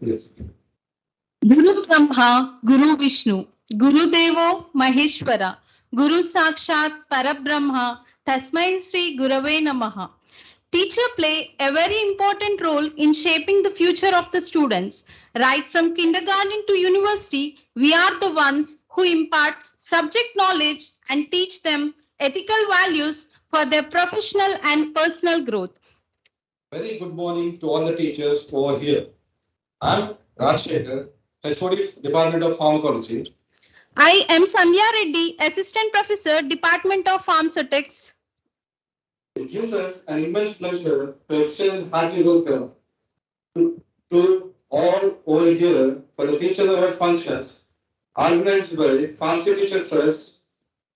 Yes. Guru Brahma, Guru Vishnu, Guru Devo Maheshwara, Guru Sakshat Parabrahma, Tasmai Sri Gurave Namaha. Teacher play a very important role in shaping the future of the students. Right from kindergarten to university, we are the ones who impart subject knowledge and teach them ethical values for their professional and personal growth. Very good morning to all the teachers over here. I'm Rajshekhar, HOD Department of Pharmacology. I am Sandhya Reddy, Assistant Professor, Department of Pharmaceutics. It gives us an immense pleasure to extend hearty welcome to all over here for the Teacher Award functions organized by Pharmacy Teacher Trust,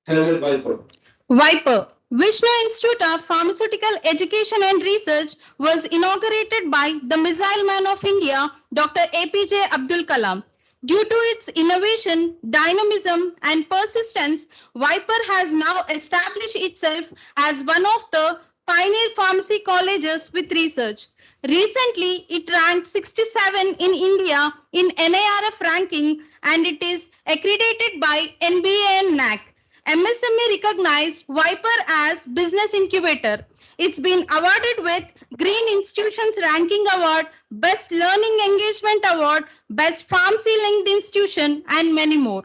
headed by Viper. Viper. Vishnu Institute of Pharmaceutical Education and Research was inaugurated by the Missile Man of India, Dr. APJ Abdul Kalam. Due to its innovation, dynamism, and persistence, Viper has now established itself as one of the pioneer pharmacy colleges with research. Recently, it ranked 67 in India in NIRF ranking, and it is accredited by NBA and NAC. MSME recognized Viper as Business Incubator. It's been awarded with Green Institutions Ranking Award, Best Learning Engagement Award, Best Pharmacy Linked Institution, and many more.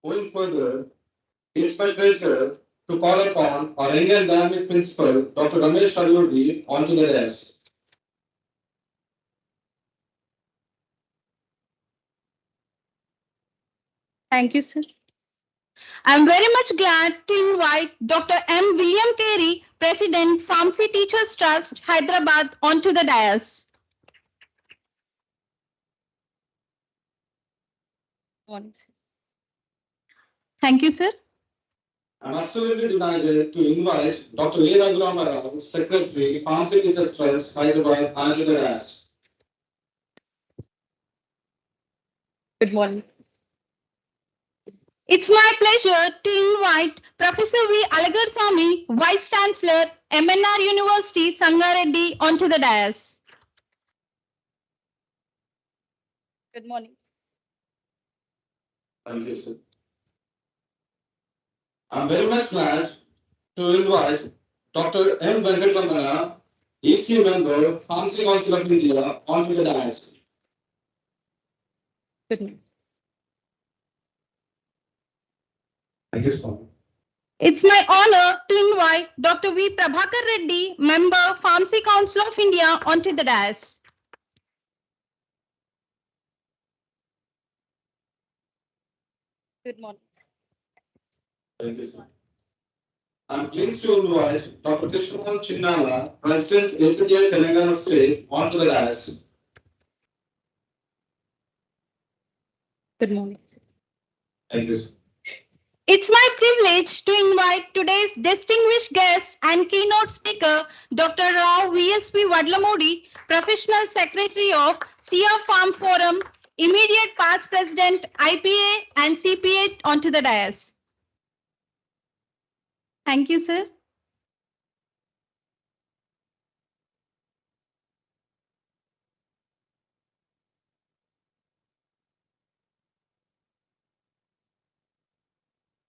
Going further, it's my pleasure to call upon our young and dynamic principal, Dr. Ramesh Kaduri, onto the desk. Thank you, sir. I'm very much glad to invite Dr. M. William Carey, President, Pharmacy Teachers Trust, Hyderabad, onto the dais. Thank you, sir. I'm absolutely delighted to invite Dr. A. Raghuram Rao, Secretary, Pharmacy Teachers Trust, Hyderabad, onto the dais. Good morning. It's my pleasure to invite Professor V. Alagarsamy, Vice Chancellor, MNR University, Sangareddy, onto the dais. Good morning. Thank you, sir. I'm very much glad to invite Dr. M. Venkatramana, EC member, Pharmacy Council of India, onto the dais. Good morning. Thank you, sir. It's my honor to invite Dr. V. Prabhakar Reddy, Member, Pharmacy Council of India, onto the dais. Good morning. Thank you, sir. I'm pleased to invite Dr. Krishnamohan Chinnala, President, LPTI Telangana State, onto the dais. Good morning. Thank you, sir. It's my privilege to invite today's distinguished guest and keynote speaker, Dr. Rao VSP Vadlamudi, Professional Secretary of SIA Farm Forum, immediate past President, IPA and CPA, onto the dais. Thank you, sir.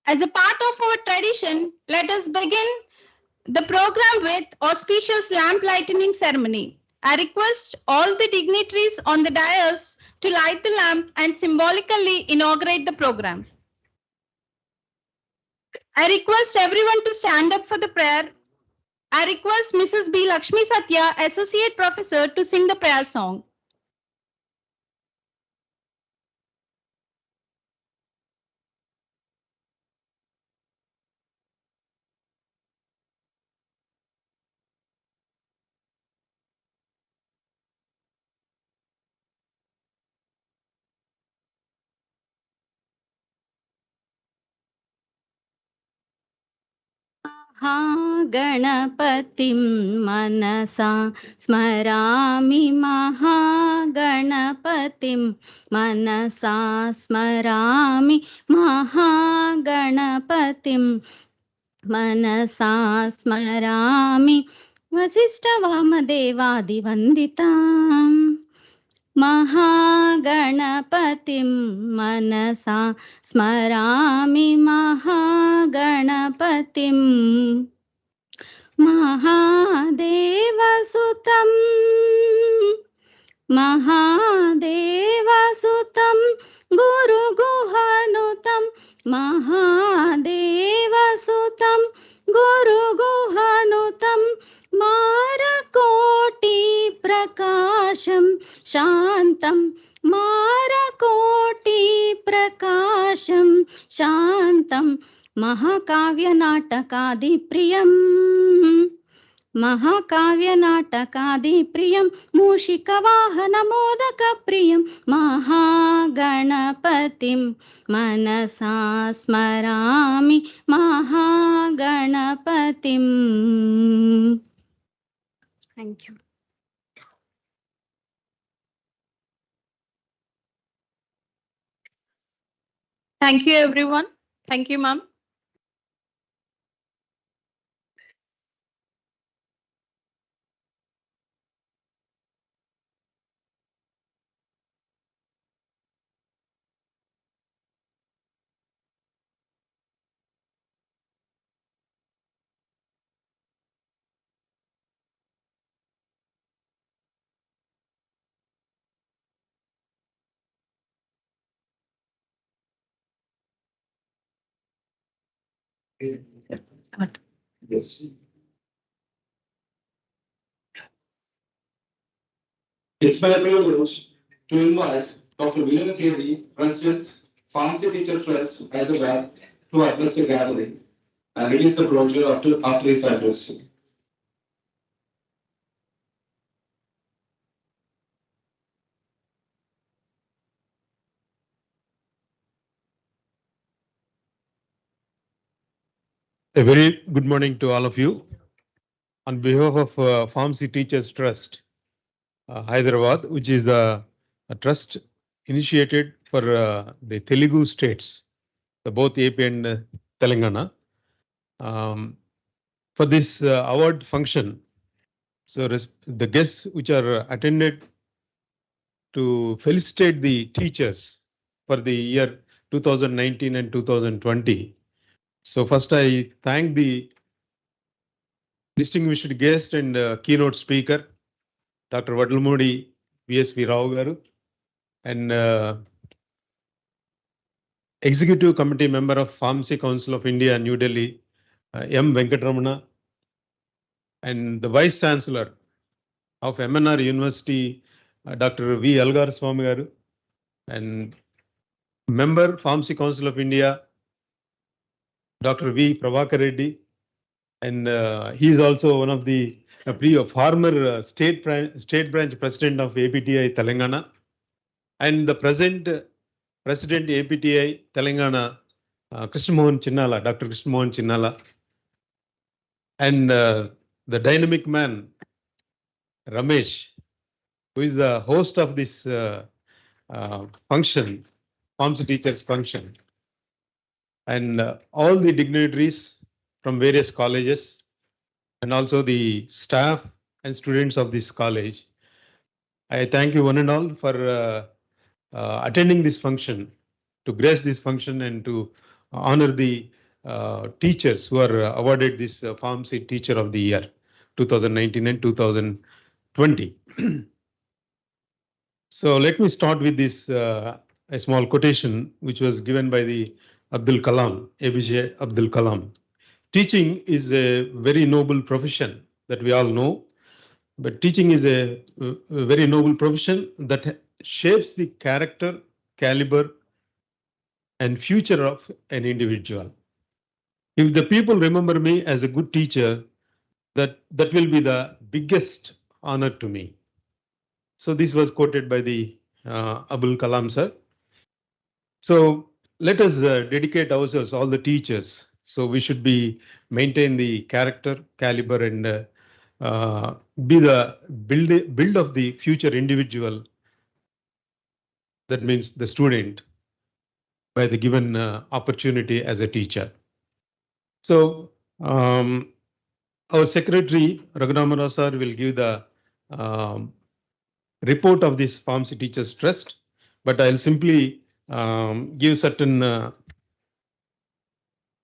As a part of our tradition, let us begin the program with auspicious lamp lighting ceremony. I request all the dignitaries on the dais to light the lamp and symbolically inaugurate the program. I request everyone to stand up for the prayer. I request Mrs. B. Lakshmi Satya, Associate Professor, to sing the prayer song. महागणपतिं मनसा स्मरामि महागणपतिं मनसा स्मरामि महागणपतिं मनसा स्मरामि वसिष्ठवामदेवादिवन्दिताम् महागणपतिं मनसा स्मरामि महागणपतिं महादेवसुतं महादेवसुतं गुरुगुहानुतं महादेवसुतं गुरुगुहानुतं मारकोटि प्रकाशं शान्तं मारकोटि प्रकाशं शान्तं महाकाव्यनाटकादिप्रियम् महाकाव्यनाटकादिप्रियं मूषिकवाहनमोदकप्रियं महागणपतिं मनसा स्मरामि महागणपतिम् Thank you. Thank you, everyone. Thank you, ma'am. Yes. It's my privilege to invite Dr. William Carey, President, Pharmacy Teacher Trust, Hyderabad, to address the gathering and release the brochure after his address. A very good morning to all of you. On behalf of Pharmacy Teachers Trust, Hyderabad, which is a trust initiated for the Telugu states, both AP and Telangana, for this award function. So the guests which are attended to felicitate the teachers for the year 2019 and 2020. So first I thank the distinguished guest and keynote speaker, Dr. Vadlamudi VSV Rao garu, and Executive Committee member of Pharmacy Council of India, New Delhi, M. Venkatramana, and the Vice Chancellor of MNR University, Dr. V. Algar Swami garu, and member Pharmacy Council of India, Dr. V. Prabhakar Reddy, and he is also one of the former state branch president of APTI Telangana, and the present president APTI Telangana, Krishna Mohan Chinnala, Dr. Krishna Mohan Chinnala, and the dynamic man Ramesh, who is the host of this function, Pharmacy Teachers Function, and all the dignitaries from various colleges, and also the staff and students of this college. I thank you one and all for attending this function, to grace this function and to honor the teachers who are awarded this Pharmacy Teacher of the Year 2019 and 2020. So let me start with this a small quotation which was given by the Abdul Kalam, APJ Abdul Kalam. Teaching is a very noble profession that we all know, but teaching is a very noble profession that shapes the character, caliber, and future of an individual. If the people remember me as a good teacher, that will be the biggest honor to me. So this was quoted by the Abdul Kalam sir. So let us dedicate ourselves, all the teachers, So we should be maintain the character, caliber, and be the build of the future individual. That means the student by the given opportunity as a teacher. So our secretary Raghuramara sir will give the report of this Pharmacy Teachers Trust, but I'll simply give certain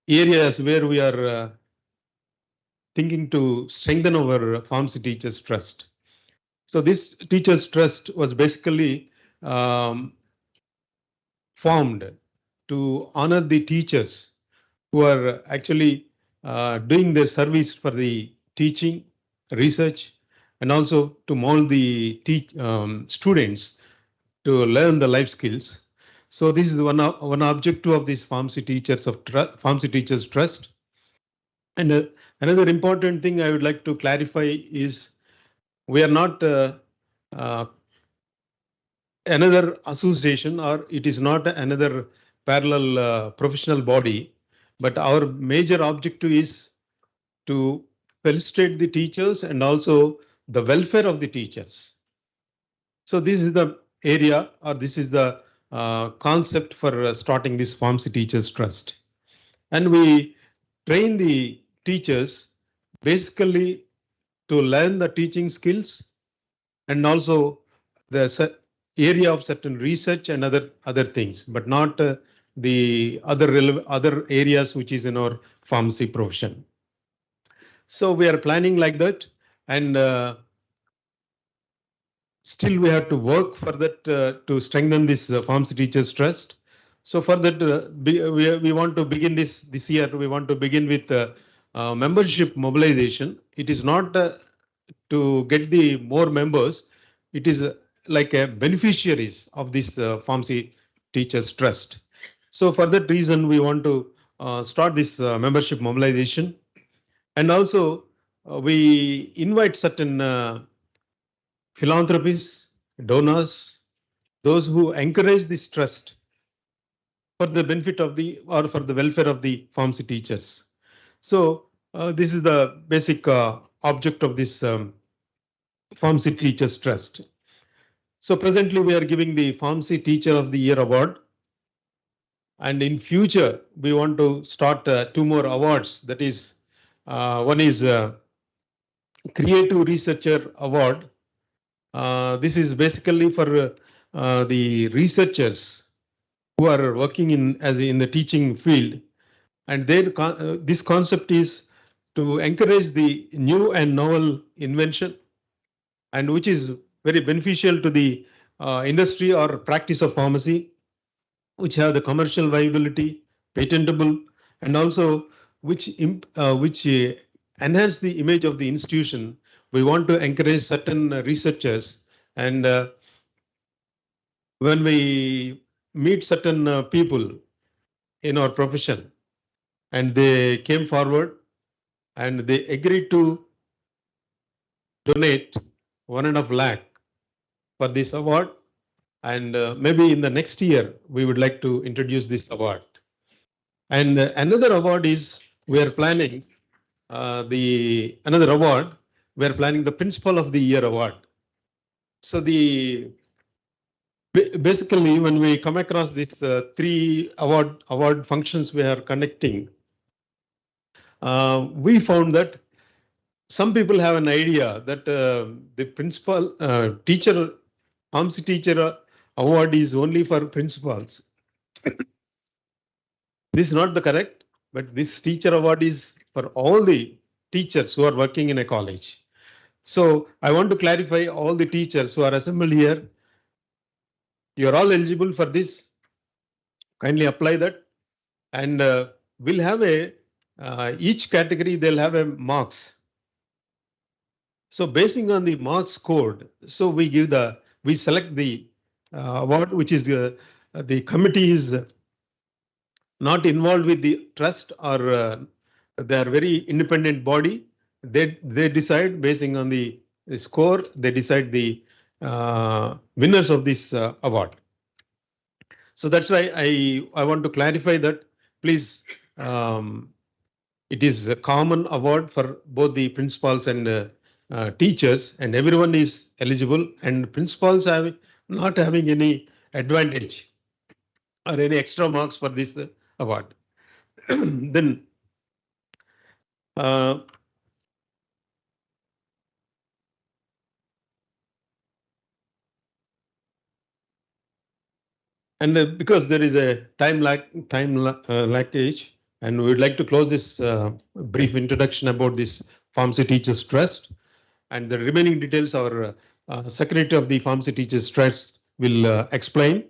areas where we are thinking to strengthen our Pharmacy Teachers Trust. So this Teachers Trust was basically formed to honor the teachers who are actually doing their service for the teaching, research, and also to mold the students to learn the life skills. So this is one objective of this Pharmacy Teachers Trust. And another important thing I would like to clarify is we are not another association, or it is not another parallel professional body, but our major objective is to felicitate the teachers and also the welfare of the teachers. So this is the area, or this is the concept for starting this Pharmacy Teachers Trust. And we train the teachers basically to learn the teaching skills and also the area of certain research and other things, but not the other areas which is in our pharmacy profession. So we are planning like that, and still we have to work for that to strengthen this Pharmacy Teachers Trust. So for that, we want to begin this year. We want to begin with membership mobilization. It is not to get the more members. It is like a beneficiaries of this Pharmacy Teachers Trust. So for that reason, we want to start this membership mobilization, and also we invite certain philanthropists, donors, those who encourage this trust for the benefit of the or for the welfare of the pharmacy teachers. So this is the basic object of this Pharmacy Teachers Trust. So presently we are giving the Pharmacy Teacher of the Year award, and in future we want to start two more awards. That is, one is Creative Researcher Award. This is basically for the researchers who are working in the teaching field, and this concept is to encourage the new and novel invention, and which is very beneficial to the industry or practice of pharmacy, which have the commercial viability, patentable, and also which enhance the image of the institution. We want to encourage certain researchers, and when we meet certain people in our profession, and they came forward and they agreed to donate 1.5 lakh for this award, and maybe in the next year we would like to introduce this award. And another award is we are planning another award. We are planning the Principal of the Year award. So basically when we come across these three award functions we are conducting, we found that some people have an idea that the principal teacher, Pharmacy Teacher Award is only for principals. This is not the correct, but this teacher award is for all the teachers who are working in a college. So I want to clarify all the teachers who are assembled here. You are all eligible for this. Kindly apply that, and we'll have each category they'll have a marks. So basing on the marks scored, so we select the award, which is the committee is not involved with the trust, or they are very independent body. They decide basing on the score. They decide the winners of this award. So that's why I want to clarify that. Please it is a common award for both the principals and teachers, and everyone is eligible, and principals have not having any advantage or any extra marks for this award. Then and because there is a time lackage, and we would like to close this brief introduction about this Pharmacy Teachers Trust, and the remaining details our Secretary of the Pharmacy Teachers Trust will explain.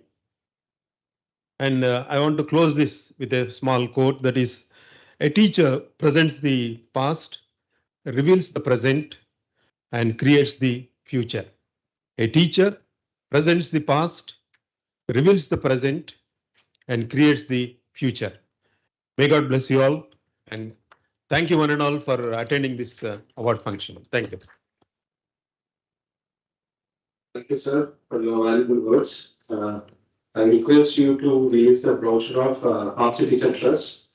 And I want to close this with a small quote, that is, a teacher presents the past, reveals the present, and creates the future. A teacher presents the past, reveals the present, and creates the future. May God bless you all, and thank you one and all for attending this award function. Thank you. Thank you, sir, for your valuable words. I request you to release the brochure of Pharmacy Teacher Trust.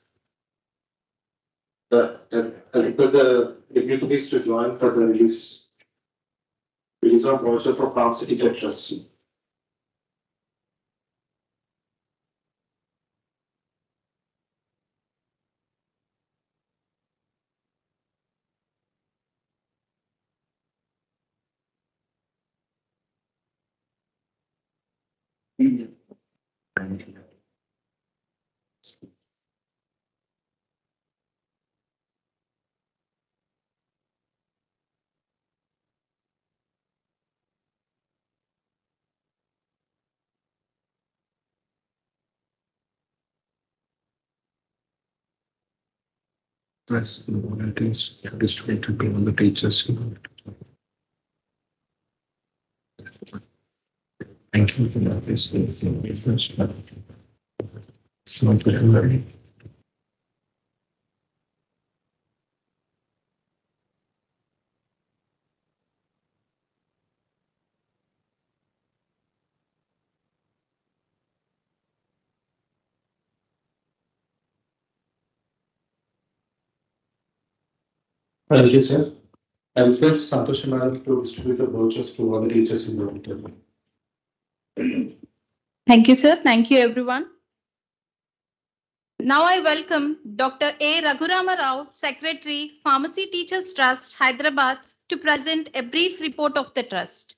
I request the dignitaries to join for the release of brochure for Pharmacy Teacher Trust. Press the volunteers distributed to all the teachers. Thank you for that. This is the business. So, Thank you, sir. I request Santoshi Madam to distribute the brochures to all the teachers in the auditorium. Thank you, sir. Thank you, everyone. Now I welcome Dr. A. Raghurama Rao, Secretary, Pharmacy Teachers Trust, Hyderabad, to present a brief report of the trust.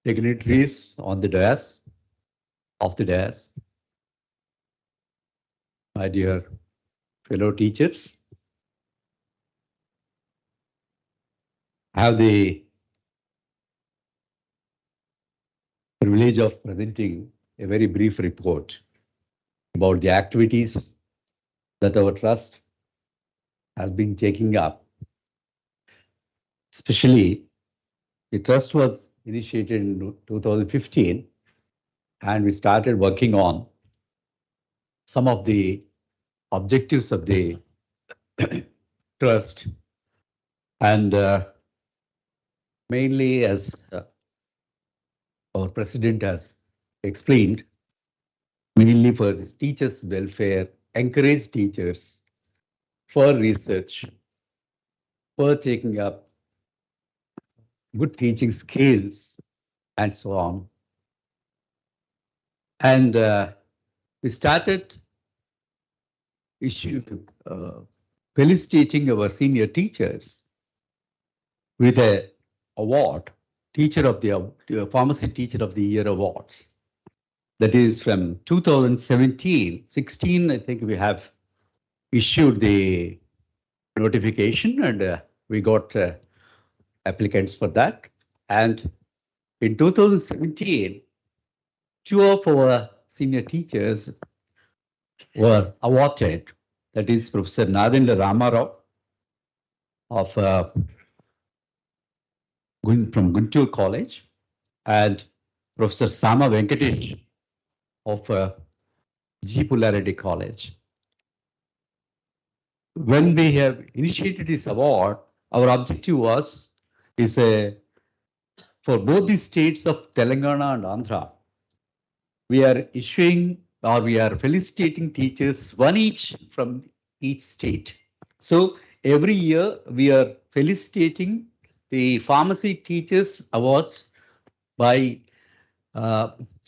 Dignitaries on the dais, off the dais, my dear fellow teachers, I have the privilege of presenting a very brief report about the activities that our trust has been taking up. Especially, the trust was initiated in 2015, and we started working on some of the objectives of the trust, and mainly, as our president has explained, mainly for this teachers' welfare, encourage teachers for research, for taking up good teaching skills, and so on. And we started felicitating our senior teachers with a award, Pharmacy Teacher of the Year awards. That is from 2017-16, I think we have issued the notification, and we got applicants for that. And in 2017, 2 of our senior teachers were awarded. That is Professor Narendra Ramarao of from Guntur College, and Professor Sama Venkatesh of G. Pullareddy College. When we have initiated this award, our objective is for both the states of Telangana and Andhra, we are issuing or we are felicitating teachers, one each from each state. So every year we are felicitating the pharmacy teachers awards by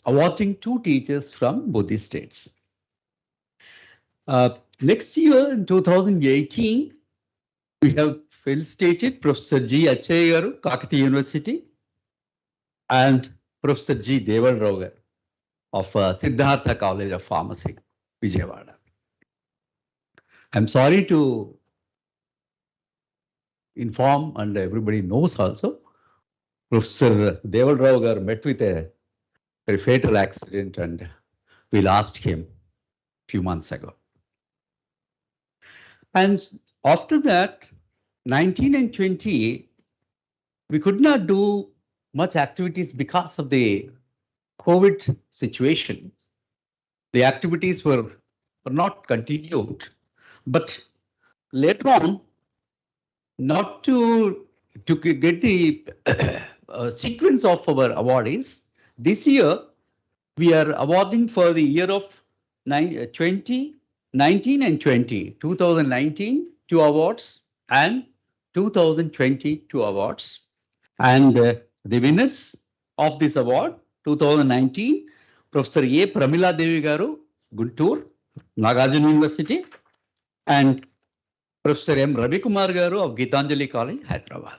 awarding 2 teachers from both the states. Next year in 2018, we have felicitated Professor G. Achaya Garu, Kakatiya University, and Professor G. Deval Rao Garu of Siddhartha College of Pharmacy, Vijayawada. I'm sorry to inform, and everybody knows also, Professor Deval Rao Garu met with a very fatal accident and we lost him a few months ago. And after that, 19 and 20, we could not do much activities because of the COVID situation. The activities were not continued, but later on, not to get the sequence of our awardees, this year we are awarding for the year of 2019 and 20, 2019 2 awards and 2020 2 awards. And the winners of this award 2019, Professor A. Pramila Devi Garu, Guntur, Nagarjuna University, and Professor M. Ravi Kumar Garu of Gitanjali College, Hyderabad.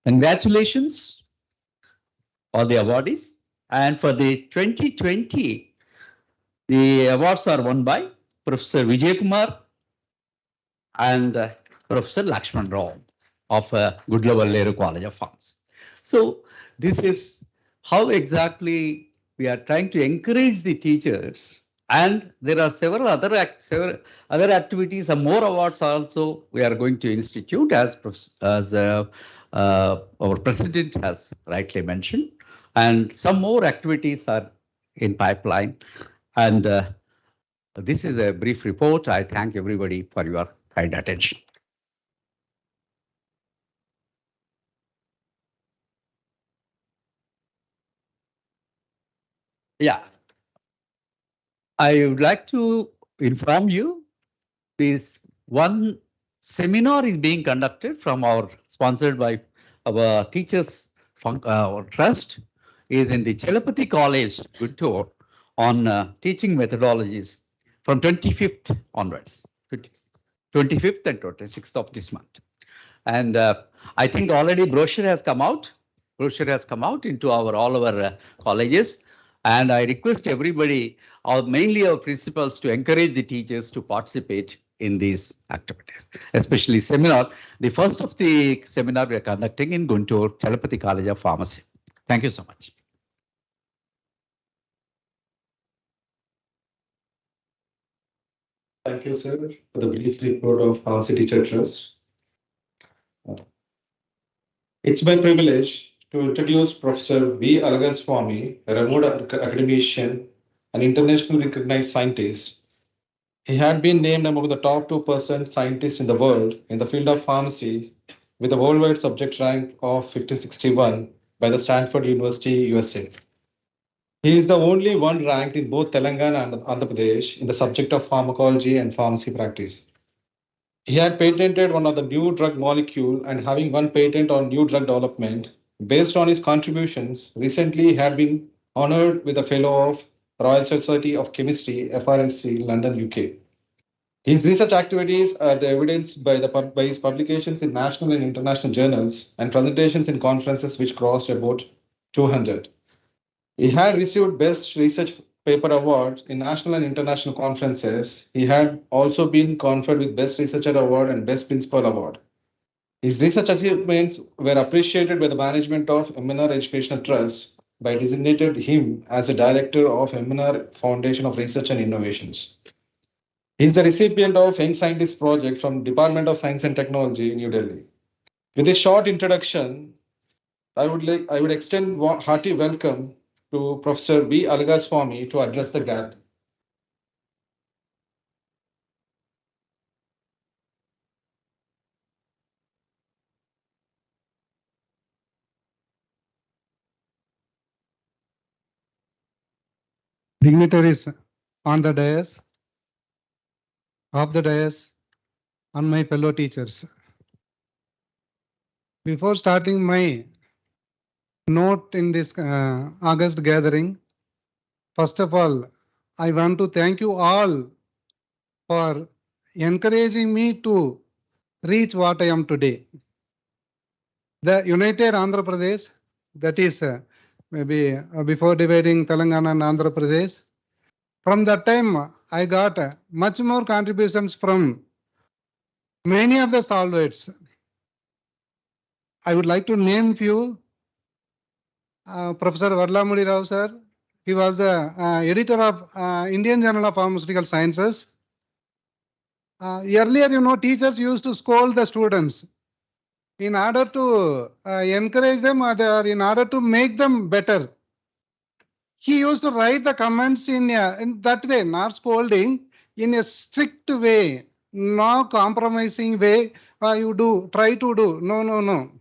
Congratulations all the awardees. And for the 2020, the awards are won by Professor Vijay Kumar and Professor Lakshman Rao of Gudlavalleru College of Pharmacy. So this is how exactly we are trying to encourage the teachers, and there are several other activities and more awards also we are going to institute, as our president has rightly mentioned, and some more activities are in pipeline. And this is a brief report. I thank everybody for your kind attention. Yeah, I would like to inform you this one seminar is being conducted from sponsored by our teachers trust, is in the Chelapathy College, Guntur, on teaching methodologies from 25th onwards, 25th and 26th of this month. And I think already brochure has come out. Brochure has come out into all our colleges. And I request everybody, mainly our principals, to encourage the teachers to participate in these activities, especially seminar. The first of the seminar we are conducting in Guntur, Chelapathy College of Pharmacy. Thank you so much. Thank you, sir, for the brief report of Pharmacy Teacher Trust. It's my privilege to introduce Professor V. Alagaswamy, a renowned academician and internationally recognized scientist. He had been named among the top 2% scientists in the world in the field of pharmacy with a worldwide subject rank of 1561 by the Stanford University, USA. He is the only one ranked in both Telangana and Andhra Pradesh in the subject of pharmacology and pharmacy practice. He had patented one of the new drug molecule, and having one patent on new drug development, based on his contributions, recently had been honored with a fellow of Royal Society of Chemistry, FRSC, London, UK. His research activities are evidenced by his publications in national and international journals and presentations in conferences which crossed about 200. He had received Best Research Paper Awards in national and international conferences. He had also been conferred with Best Researcher Award and Best Principal Award. His research achievements were appreciated by the management of MNR Educational Trust by designated him as the director of MNR Foundation of Research and Innovations. He is the recipient of Young Scientist Project from Department of Science and Technology, New Delhi. With a short introduction, I would extend hearty welcome to Professor V. Alagaswamy to address the gathering. dignitaries on the dais, off the dais, and my fellow teachers. Before starting my note in this August gathering, first of all, I want to thank you all for encouraging me to reach what I am today. The United Andhra Pradesh, that is maybe before dividing Telangana and Andhra Pradesh, from that time I got much more contributions from many of the stalwarts. I would like to name few. Professor Vadlamudi Rao sir, he was the editor of Indian Journal of Pharmaceutical Sciences. Earlier, teachers used to scold the students in order to encourage them or in order to make them better. He used to write the comments in that way, not scolding, in a strict way, no compromising way. Try to do. No.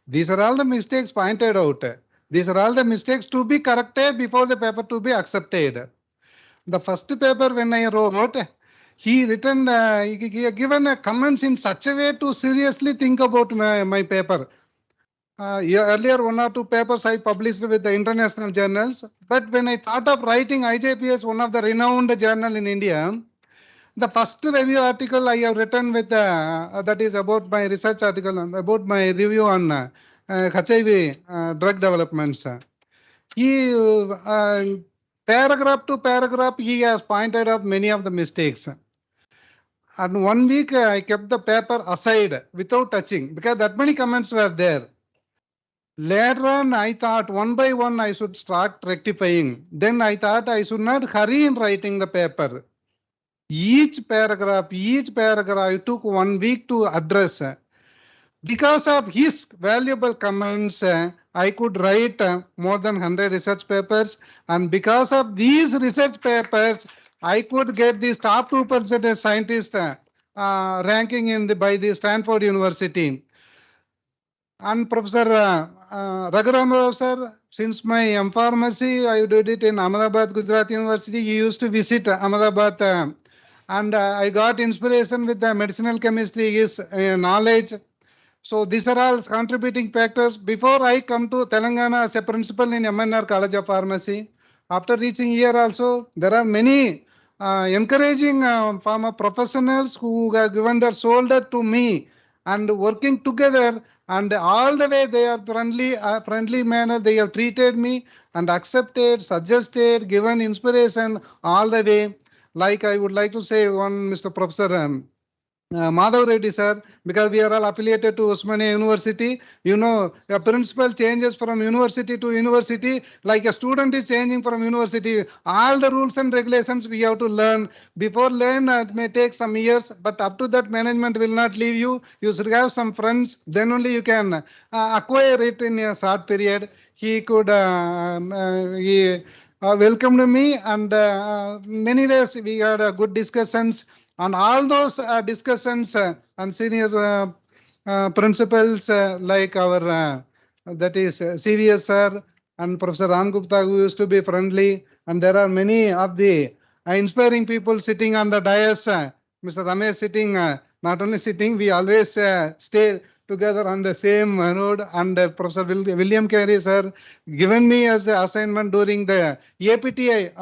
These are all the mistakes pointed out. These are all the mistakes to be corrected before the paper to be accepted. The first paper when I wrote, he written, he given comments in such a way to seriously think about my paper. Earlier, 1 or 2 papers I published with the international journals. But when I thought of writing IJPS, one of the renowned journal in India, the first review article I have written with that is about my research article, about my review on HIV drug developments. He paragraph to paragraph, he has pointed out many of the mistakes. And 1 week I kept the paper aside without touching because that many comments were there. Later on, I thought one by one I should start rectifying. Then I thought I should not hurry in writing the paper. Each paragraph, I took 1 week to address. Because of his valuable comments, I could write more than 100 research papers. And because of these research papers, I could get the top 2% scientist ranking by the Stanford University. And Professor Raghuram Rao sir, since my pharmacy, I did it in Ahmedabad, Gujarat University. He used to visit Ahmedabad and I got inspiration with the medicinal chemistry, his knowledge. So these are all contributing factors. Before I come to Telangana as a principal in MNR College of Pharmacy, after reaching here also, there are many encouraging pharma professionals who have given their shoulder to me and working together, and all the way they are friendly manner. They have treated me and accepted, suggested, given inspiration all the way. Like I would like to say one Mr. Professor Madhav Reddy sir, because we are all affiliated to Osmania University. A principal changes from university to university, like a student is changing from university. All the rules and regulations we have to learn. Before learn, it may take some years, but up to that management will not leave you. You should have some friends, then only you can acquire it in a short period. He could welcomed me, and many ways we had good discussions. And all those discussions and senior principals like our that is CVS sir and Professor Ram Gupta, who used to be friendly, and there are many of the inspiring people sitting on the dais. Mr. Ramesh sitting, not only sitting, we always stay together on the same road. And Professor William Carey sir given me as the assignment during the APTI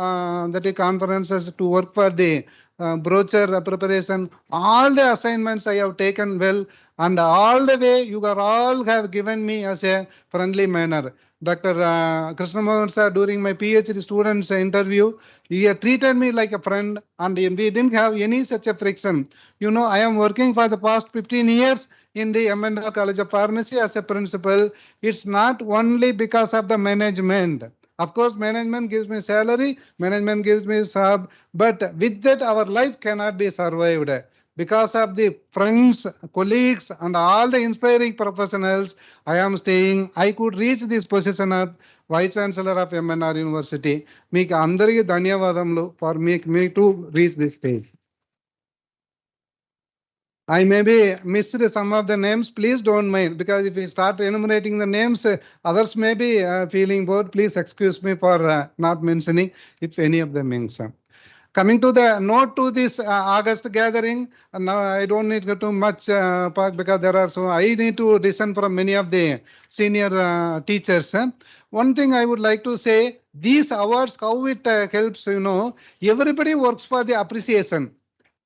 that is conferences to work for the brochure preparation. All the assignments I have taken well, and all the way you are all have given me as a friendly manner. Dr. Krishna Mohan sir, during my PhD students interview, he treated me like a friend, and we didn't have any such a friction. I am working for the past 15 years in the MNR College of Pharmacy as a principal. It's not only because of the management. Of course, management gives me salary, management gives me sub, but with that our life cannot be survived. Because of the friends, colleagues, and all the inspiring professionals, I am staying. I could reach this position of Vice Chancellor of MNR University. Meeku andariki dhanyavadamulu for me to reach this stage. I maybe missed some of the names. Please don't mind, because if we start enumerating the names, others may be feeling bored. Please excuse me for not mentioning if any of them means. Coming to the note to this August gathering, now I don't need to go too much Park, because there are so I need to listen from many of the senior teachers. One thing I would like to say, these awards, how it helps, everybody works for the appreciation.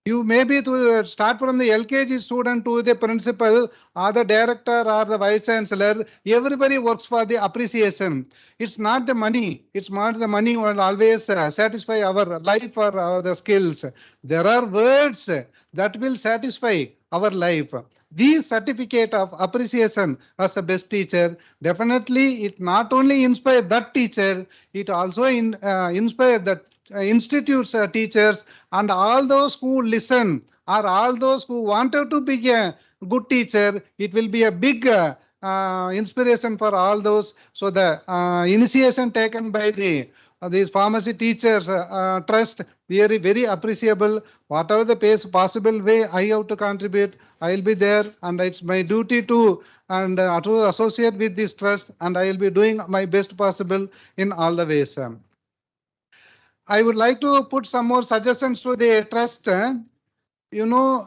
You maybe to start from the LKG student to the principal or the director or the vice chancellor, everybody works for the appreciation. It's not the money. It's not the money will always satisfy our life or the skills. There are words that will satisfy our life. This certificate of appreciation as a best teacher, definitely it not only inspired that teacher, it also inspired that institutes teachers and all those who listen or all those who wanted to be a good teacher. It will be a big inspiration for all those. So the initiation taken by the these pharmacy teachers trust, very appreciable. Whatever the possible way I have to contribute, I will be there, and it's my duty to to associate with this trust, and I will be doing my best possible in all the ways. I would like to put some more suggestions to the trust. As you know,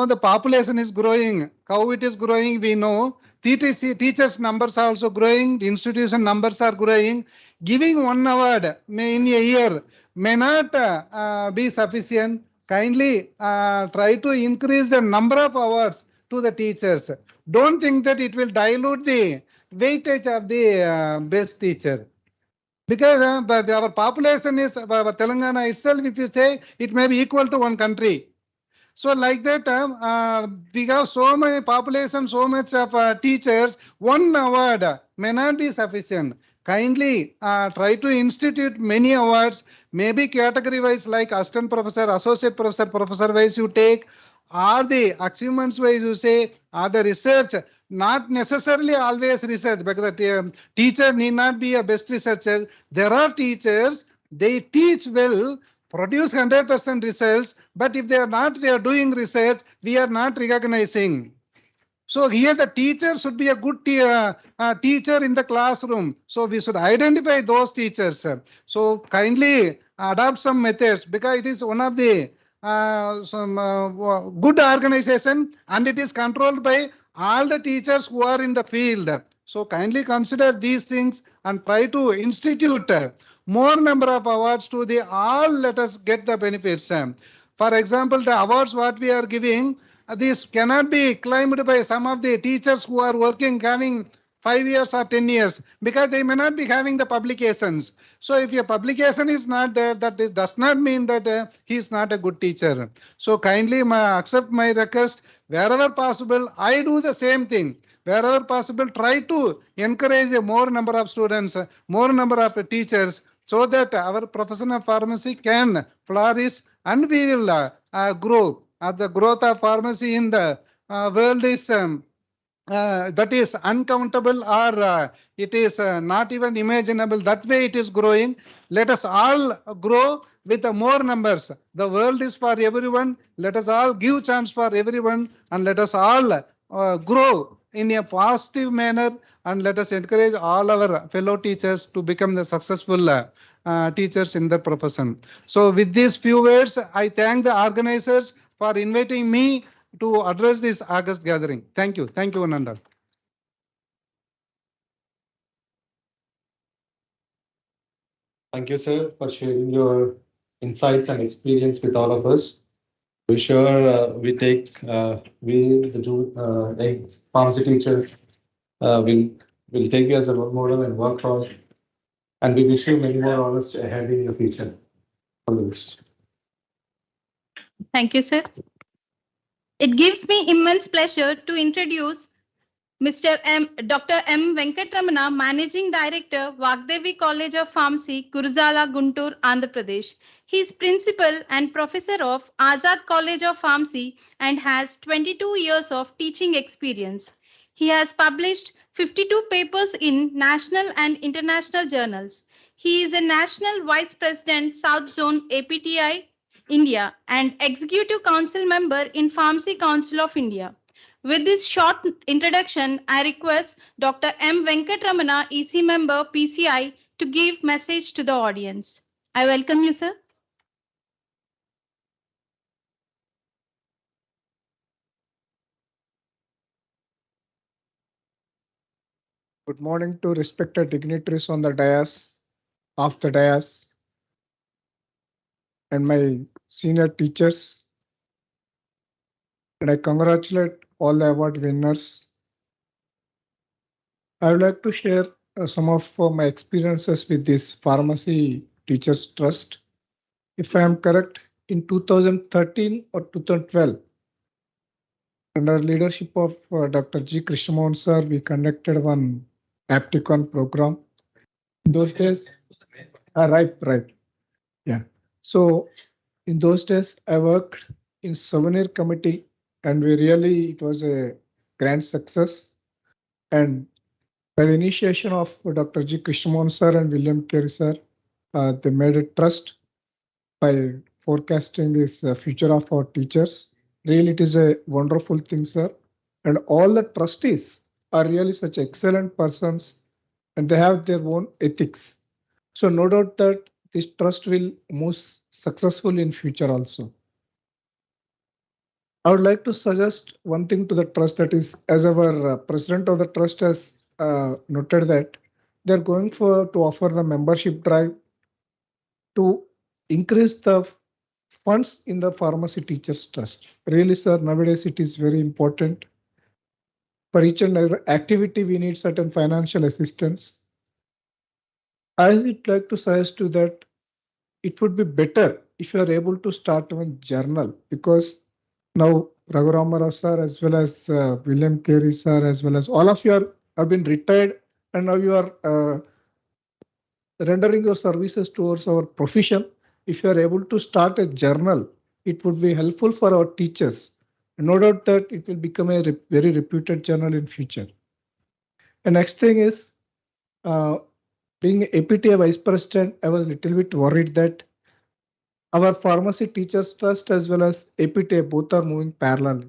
the population is growing. How it is growing, we know. Teachers numbers are also growing. The institution numbers are growing. Giving one award in a year may not be sufficient. Kindly try to increase the number of awards to the teachers. Don't think that it will dilute the weightage of the best teacher. Because our population is Telangana itself, if you say, it may be equal to one country. So like that, we have so many population, so much of teachers, one award may not be sufficient. Kindly try to institute many awards, maybe category wise, like assistant professor, associate professor, professor wise you take, or the achievements wise you say, or the research. Not necessarily always research, because the teacher need not be a best researcher. There are teachers, they teach well, produce 100% results, but if they are doing research, we are not recognizing. So here the teacher should be a good teacher in the classroom. So we should identify those teachers. So kindly adopt some methods, because it is one of the good organization, and it is controlled by all the teachers who are in the field. So kindly consider these things and try to institute more number of awards to the all. Let us get the benefits. For example, the awards what we are giving, this cannot be claimed by some of the teachers who are working having 5 years or 10 years, because they may not be having the publications. So if your publication is not there, that does not mean that he is not a good teacher. So kindly accept my request. Wherever possible, I do the same thing. Wherever possible, try to encourage a more number of students, more number of teachers, so that our profession of pharmacy can flourish and we will grow. The growth of pharmacy in the world is that is uncountable, or it is not even imaginable. That way it is growing. Let us all grow with more numbers. The world is for everyone. Let us all give chance for everyone, and let us all grow in a positive manner, and let us encourage all our fellow teachers to become the successful teachers in their profession. So with these few words, I thank the organizers for inviting me to address this August gathering. Thank you. Thank you, Ananda. Thank you, sir, for sharing your insights and experience with all of us. We sure we take the pharmacy teachers will take you as a role model and work for, and we wish you many more honors ahead in the future. All the best. Thank you, sir. It gives me immense pleasure to introduce Dr. M. Venkatramana, Managing Director, Vagdevi College of Pharmacy, Gurzala, Guntur, Andhra Pradesh. He is Principal and Professor of Azad College of Pharmacy and has 22 years of teaching experience. He has published 52 papers in national and international journals. He is a National Vice President, South Zone APTI, India, and Executive Council member in Pharmacy Council of India. With this short introduction, I request Dr. M. Venkatramana, EC member, PCI, to give message to the audience. I welcome you, sir. Good morning to respected dignitaries on the dais, off the dais, and my senior teachers. And I congratulate all the award winners. I would like to share some of my experiences with this Pharmacy Teachers Trust. If I am correct, in 2013 or 2012, under leadership of Dr. G. Krishnamohan sir, we conducted one Apticon program. In those days, right. Yeah. So in those days, I worked in souvenir committee, and it was a grand success. And by the initiation of Dr. G. Krishnamohan sir and William Carey sir, they made a trust by forecasting this future of our teachers. Really, it is a wonderful thing, sir. And all the trustees are really such excellent persons, and they have their own ethics. So no doubt that this trust will move successfully in future also. I would like to suggest one thing to the trust, that is, as our president of the trust has noted that they're going to offer the membership drive to increase the funds in the Pharmacy Teachers Trust. Really, sir, nowadays it is very important. For each and every activity, we need certain financial assistance. I would like to suggest to that it would be better if you are able to start a journal, because now Raghuram Rao sir, as well as William Carey sir, as well as all of you have been retired, and now you are rendering your services towards our profession. If you are able to start a journal, it would be helpful for our teachers. No doubt that it will become a very reputed journal in future. And next thing is, being APTA vice president, I was a little bit worried that our Pharmacy Teachers Trust as well as APTA both are moving parallel.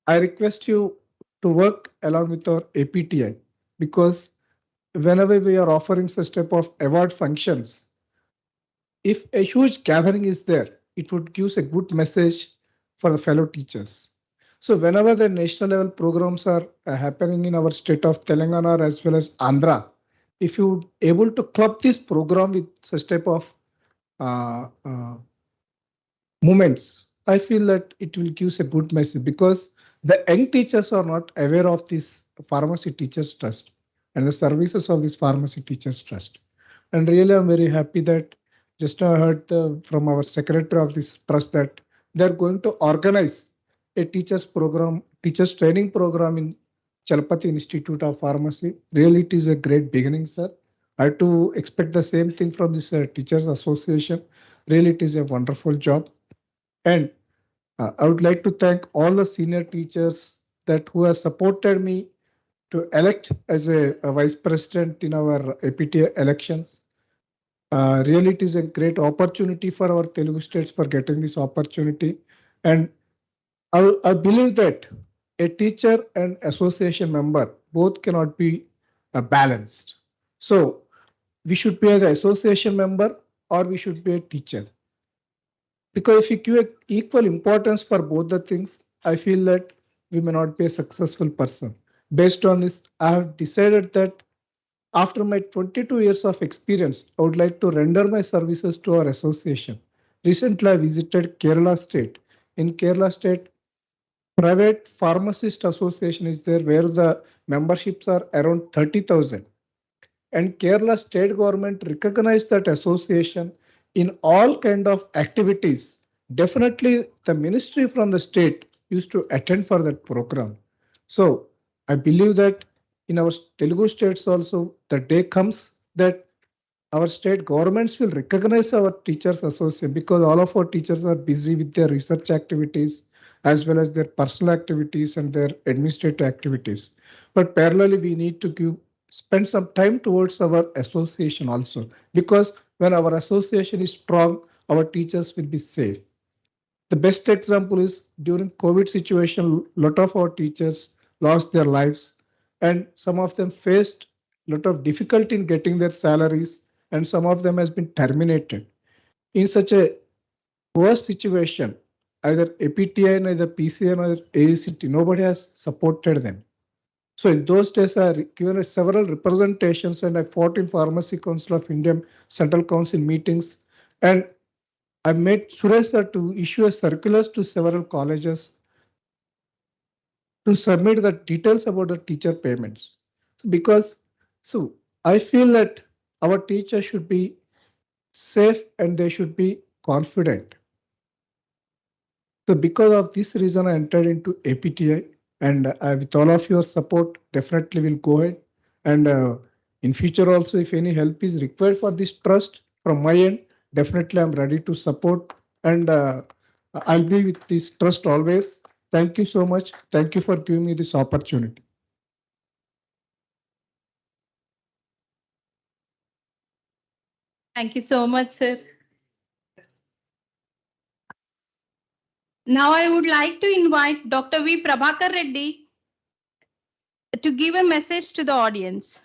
I request you to work along with our APTI, because whenever we are offering such type of award functions, if a huge gathering is there, it would give a good message for the fellow teachers. So whenever the national level programs are happening in our state of Telangana as well as Andhra, if you able to club this program with such type of moments, I feel that it will give a good message, because the young teachers are not aware of this Pharmacy Teachers Trust and the services of this Pharmacy Teachers Trust. And really, I'm very happy that just now I heard from our secretary of this trust that they're going to organize a teachers program, teachers training program in Chalapati Institute of Pharmacy. Really, it is a great beginning, sir. I have to expect the same thing from this Teachers Association. Really, it is a wonderful job. And I would like to thank all the senior teachers that who have supported me to elect as a vice president in our APTA elections. Really, it is a great opportunity for our Telugu states for getting this opportunity. And I believe that a teacher and association member both cannot be balanced. So we should be as an association member or we should be a teacher. Because if you give equal importance for both the things, I feel that we may not be a successful person. Based on this, I have decided that after my 22 years of experience, I would like to render my services to our association. Recently, I visited Kerala State. In Kerala State, private pharmacist association is there where the memberships are around 30,000. And Kerala State government recognized that association in all kind of activities. Definitely, the ministry from the state used to attend for that program. So I believe that in our Telugu states also, the day comes that our state governments will recognize our teachers association, because all of our teachers are busy with their research activities as well as their personal activities and their administrative activities. But parallelly, we need to spend some time towards our association also, because when our association is strong, our teachers will be safe. The best example is during COVID situation, lot of our teachers lost their lives and some of them faced lot of difficulty in getting their salaries and some of them has been terminated. In such a worse situation, either APTI, neither PCN or AECT, nobody has supported them. So in those days, I given several representations and I fought in Pharmacy Council of India Central Council meetings, and I made Suresh sir to issue a circulars to several colleges to submit the details about the teacher payments. So I feel that our teachers should be safe and they should be confident. So because of this reason, I entered into APTI, and with all of your support, definitely will go ahead. And in future also, if any help is required for this trust from my end, definitely I'm ready to support, and I'll be with this trust always. Thank you so much. Thank you for giving me this opportunity. Thank you so much, sir. Now I would like to invite Dr. V. Prabhakar Reddy to give a message to the audience.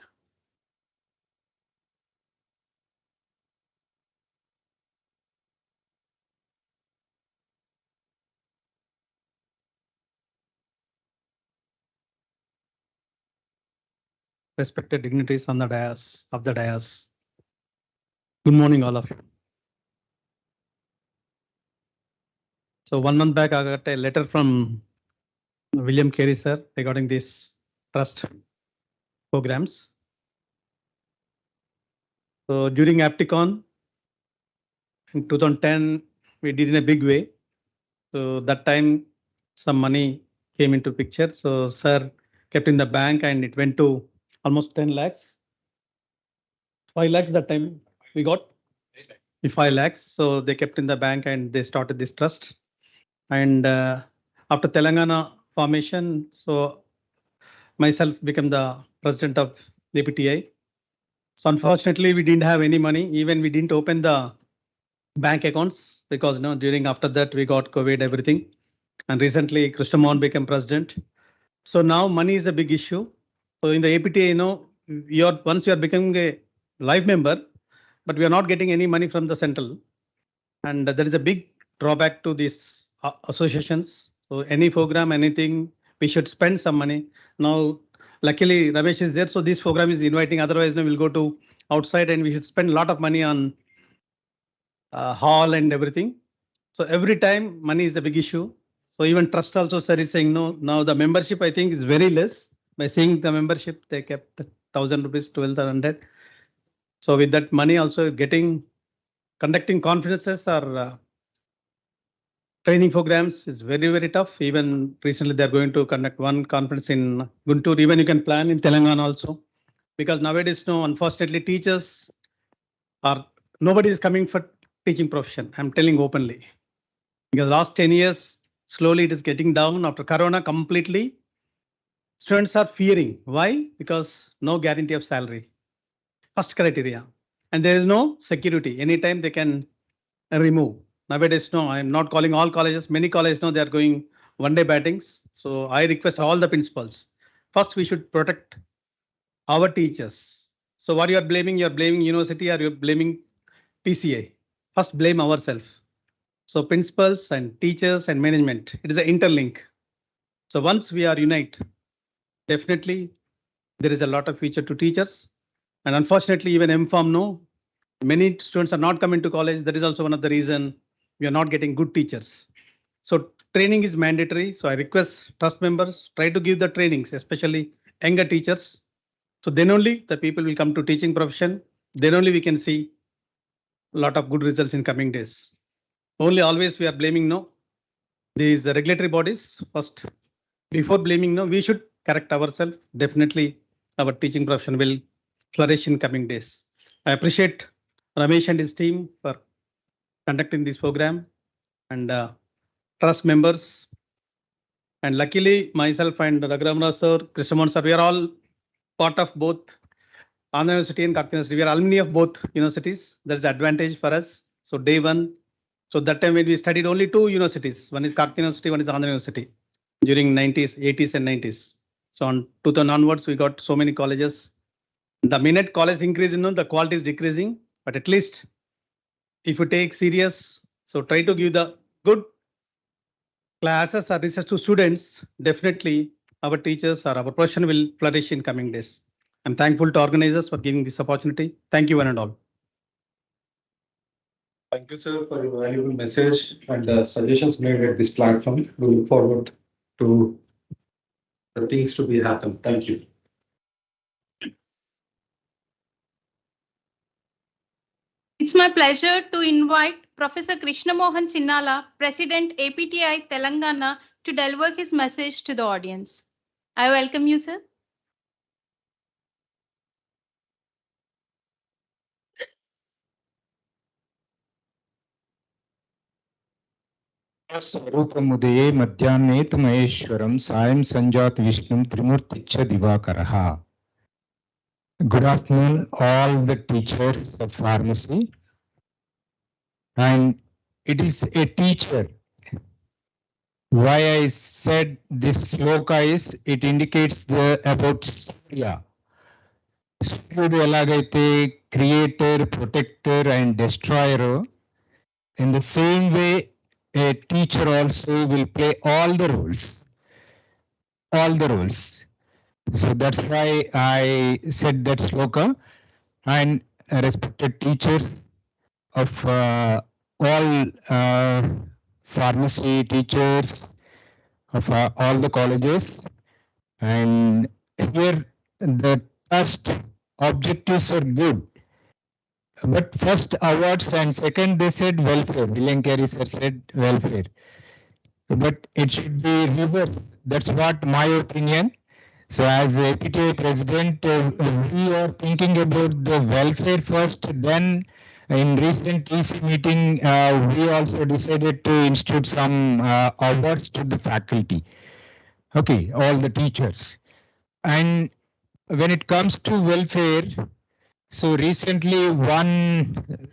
Respected dignitaries on the dais. Good morning, all of you. So 1 month back, I got a letter from William Carey sir regarding this trust programs. So during Apticon in 2010, we did in a big way. So that time some money came into picture. So sir kept in the bank and it went to almost 10 lakhs. 5 lakhs that time we got 5 lakhs. So they kept in the bank and they started this trust. And after Telangana formation, so myself became the president of the APTI. So unfortunately, we didn't have any money. Even we didn't open the bank accounts because during after that we got COVID, everything. And recently Krishna Mohan became president. So now money is a big issue. So in the APTI, once you are becoming a live member, but we are not getting any money from the central. And there is a big drawback to these associations. So any program, anything, we should spend some money. Now, luckily Ramesh is there. So this program is inviting, otherwise we'll go to outside and we should spend a lot of money on hall and everything. So every time money is a big issue. So even trust also sir is saying no. Now the membership I think is very less. By saying the membership, they kept 1,000 rupees, 1,200. So with that money also conducting conferences or training programs is very, very tough. Even recently they're going to conduct one conference in Guntur. Even you can plan in Telangana also. Because nowadays, unfortunately teachers nobody is coming for teaching profession. I'm telling openly. Because last 10 years, slowly it is getting down after Corona completely. Students are fearing. Why? Because no guarantee of salary. First criteria. And there is no security. Anytime they can remove. Nowadays, I'm not calling all colleges. Many colleges, they are going one-day battings. So I request all the principals. First, we should protect our teachers. So what you are blaming university or you're blaming PCA. First, blame ourselves. So principals and teachers and management, it is an interlink. So once we are unite, definitely there is a lot of future to teachers. And unfortunately, even MPharm, many students are not coming to college. That is also one of the reason we are not getting good teachers. So training is mandatory. So I request trust members try to give the trainings, especially younger teachers. So then only the people will come to teaching profession. Then only we can see a lot of good results in coming days. Only always we are blaming these regulatory bodies first. Before blaming we should correct ourselves. Definitely our teaching profession will flourish in coming days. I appreciate Ramesh and his team for conducting this program and trust members. And luckily myself and Raghuram sir, Krishna Mohan sir, we are all part of both Andhra University and Karthika University. We are alumni of both universities. There is advantage for us. So day one, So that time when we studied only two universities, one is Karthik University, one is Andhra University during 90s, 80s and 90s. So on 2000 onwards, we got so many colleges. The minute college increase, the quality is decreasing, but at least if you take serious, so try to give the good classes or research to students, definitely our teachers or our profession will flourish in coming days. I'm thankful to organizers for giving this opportunity. Thank you one and all. Thank you, sir, for your valuable message and suggestions made at this platform. We look forward to the things to be happen. Thank you. It's my pleasure to invite Professor Krishna Mohan Chinnala, President APTI Telangana, to deliver his message to the audience. I welcome you, sir. स्वरूपमुदये मध्याह्ने तु महेश्वरं सायं संजात विष्णुं त्रिमूर्तिच्च दिवाकरः. Good afternoon, all the teachers of pharmacy. And it is a teacher. Why I said this sloka is it indicates the about Surya. Surya elagaithe creator, protector, and destroyer. In the same way, a teacher also will play all the roles. All the roles. So that's why I said that sloka. And respected teachers of all pharmacy teachers of all the colleges. And here the first objectives are good. But first awards and second they said welfare. Villankari sir said welfare. But it should be reverse. That's what my opinion. So as APTA president, we are thinking about the welfare first. Then in recent TC meeting, we also decided to institute some awards to the faculty. Okay, all the teachers. And when it comes to welfare, so recently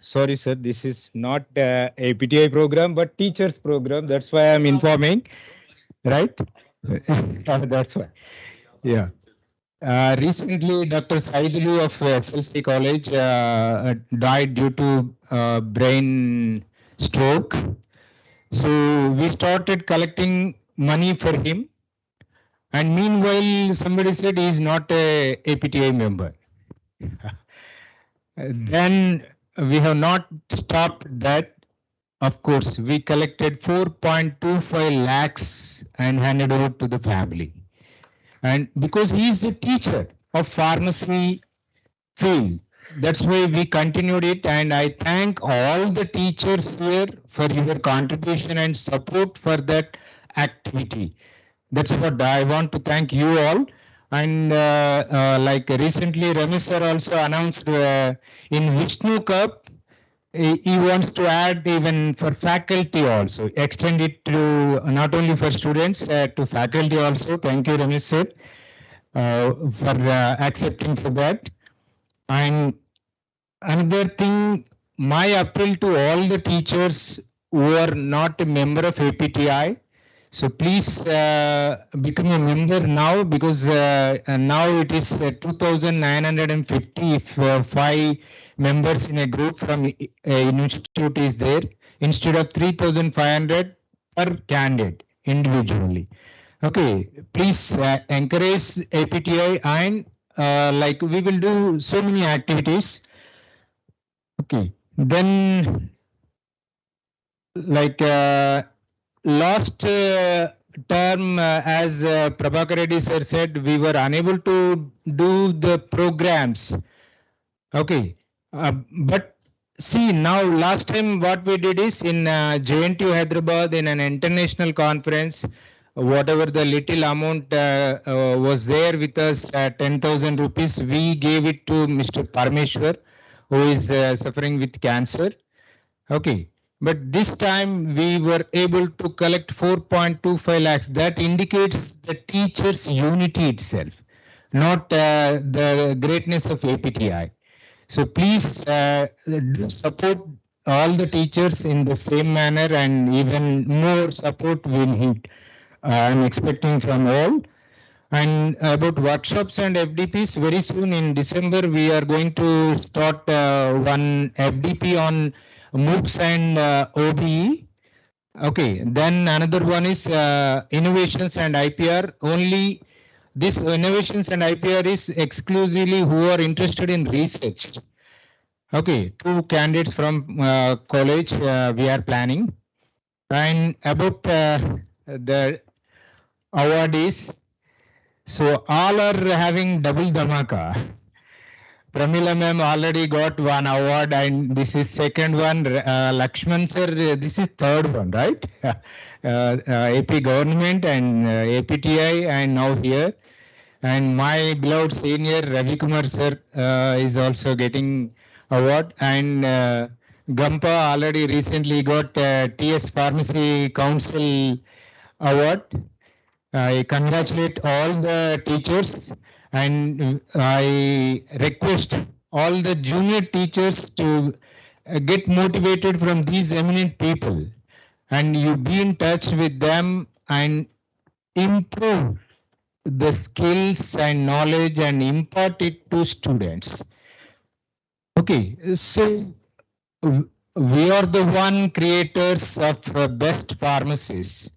sorry sir, this is not APTI program, but teachers program. That's why I'm informing, right? That's why. Yeah. Recently, Dr. Saidulu of SLC College died due to brain stroke. So we started collecting money for him. And meanwhile, somebody said he is not a APTI member. Then we have not stopped that. Of course, we collected 4.25 lakhs and handed over to the family. And because he is a teacher of pharmacy field, that's why we continued it. And I thank all the teachers here for your contribution and support for that activity. That's what I want to thank you all. And like recently, Ramesh sir also announced in Vishnu Cup, he wants to add even for faculty also, extend it to not only for students, to faculty also. Thank you, Ramesh sir, for accepting for that. And another thing, my appeal to all the teachers who are not a member of APTI, so please become a member now, because now it is 2,950 if 5 members in a group from an institute is there, instead of 3,500 per candidate individually. Okay, please encourage APTI, and like we will do so many activities. Okay, then like last term, as Prabhakar Reddy sir said, we were unable to do the programs. Okay. But see, now last time what we did is in JNTU Hyderabad in an international conference, whatever the little amount was there with us, 10,000 rupees, we gave it to Mr. Parameshwar, who is suffering with cancer. Okay, but this time we were able to collect 4.25 lakhs. That indicates the teachers' unity itself, not the greatness of APTI. So please do support all the teachers in the same manner and even more support we need. I'm expecting from all. And about workshops and FDPs, very soon in December, we are going to start one FDP on MOOCs and OBE. Okay, then another one is innovations and IPR. Only this innovations and IPR is exclusively who are interested in research. Okay, 2 candidates from college we are planning. And about the awardees, so all are having double dhamaka. Pramila ma'am already got 1 award and this is second one. Lakshman sir, this is third one, right? AP government and APTI and now here. And my beloved senior Ravi Kumar sir is also getting award. And Gampa already recently got TS Pharmacy Council award. I congratulate all the teachers and I request all the junior teachers to get motivated from these eminent people and you be in touch with them and improve the skills and knowledge and impart it to students. Okay, so we are the one creators of best pharmacists.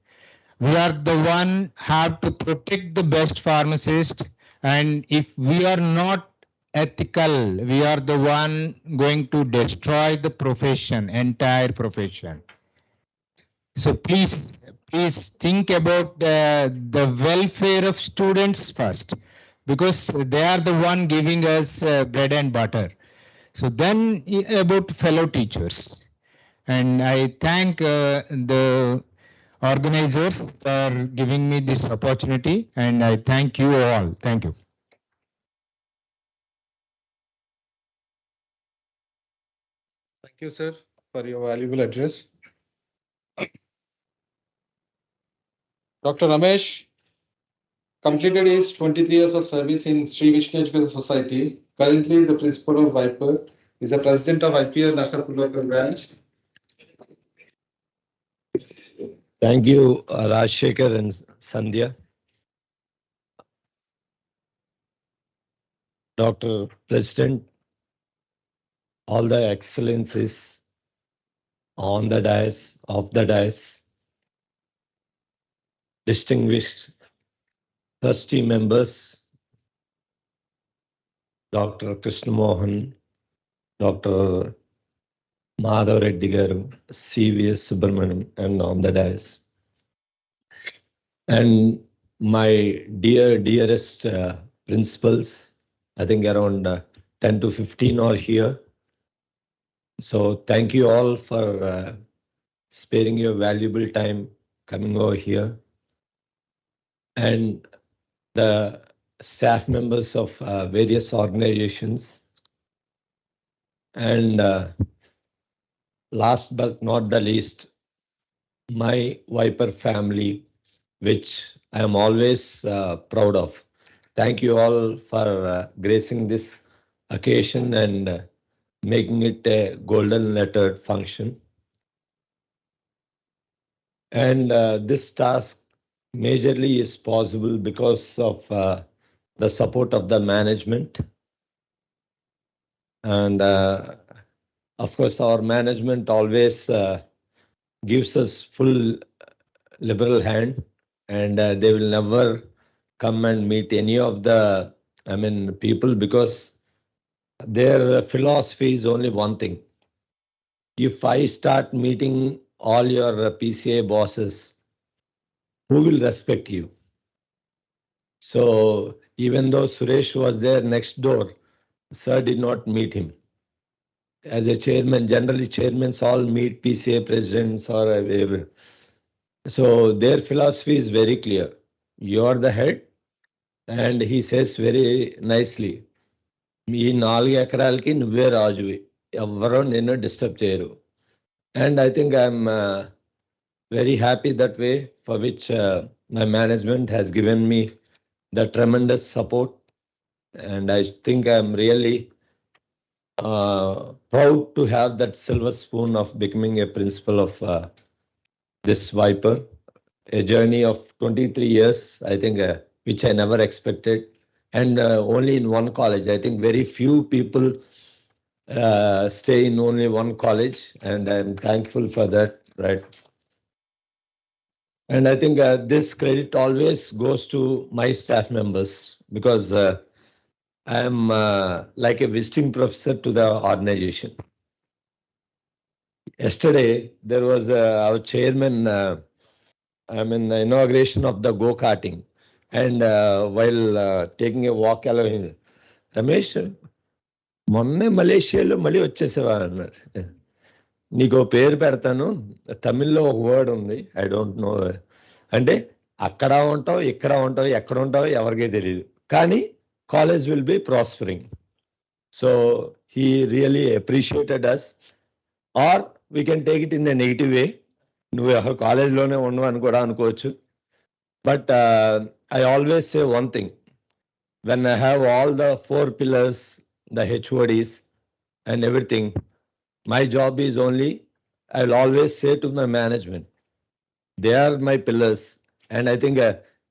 We are the one have to protect the best pharmacist, and if we are not ethical, we are the one going to destroy the profession, entire profession. So please think about the welfare of students first, because they are the one giving us bread and butter. So then about fellow teachers, and I thank the organizers for giving me this opportunity and I thank you all. Thank you. Thank you, sir, for your valuable address. Dr. Ramesh completed his 23 years of service in Sri Vishnu Educational Society. Currently is the principal of Viper. Is the president of IPR Narsapur Local Branch. Thank you, Rajshekhar and Sandhya. Dr. President, all the excellencies on the dais, off the dais, distinguished trustee members, Dr. Krishna Mohan, Dr. Madhav Reddy Garu, CVS Subramaniam, and on the dais. And my dearest principals, I think around 10 to 15 are here. So thank you all for sparing your valuable time coming over here. And the staff members of various organizations. And last but not the least, my Viper family, which I am always proud of. Thank you all for gracing this occasion and making it a golden lettered function. And this task majorly is possible because of the support of the management. And of course, our management always gives us full liberal hand, and they will never come and meet any of the people, because their philosophy is only one thing. If I start meeting all your PCA bosses, who will respect you? So even though Suresh was there next door, sir did not meet him. As a chairman, generally chairmen all meet PCA presidents or whatever. So their philosophy is very clear. You are the head, and he says very nicely, "Ee 4 ekaralki nuvve rajuvi, evvaru ninnu disturb cheyaru." And I think I'm very happy that way, for which my management has given me the tremendous support. And I think I'm really proud to have that silver spoon of becoming a principal of this Viper. A journey of 23 years, I think, which I never expected. And only in one college. I think very few people stay in only one college, and I'm thankful for that, right? And I think this credit always goes to my staff members because I'm like a visiting professor to the organization. Yesterday, there was our chairman, the inauguration of the go-karting. And while taking a walk along, Ramesh మొన్నే మలేషియాలో మళ్ళీ వచ్చేసావా అన్నారు. నీకు పేరు పెడతాను, తమిళ్లో ఒక వర్డ్ ఉంది, ఐ డోంట్ నో, అంటే అక్కడ ఉంటావు, ఇక్కడ ఉంటావు, ఎక్కడ ఉంటావు ఎవరికీ తెలియదు, కానీ college will be prospering. So he really appreciated us. Or we can take it in a negative way, నువ్వు కాలేజ్లోనే ఉండవు అని కూడా అనుకోవచ్చు. But I always say one thing, when I have all the 4 pillars, the HODs and everything, my job is only, I'll always say to my management, they are my pillars. And I think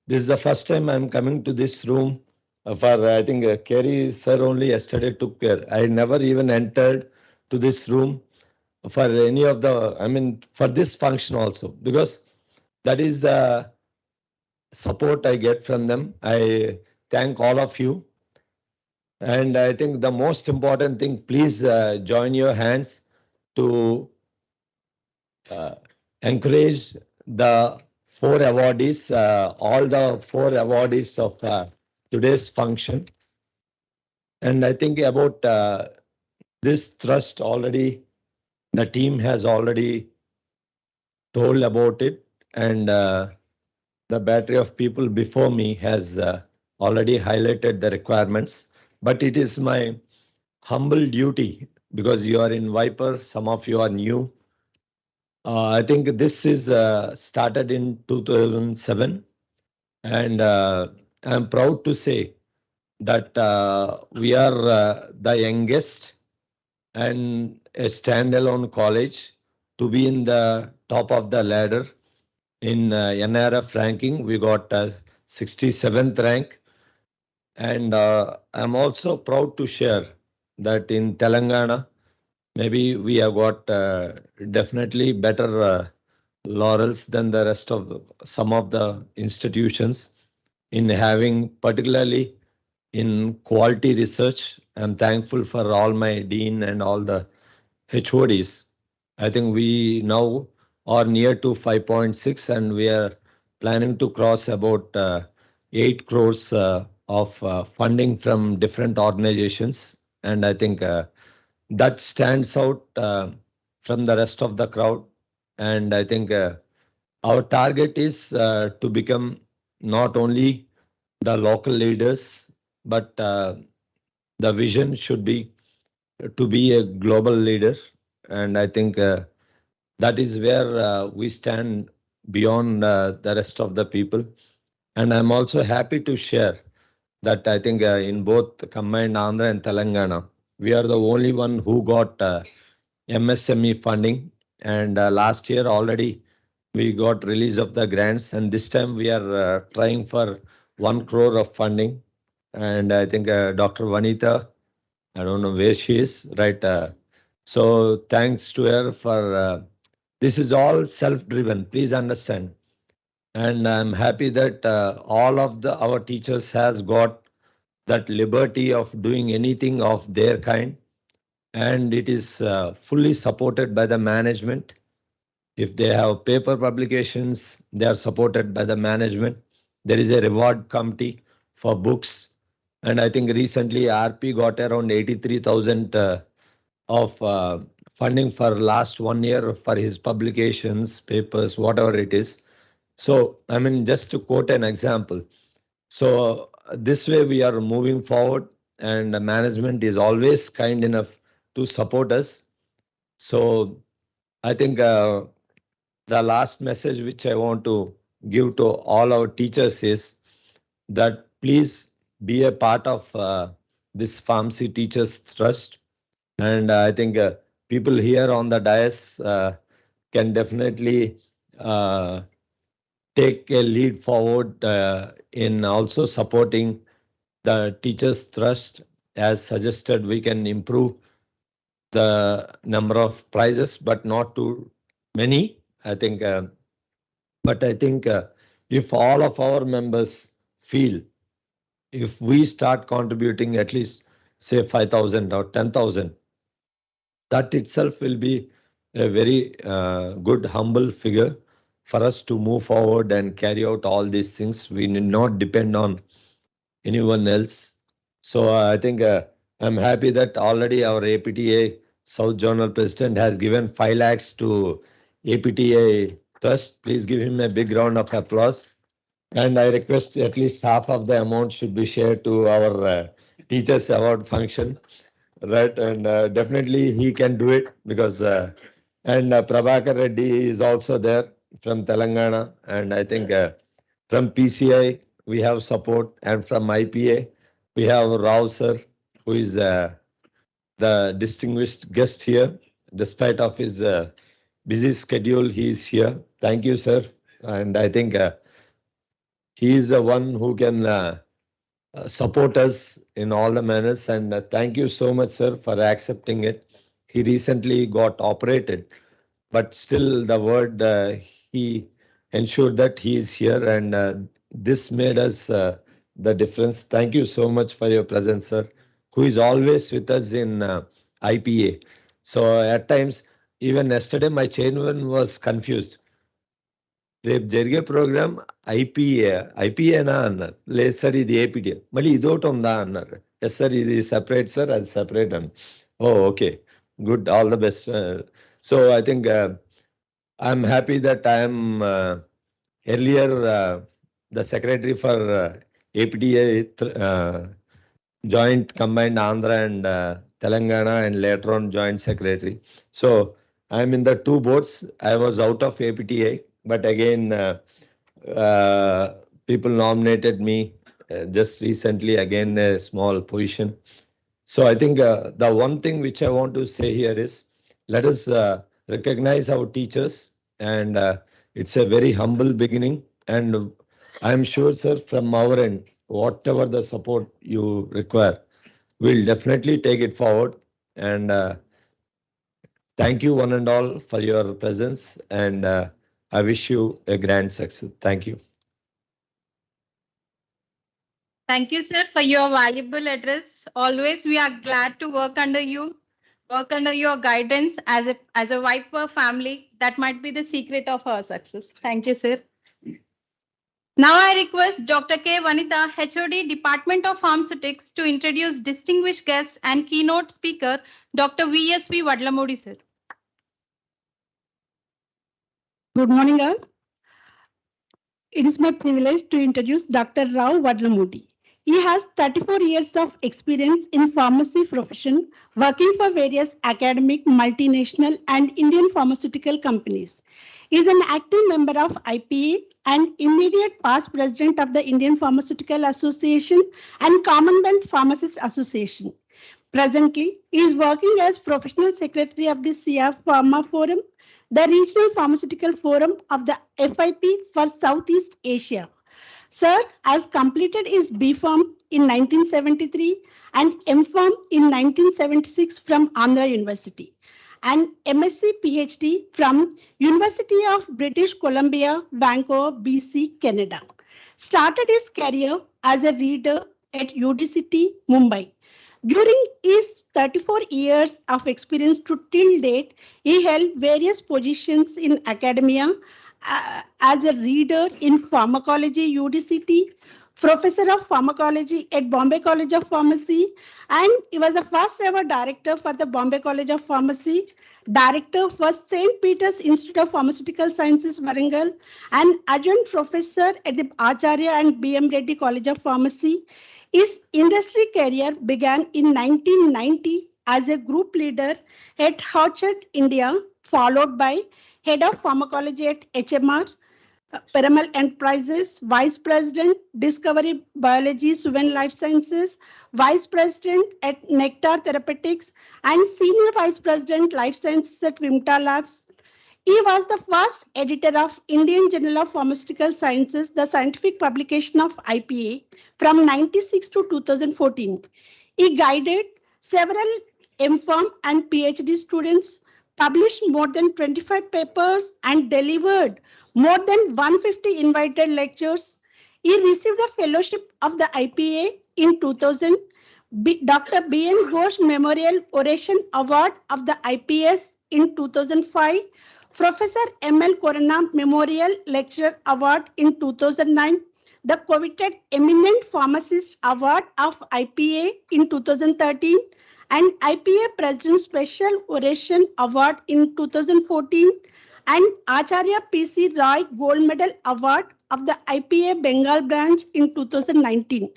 this is the first time I'm coming to this room for, I think Kerry sir only yesterday took care. I never even entered to this room for any of the, for this function also, because that is support I get from them. I thank all of you. And I think the most important thing, please join your hands to encourage the 4 awardees, all the 4 awardees of today's function. And I think about this trust already, the team has already told about it, and the battery of people before me has already highlighted the requirements, but it is my humble duty, because you are in Viper, some of you are new. I think this is started in 2007, and I'm proud to say that we are the youngest and a standalone college to be in the top of the ladder. In NRF ranking, we got 67th rank. And I'm also proud to share that in Telangana, maybe we have got definitely better laurels than the rest of some of the institutions in having, particularly in quality research. I'm thankful for all my dean and all the HODs. I think we now are near to 5.6, and we are planning to cross about 8 crores of funding from different organizations. And I think that stands out from the rest of the crowd. And I think our target is to become not only the local leaders, but the vision should be to be a global leader. And I think that is where we stand beyond the rest of the people. And I'm also happy to share that I think in both combined Andhra and Telangana, we are the only one who got MSME funding. And last year already we got release of the grants, and this time we are trying for 1 crore of funding. And I think Dr. Vanita, I don't know where she is, right? So thanks to her for this is all self-driven, please understand. And I'm happy that all of our teachers has got that liberty of doing anything of their kind, and it is fully supported by the management. If they have paper publications, they are supported by the management. There is a reward committee for books, and I think recently RP got around 83,000 of funding for last 1 year for his publications, papers, whatever it is. So, just to quote an example. So this way we are moving forward, and the management is always kind enough to support us. So I think the last message which I want to give to all our teachers is that please be a part of this Pharmacy Teachers Trust. And I think people here on the dais can definitely take a lead forward in also supporting the teachers' trust. As suggested, we can improve the number of prizes, but not too many. I think, but I think if all of our members feel, if we start contributing at least say 5,000 or 10,000, that itself will be a very good, humble figure for us to move forward and carry out all these things. We need not depend on anyone else. So I think I'm happy that already our APTA South Journal President has given 5 lakhs to APTA Trust. Please give him a big round of applause. And I request at least half of the amount should be shared to our Teachers Award function. Right, and definitely he can do it because and Prabhakar Reddy is also there from Telangana, and I think from PCI we have support, and from IPA we have Rao sir, who is the distinguished guest here. Despite of his busy schedule, he is here. Thank you, sir, and I think he is the one who can support us in all the manners, and thank you so much, sir, for accepting it. He recently got operated, but still the word he ensured that he is here, and this made us the difference. Thank you so much for your presence, sir, who is always with us in IPA. So at times, even yesterday, my chairman was confused. రేపు జరిగే programme ఐపీఏనా అన్నారు. లేదు sir ఇది ఏపీడిఎం. మళ్ళీ ఇదొకటి ఉందా అన్నారు. Yes sir ఇది సెపరేట్ సార్, అది సెపరేట్ అని. Oh okay, good, all the best. So I think I'm happy that I'm earlier the secretary for APDA joint combined Andhra and Telangana, and later on joint secretary. So I'm in the 2 boards. I was out of APTA. But again, people nominated me just recently, again, a small position. So I think the one thing which I want to say here is, let us recognize our teachers, and it's a very humble beginning. And I'm sure, sir, from our end, whatever the support you require, we'll definitely take it forward. And thank you one and all for your presence, and I wish you a grand success. Thank you. Thank you, sir, for your valuable address. Always we are glad to work under you, work under your guidance as a wife for family. That might be the secret of our success. Thank you, sir. Now I request Dr. K. Vanitha, HOD, Department of Pharmaceutics, to introduce distinguished guest and keynote speaker, Dr. VSV Vadlamudi, sir. Good morning, all. It is my privilege to introduce Dr. Rao Vadlamudi. He has 34 years of experience in pharmacy profession, working for various academic, multinational, and Indian pharmaceutical companies. He is an active member of IPA and immediate past president of the Indian Pharmaceutical Association and Commonwealth Pharmacists Association. Presently, he is working as professional secretary of the CF Pharma Forum, the Regional Pharmaceutical Forum of the FIP for Southeast Asia. Sir has completed his B.Pharm in 1973 and M.Pharm in 1976 from Andhra University, and MSc PhD from University of British Columbia, Vancouver, BC, Canada. Started his career as a reader at UDCT, Mumbai. During his 34 years of experience to till date, he held various positions in academia as a reader in pharmacology, UDCT, professor of pharmacology at Bombay College of Pharmacy, and he was the first ever director for the Bombay College of Pharmacy, director for St. Peter's Institute of Pharmaceutical Sciences, Warangal, and adjunct professor at the Acharya and B.M. Reddy College of Pharmacy. His industry career began in 1990 as a group leader at Orchard, India, followed by head of pharmacology at HMR, Piramal Enterprises, Vice President, Discovery Biology, Suven Life Sciences, Vice President at Nectar Therapeutics, and Senior Vice President, Life Sciences at Vimta Labs. He was the first editor of Indian Journal of Pharmaceutical Sciences, the scientific publication of IPA from 96 to 2014. He guided several MPharm and PhD students, published more than 25 papers, and delivered more than 150 invited lectures. He received the fellowship of the IPA in 2000, Dr. B.N. Ghosh Memorial Oration Award of the IPS in 2005, Professor M.L. Korana Memorial Lecture Award in 2009, the coveted Eminent Pharmacist Award of IPA in 2013, and IPA President Special Oration Award in 2014, and Acharya P.C. Roy Gold Medal Award of the IPA Bengal branch in 2019.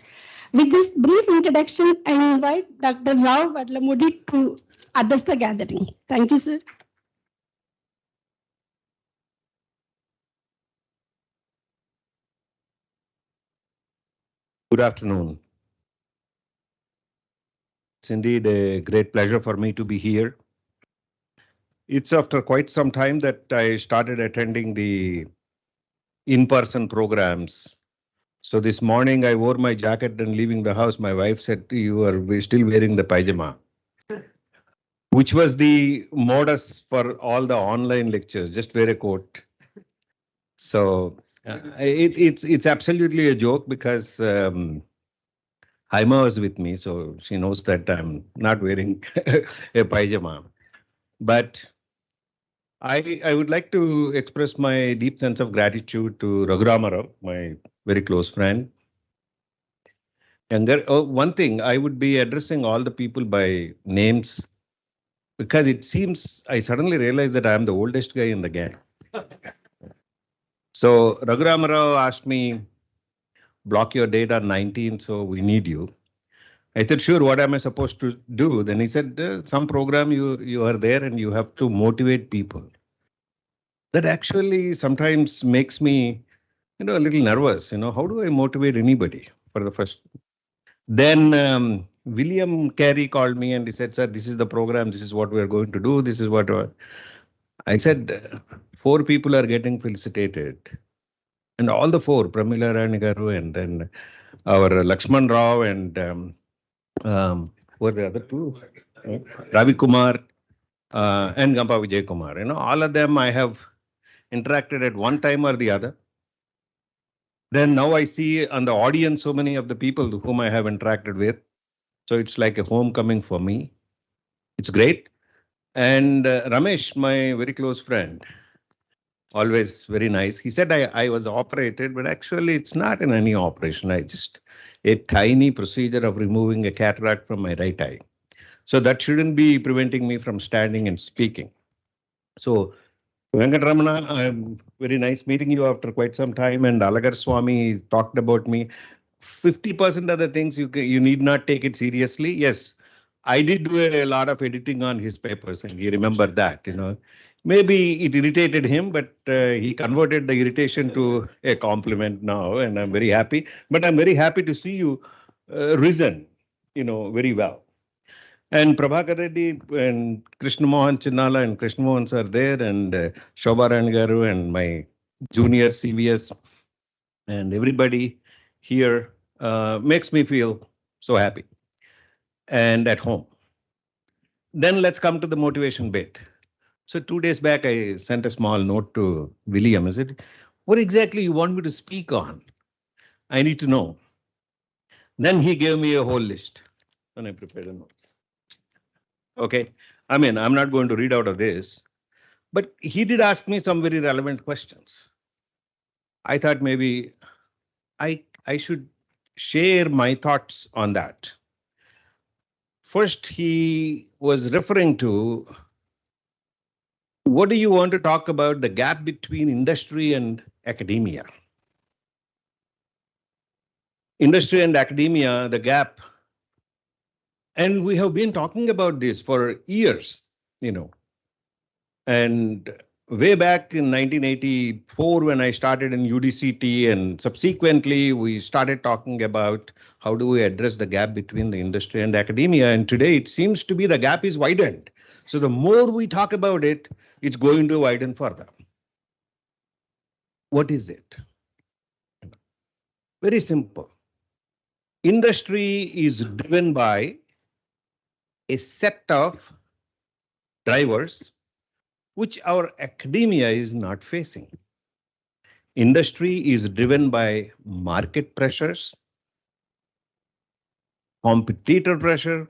With this brief introduction, I invite Dr. Rao Vadlamudi to address the gathering. Thank you, sir. Good afternoon. It's indeed a great pleasure for me to be here. It's after quite some time that I started attending the in-person programs. So this morning I wore my jacket and leaving the house. My wife said, "You are still wearing the pajama," which was the modus for all the online lectures. Just wear a coat. So it's absolutely a joke because Haima was with me, so she knows that I'm not wearing a pajama. But I would like to express my deep sense of gratitude to Raghuram Rao, my very close friend. And one thing, I would be addressing all the people by names because it seems I suddenly realized that I am the oldest guy in the gang. So Raghuram Rao asked me, block your date on 19, so we need you. I said, sure, what am I supposed to do? Then he said, some program you are there and you have to motivate people. That actually sometimes makes me, a little nervous. How do I motivate anybody for the first? Then William Carey called me and he said, sir, this is the program. This is what we are going to do. This is what I said. 4 people are getting felicitated. And all the 4, Pramila Rani Garu and then our Lakshman Rao and what the other 2? Ravi Kumar and Gampa Vijay Kumar. All of them I have interacted at one time or the other. Then now I see on the audience so many of the people whom I have interacted with. So it's like a homecoming for me. It's great. And Ramesh, my very close friend, always very nice. He said I was operated, but actually it's not in any operation. A tiny procedure of removing a cataract from my right eye. So that shouldn't be preventing me from standing and speaking. So Venkatramana, I'm very nice meeting you after quite some time. And Alagar Swami talked about me. 50% of the things you need not take it seriously. Yes, I did do a lot of editing on his papers, and you remember that, Maybe it irritated him, but he converted the irritation to a compliment now, and I'm very happy. But I'm very happy to see you risen, very well. And Prabhakar Reddy and Krishna Mohan Chinnala and Krishna Mohan are there, and Shobha Rangaru and my junior CVS and everybody here makes me feel so happy and at home. Then let's come to the motivation bit. So 2 days back, I sent a small note to William. I said, what exactly you want me to speak on? I need to know. Then he gave me a whole list when I prepared a note. Okay, I'm not going to read out of this, but he did ask me some very relevant questions. I thought maybe I should share my thoughts on that. First, he was referring to, what do you want to talk about the gap between industry and academia? Industry and academia, the gap. And we have been talking about this for years, And way back in 1984, when I started in UDCT, and subsequently we started talking about how do we address the gap between the industry and academia. And today it seems to be the gap is widened. So the more we talk about it, it's going to widen further. What is it? Very simple. Industry is driven by a set of drivers which our academia is not facing. Industry is driven by market pressures, competitor pressure,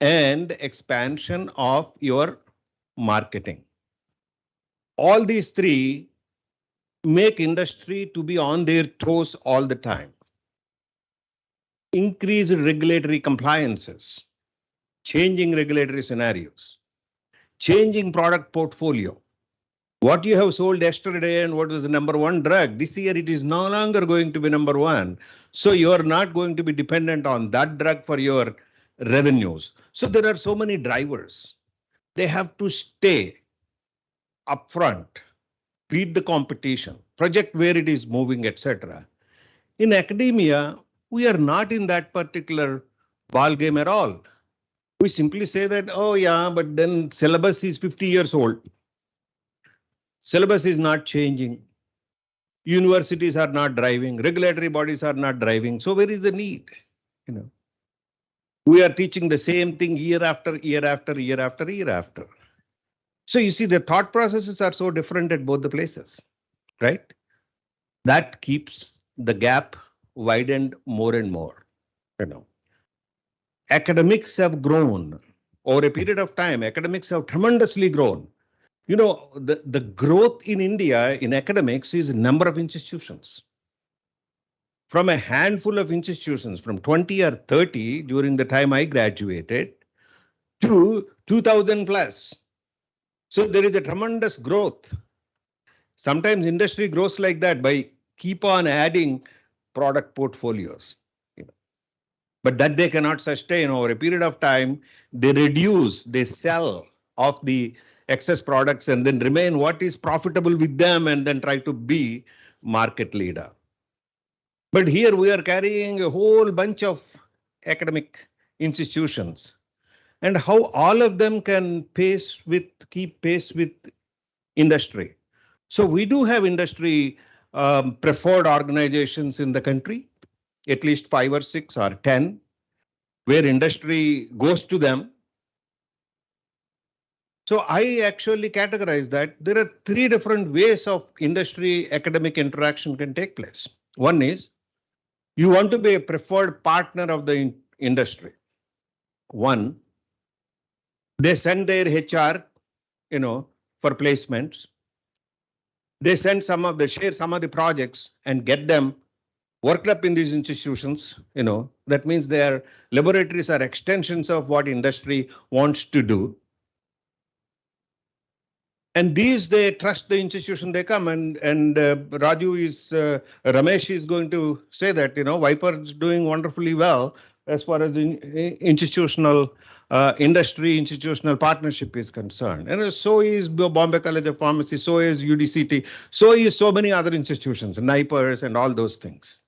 and expansion of your marketing. All these three make industry to be on their toes all the time. Increased regulatory compliances, changing regulatory scenarios, changing product portfolio. What you have sold yesterday and what was the number one drug, this year it is no longer going to be number one. So you are not going to be dependent on that drug for your revenues. So there are so many drivers. They have to stay upfront, beat the competition, project where it is moving, etc. In academia, we are not in that particular ball game at all. We simply say that, oh yeah, but then syllabus is 50 years old. Syllabus is not changing. Universities are not driving. Regulatory bodies are not driving. So where is the need? You know, we are teaching the same thing year after year after year after year after. So you see, the thought processes are so different at both the places, right? That keeps the gap widened more and more. You know, academics have grown over a period of time. Academics have tremendously grown. You know, the growth in India in academics is number of institutions. From a handful of institutions, from 20 or 30 during the time I graduated, to 2,000 plus. So there is a tremendous growth. Sometimes industry grows like that by keep on adding product portfolios. You know. But that they cannot sustain over a period of time. They reduce, they sell off the excess products and then remain what is profitable with them and then try to be market leader. But here we are carrying a whole bunch of academic institutions, and how all of them can keep pace with industry. So we do have industry preferred organizations in the country, at least 5 or 6 or 10, where industry goes to them. So I actually categorize that there are 3 different ways of industry academic interaction can take place. One is you want to be a preferred partner of the industry. One, they send their HR, you know, for placements. They send share some of the projects and get them worked up in these institutions. You know, that means their laboratories are extensions of what industry wants to do. And these, they trust the institution they come, and Ramesh is going to say that, you know, Viper is doing wonderfully well as far as the institutional industry, institutional partnership is concerned. And so is Bombay College of Pharmacy, so is UDCT, so is so many other institutions, NIPERS and all those things.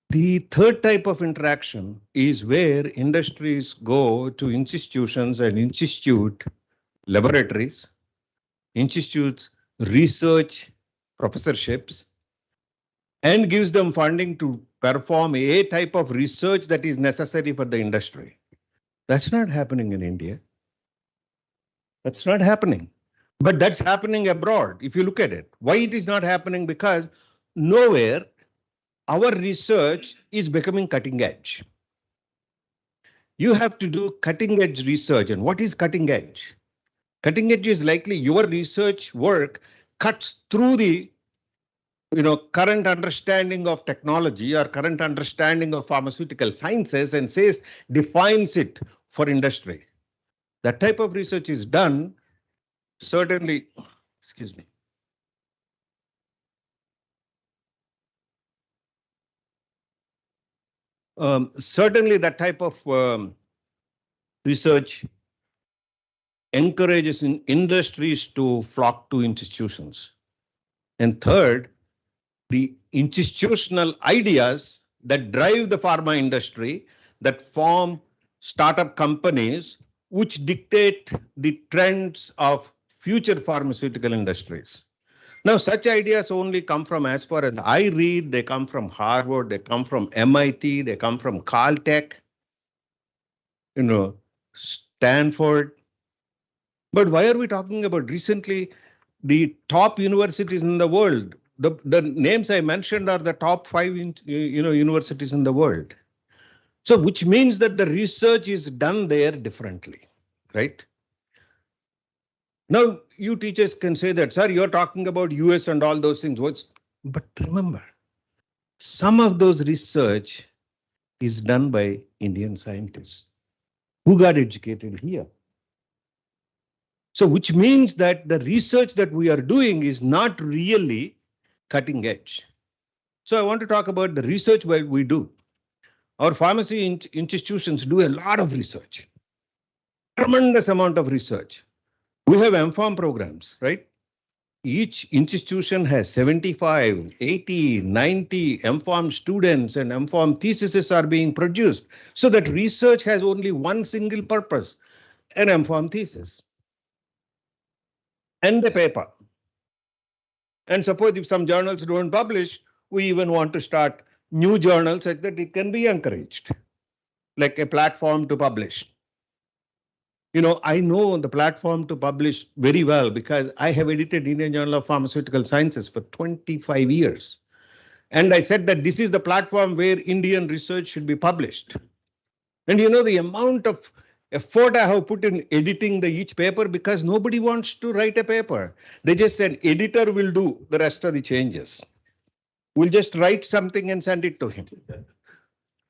The third type of interaction is where industries go to institutions and institute laboratories, institutes research professorships, and gives them funding to perform a type of research that is necessary for the industry. That's not happening in India. That's not happening. But that's happening abroad, if you look at it. Why it is not happening? Because nowhere our research is becoming cutting edge. You have to do cutting edge research. And what is cutting edge? Cutting edge is likely your research work cuts through the current understanding of technology or current understanding of pharmaceutical sciences and defines it for industry. That type of research is done, certainly, excuse me. Certainly that type of research encourages industries to flock to institutions. And third, the institutional ideas that drive the pharma industry, that form startup companies, which dictate the trends of future pharmaceutical industries. Now, such ideas only come from, as far as I read, they come from Harvard, they come from MIT, they come from Caltech, Stanford. But why are we talking about recently the top universities in the world? The names I mentioned are the top 5 universities in the world. So which means that the research is done there differently, right? Now you teachers can say that, sir, you're talking about US and all those things. But remember, some of those research is done by Indian scientists who got educated here. So which means that the research that we are doing is not really cutting edge. So I want to talk about the research that we do. Our pharmacy institutions do a lot of research, tremendous amount of research. We have MPharm programs, right? Each institution has 75, 80, 90 MPharm students, and MPharm theses are being produced. So that research has only one single purpose, an MPharm thesis and the paper. And suppose if some journals don't publish, we even want to start new journals such that it can be encouraged, like a platform to publish. I know the platform to publish very well because I have edited Indian Journal of Pharmaceutical Sciences for 25 years. And I said that this is the platform where Indian research should be published. And the amount of effort I have put in editing each paper, because nobody wants to write a paper. They just said editor will do the rest of the changes. We'll just write something and send it to him,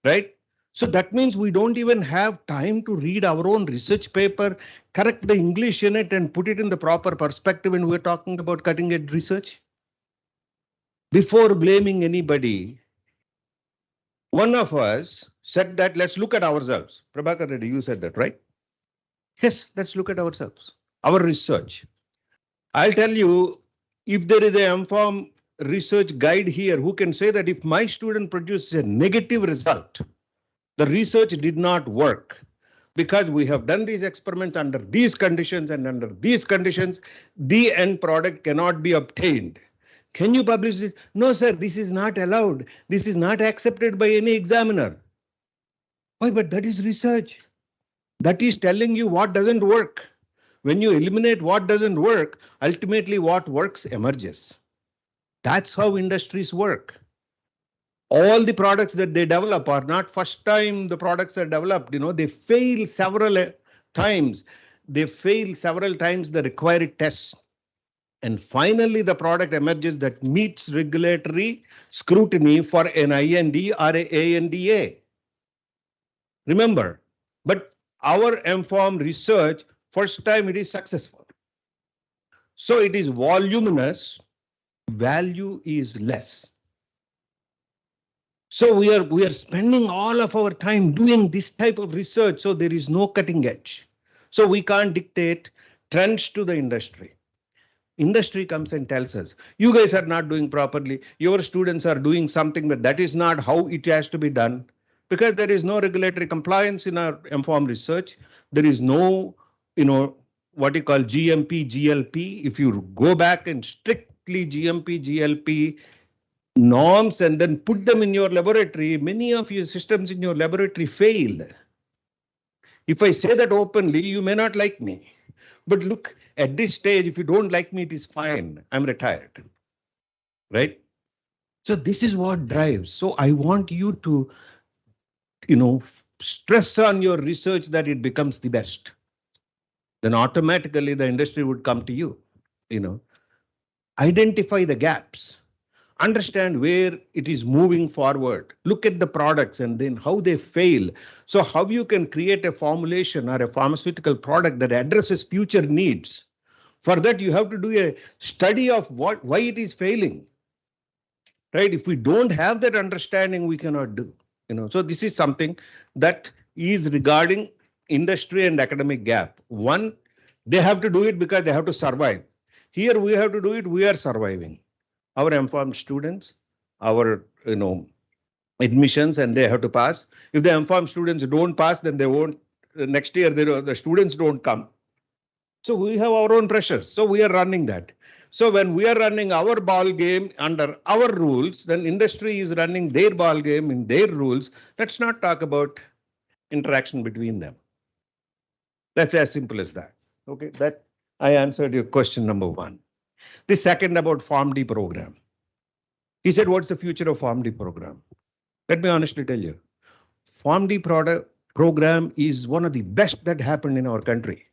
right? So that means we don't even have time to read our own research paper, correct the English in it and put it in the proper perspective when we're talking about cutting edge research. Before blaming anybody, one of us said that let's look at ourselves. Prabhakar Reddy, you said that, right? Yes, let's look at ourselves, our research. I'll tell you, if there is a MPharm research guide here who can say that if my student produces a negative result, the research did not work because we have done these experiments under these conditions, and under these conditions, the end product cannot be obtained. Can you publish this? No, sir, this is not allowed. This is not accepted by any examiner. Why? But that is research. That is telling you what doesn't work. When you eliminate what doesn't work, ultimately what works emerges. That's how industries work. All the products that they develop are not first time the products are developed. They fail several times. They fail several times the required tests. And finally, the product emerges that meets regulatory scrutiny for an IND or a ANDA. Remember, but our MPharm research, first time it is successful. So it is voluminous, value is less. So we are spending all of our time doing this type of research, so there is no cutting edge. So we can't dictate trends to the industry. Industry comes and tells us, you guys are not doing properly. Your students are doing something, but that is not how it has to be done. Because there is no regulatory compliance in our MPharm research. There is no, what you call GMP, GLP. If you go back and strictly GMP, GLP norms and then put them in your laboratory, many of your systems in your laboratory fail. If I say that openly, you may not like me. But look, at this stage, if you don't like me, it is fine. I'm retired, right? So this is what drives. So I want you to, stress on your research that it becomes the best. Then automatically the industry would come to you, Identify the gaps. Understand where it is moving forward. Look at the products and then how they fail. So how you can create a formulation or a pharmaceutical product that addresses future needs. For that, you have to do a study of why it is failing. Right? If we don't have that understanding, we cannot do. So this is something that is regarding industry and academic gap. One, They have to do it because they have to survive. Here we have to do it, we are surviving. Our M.Pharm students, our admissions, and they have to pass. If the M.Pharm students don't pass, then they won't, next year the students don't come. So we have our own pressures. So we are running that. So when we are running our ball game under our rules, then industry is running their ball game in their rules. Let's not talk about interaction between them. That's as simple as that. Okay, that I answered your question number one. The second about PharmD program. He said, what's the future of PharmD program? Let me honestly tell you, PharmD program is one of the best that happened in our country,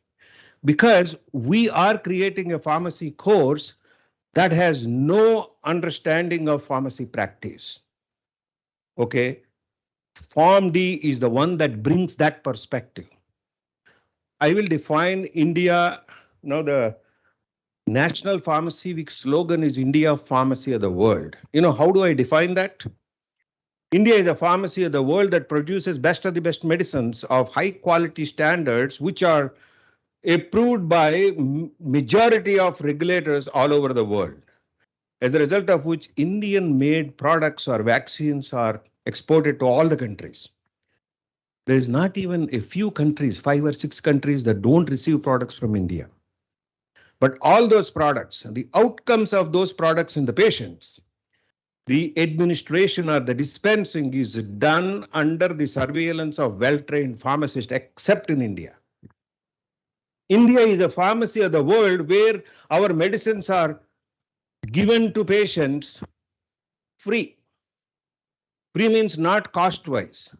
because we are creating a pharmacy course that has no understanding of pharmacy practice. Okay, PharmD is the one that brings that perspective. I will define India. Now the National Pharmacy Week slogan is India Pharmacy of the World. How do I define that? India is a pharmacy of the world that produces best of the best medicines of high quality standards, which are approved by majority of regulators all over the world. As a result of which Indian made products or vaccines are exported to all the countries. There is not even a few countries, 5 or 6 countries, that don't receive products from India. But all those products, the outcomes of those products in the patients, the administration or the dispensing is done under the surveillance of well-trained pharmacists, except in India. India is a pharmacy of the world where our medicines are given to patients free. Free means not cost-wise,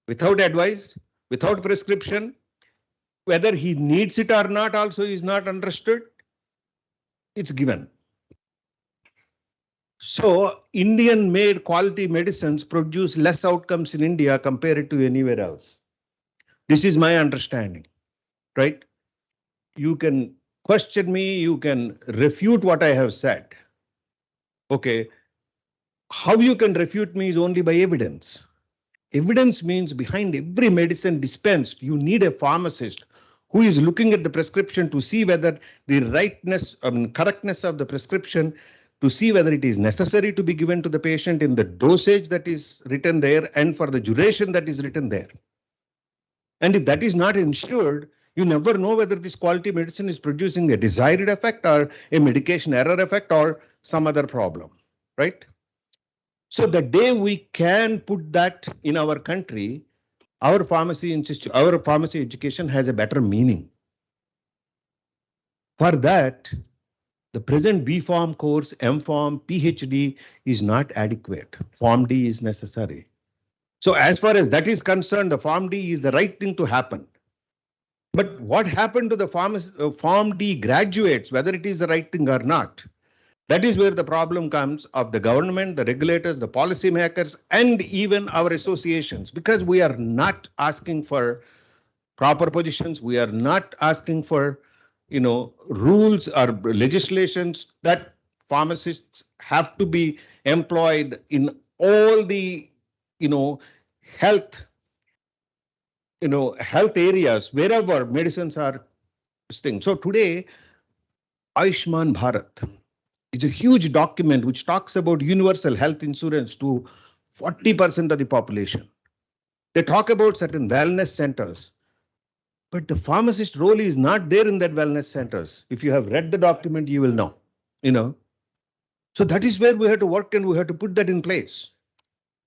without advice, without prescription. Whether he needs it or not also is not understood. It's given. So Indian made quality medicines produce less outcomes in India compared to anywhere else. This is my understanding, right? You can question me, you can refute what I have said. Okay. How you can refute me is only by evidence. Evidence means behind every medicine dispensed, you need a pharmacist who is looking at the prescription to see whether the correctness of the prescription, to see whether it is necessary to be given to the patient in the dosage that is written there and for the duration that is written there. And if that is not ensured, you never know whether this quality medicine is producing a desired effect or a medication error effect or some other problem, right? So the day we can put that in our country, our pharmacy education has a better meaning. For that, the present B.Pharm course, M.Pharm, PhD is not adequate. PharmD is necessary. So as far as that is concerned, the PharmD is the right thing to happen. But what happened to the PharmD graduates, whether it is the right thing or not, that is where the problem comes of the government, the regulators, the policymakers, and even our associations, because we are not asking for proper positions. We are not asking for, rules or legislations that pharmacists have to be employed in all the, health areas, wherever medicines are distinct. So today, Ayushman Bharat is a huge document which talks about universal health insurance to 40% of the population. They talk about certain wellness centers, but the pharmacist role is not there in that wellness centers. If you have read the document, you will know, So that is where we have to work and we have to put that in place.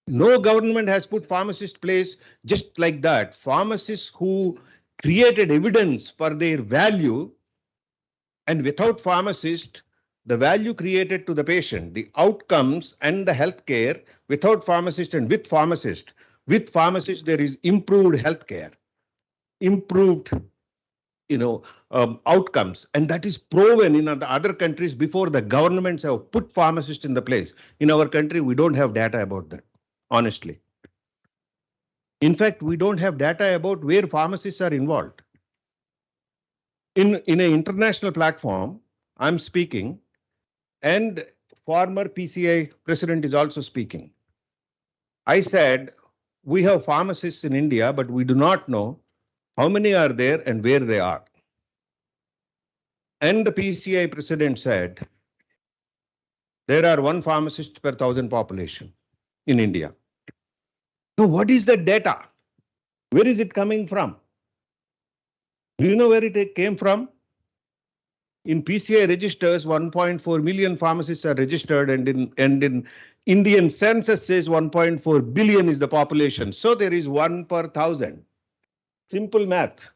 No government has put pharmacist place just like that. Pharmacists who created evidence for their value, and without pharmacist, the value created to the patient, the outcomes and the healthcare, without pharmacist and with pharmacist there is improved healthcare, improved outcomes, and that is proven in the other countries before the governments have put pharmacists in the place. In our country, we don't have data about that, honestly. In fact, we don't have data about where pharmacists are involved. In an international platform, I'm speaking, and former PCI president is also speaking. I said, we have pharmacists in India, but we do not know how many are there and where they are. And the PCI president said, there are 1 pharmacist per 1,000 population in India. Now, what is the data? Where is it coming from? Do you know where it came from? In PCI registers, 1.4 million pharmacists are registered, and in Indian census says 1.4 billion is the population. So there is 1 per 1,000. Simple math.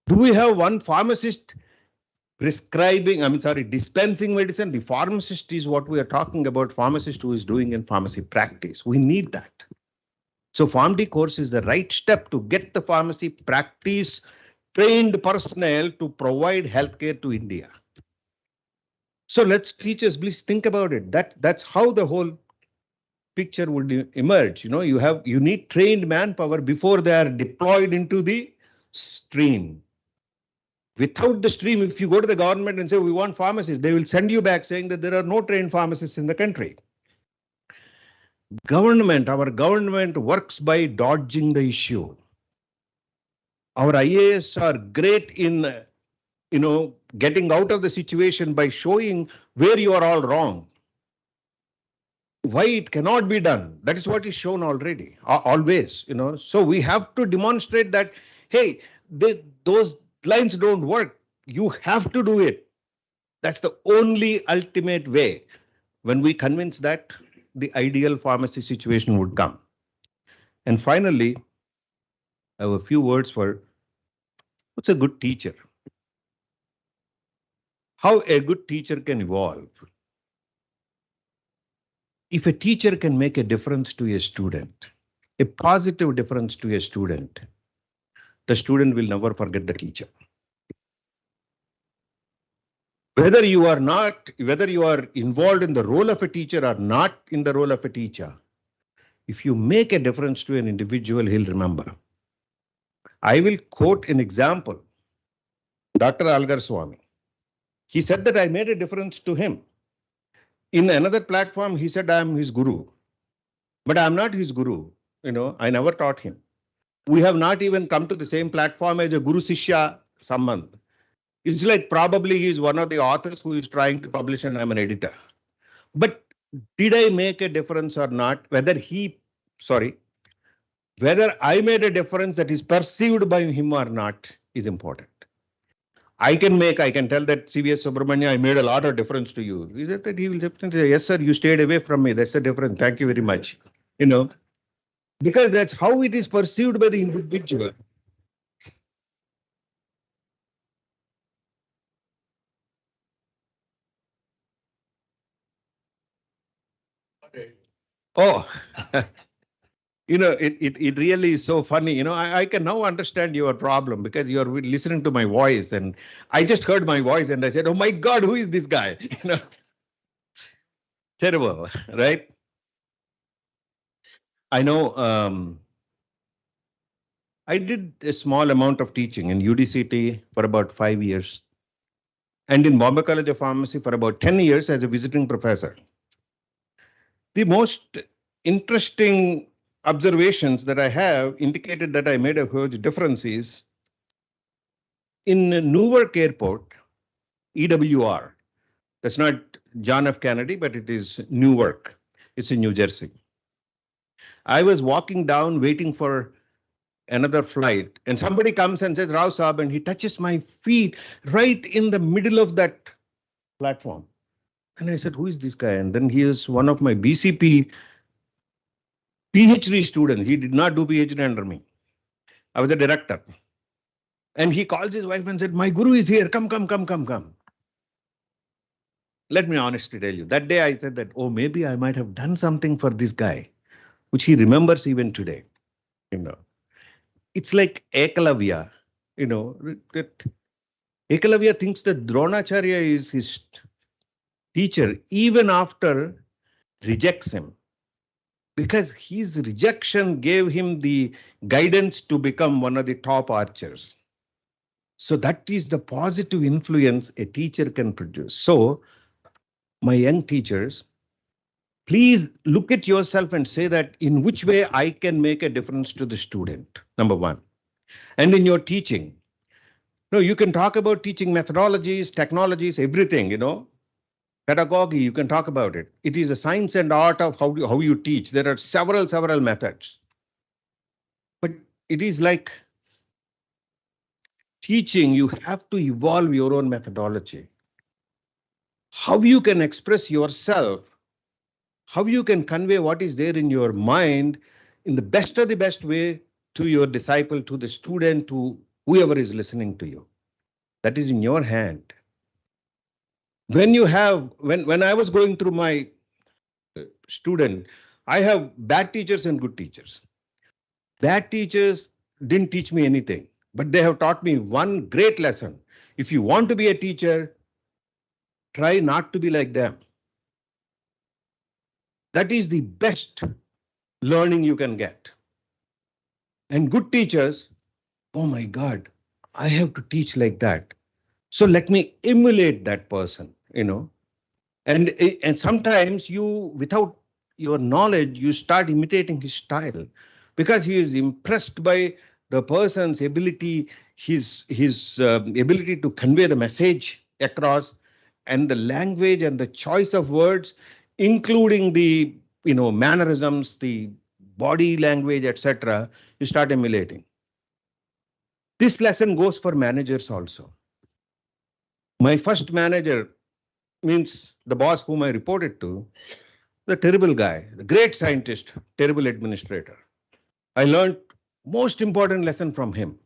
Do we have 1 pharmacist dispensing medicine? The pharmacist is what we are talking about, pharmacist who is doing in pharmacy practice. We need that. So PharmD course is the right step to get the pharmacy practice trained personnel to provide healthcare to India. So let's teachers, please think about it. That's how the whole picture would emerge. You know, you need trained manpower before they are deployed into the stream. Without the stream, if you go to the government and say we want pharmacists, they will send you back saying that there are no trained pharmacists in the country. Our government works by dodging the issue. Our IAS are great in, getting out of the situation by showing where you are all wrong. Why it cannot be done. That is what is shown already, always, So we have to demonstrate that, hey, those lines don't work. You have to do it. That's the only ultimate way. When we convince that, the ideal pharmacy situation would come. And finally, I have a few words for what's a good teacher? How a good teacher can evolve. If a teacher can make a difference to a student, a positive difference to a student, the student will never forget the teacher. Whether you are involved in the role of a teacher or not in the role of a teacher, if you make a difference to an individual, he'll remember. I will quote an example. Dr. Algar Swami. He said that I made a difference to him. In another platform, he said I am his guru. But I am not his guru. I never taught him. We have not even come to the same platform as a Guru Sishya Sambandh. It's like probably he is one of the authors who is trying to publish and I'm an editor. But did I make a difference or not? Whether I made a difference that is perceived by him or not is important. I can tell that CVS Subramania, I made a lot of difference to you. Is it that he will definitely say, yes, sir, you stayed away from me. That's the difference. Thank you very much. Because that's how it is perceived by the individual. Oh, it really is so funny. I can now understand your problem because you are listening to my voice and I just heard my voice and I said, oh my God, who is this guy? Terrible, right? I know I did a small amount of teaching in UDCT for about 5 years and in Bombay College of Pharmacy for about 10 years as a visiting professor. The most interesting observations that I have indicated that I made a huge difference is in Newark Airport, EWR. That's not John F. Kennedy, but it is Newark. It's in New Jersey. I was walking down waiting for another flight and somebody comes and says, Rao Saab, and he touches my feet right in the middle of that platform. And I said, who is this guy? And then he is one of my BCP PhD students. He did not do PhD under me. I was a director. And he calls his wife and said, my guru is here. Come. Let me honestly tell you, that day I said that, oh, maybe I might have done something for this guy, which he remembers even today. It's like Ekalavya, that Ekalavya thinks that Dronacharya is his teacher even after rejects him, because his rejection gave him the guidance to become one of the top archers. So that is the positive influence a teacher can produce. So my young teachers, please look at yourself and say that in which way I can make a difference to the student, number one. And in your teaching, No, you can talk about teaching methodologies, technologies, everything, pedagogy, you can talk about it. It is a science and art of how you teach. There are several methods. But it is like teaching, you have to evolve your own methodology. How you can express yourself, how you can convey what is there in your mind in the best of the best way to your disciple, to the student, to whoever is listening to you. That is in your hand. When I was going through my student, I have bad teachers and good teachers. Bad teachers didn't teach me anything, but they have taught me one great lesson. If you want to be a teacher, try not to be like them. That is the best learning you can get. And good teachers, oh my God, I have to teach like that. So let me emulate that person, And sometimes you, without your knowledge, you start imitating his style because he is impressed by the person's ability, his ability to convey the message across, and the language and the choice of words, including the mannerisms, the body language, etc. You start emulating. This lesson goes for managers also. My first manager, means the boss whom I reported to, the terrible guy, the great scientist, terrible administrator. I learned most important lesson from him.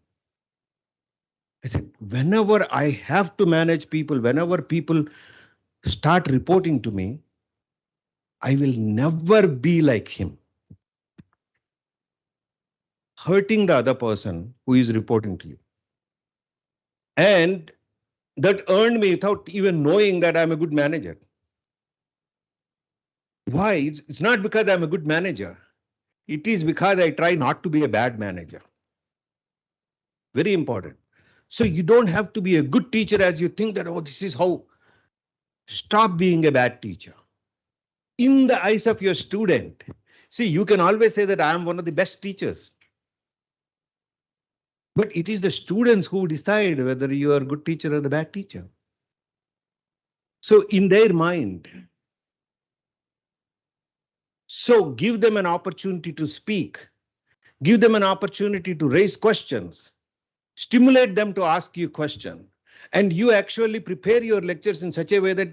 I said, whenever I have to manage people, whenever people start reporting to me, I will never be like him. Hurting the other person who is reporting to you. And that earned me without even knowing that I'm a good manager. Why? It's not because I'm a good manager. It is because I try not to be a bad manager. Very important. So you don't have to be a good teacher as you think that, oh, this is how. Stop being a bad teacher. In the eyes of your student, see, you can always say that I am one of the best teachers. But it is the students who decide whether you are a good teacher or the bad teacher. So in their mind, so give them an opportunity to speak, give them an opportunity to raise questions, stimulate them to ask you questions, and you actually prepare your lectures in such a way that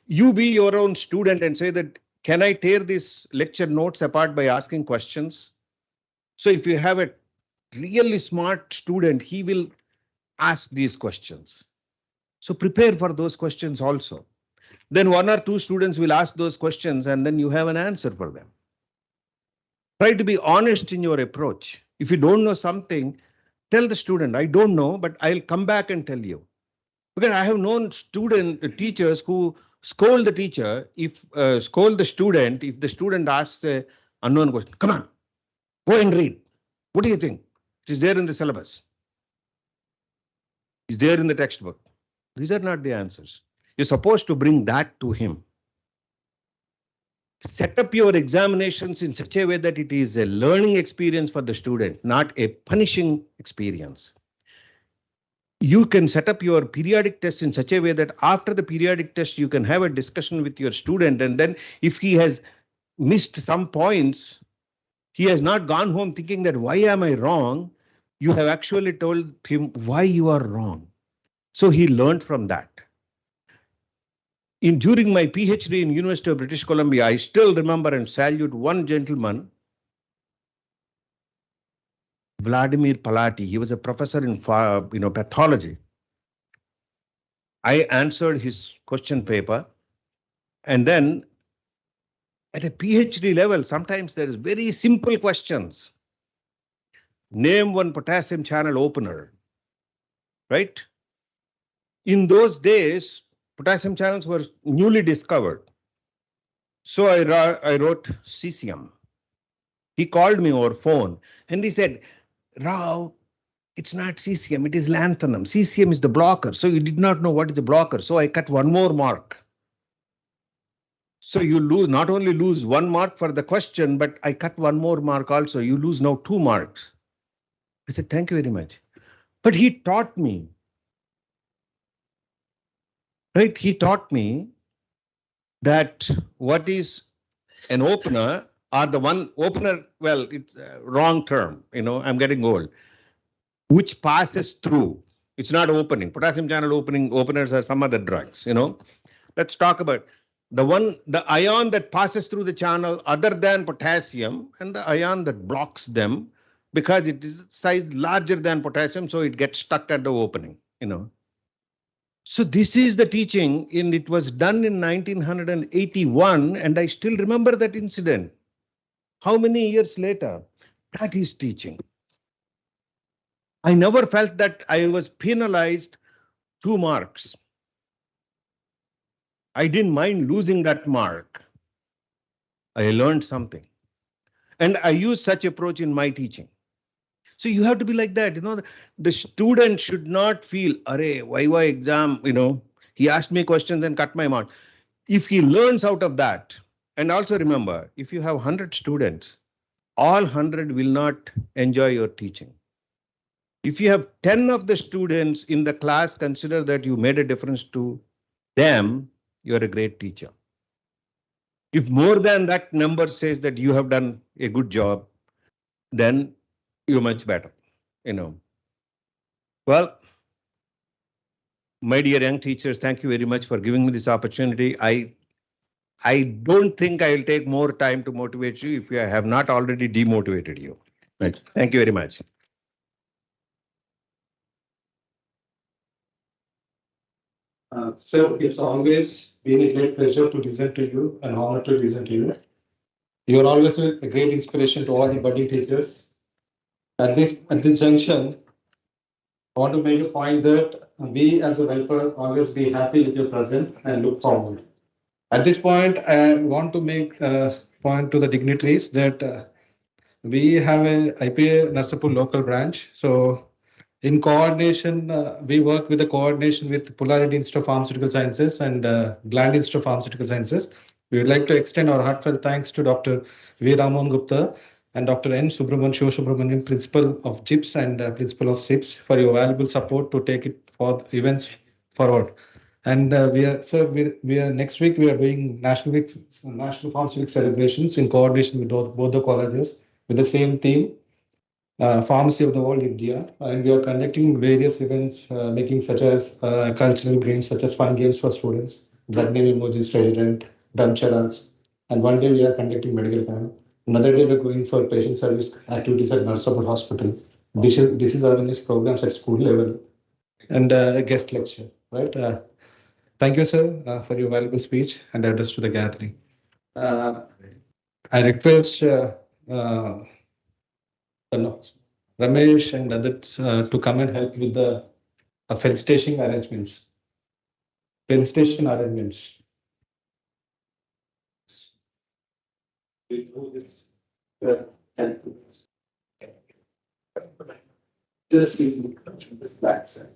you be your own student and say that, can I tear these lecture notes apart by asking questions? So if you have a really smart student, he will ask these questions. So prepare for those questions also. Then one or two students will ask those questions and then you have an answer for them. Try to be honest in your approach. If you don't know something, tell the student, I don't know, but I'll come back and tell you. Because I have known teachers who scold the teacher, scold the student, if the student asks an unknown question, come on, go and read. What do you think? It is there in the syllabus. It's there in the textbook. These are not the answers. You're supposed to bring that to him. Set up your examinations in such a way that it is a learning experience for the student, not a punishing experience. You can set up your periodic tests in such a way that after the periodic test, you can have a discussion with your student. And then if he has missed some points, he has not gone home thinking that why am I wrong? You have actually told him why you are wrong. So he learned from that. During my PhD in University of British Columbia, I still remember and salute one gentleman, Vladimir Palati. He was a professor in pathology. I answered his question paper, and then at a PhD level, sometimes there is very simple questions. Name one potassium channel opener, right? In those days, potassium channels were newly discovered. So I wrote cesium. He called me over phone and he said, Rao, it's not cesium, it is lanthanum. Cesium is the blocker. So you did not know what is the blocker. So I cut one more mark. So you not only lose 1 mark for the question, but I cut 1 more mark also. You lose now 2 marks. I said, thank you very much. But he taught me right? He taught me that what is an opener or the one opener, well, it's a wrong term, I'm getting old, which passes through. It's not opening. Potassium channel openers are some other drugs, Let's talk about the ion that passes through the channel other than potassium and the ion that blocks them because it is size larger than potassium, so it gets stuck at the opening, So this is the teaching it was done in 1981, and I still remember that incident. How many years later? That is teaching. I never felt that I was penalized 2 marks. I didn't mind losing that mark. I learned something. And I use such approach in my teaching. So you have to be like that, the student should not feel, array, why exam, he asked me questions and cut my mark. If he learns out of that, and also remember, if you have 100 students, all 100 will not enjoy your teaching. If you have 10 of the students in the class consider that you made a difference to them, you're a great teacher. If more than that number says that you have done a good job, then you're much better, Well, my dear young teachers, thank you very much for giving me this opportunity. I don't think I'll take more time to motivate you if I have not already demotivated you. Right. Thank you very much. Sir, it's always been a great pleasure to listen to you and honor to listen to you. You are always a great inspiration to all the budding teachers. At this junction, I want to make a point that we as a welfare always be happy with your present and look forward. At this point, I want to make a point to the dignitaries that we have a IPA Narsapur local branch. So in coordination, we work with the coordination with Polarity Institute of Pharmaceutical Sciences and Gland Institute of Pharmaceutical Sciences. We would like to extend our heartfelt thanks to Dr. V. Raman Gupta and Dr. N. Subramanian, Principal of GIPS and Principal of SIPS for your valuable support to take it for the events forward. And we are next week we are doing National Pharmaceutical celebrations in coordination with both the colleges with the same theme. Pharmacy of the World, India, and we are conducting various events, making such as cultural games, such as fun games for students, drug name emojis, resident, dumb charades, and one day we are conducting medical camp. Another day we're going for patient service activities at Narsapur Hospital, disease awareness programs at school level, and a guest lecture. Right? Thank you, sir, for your valuable speech and address to the gathering. I request. Ramesh and others to come and help with the felicitation arrangements. Felicitation arrangements. Just easily this back side.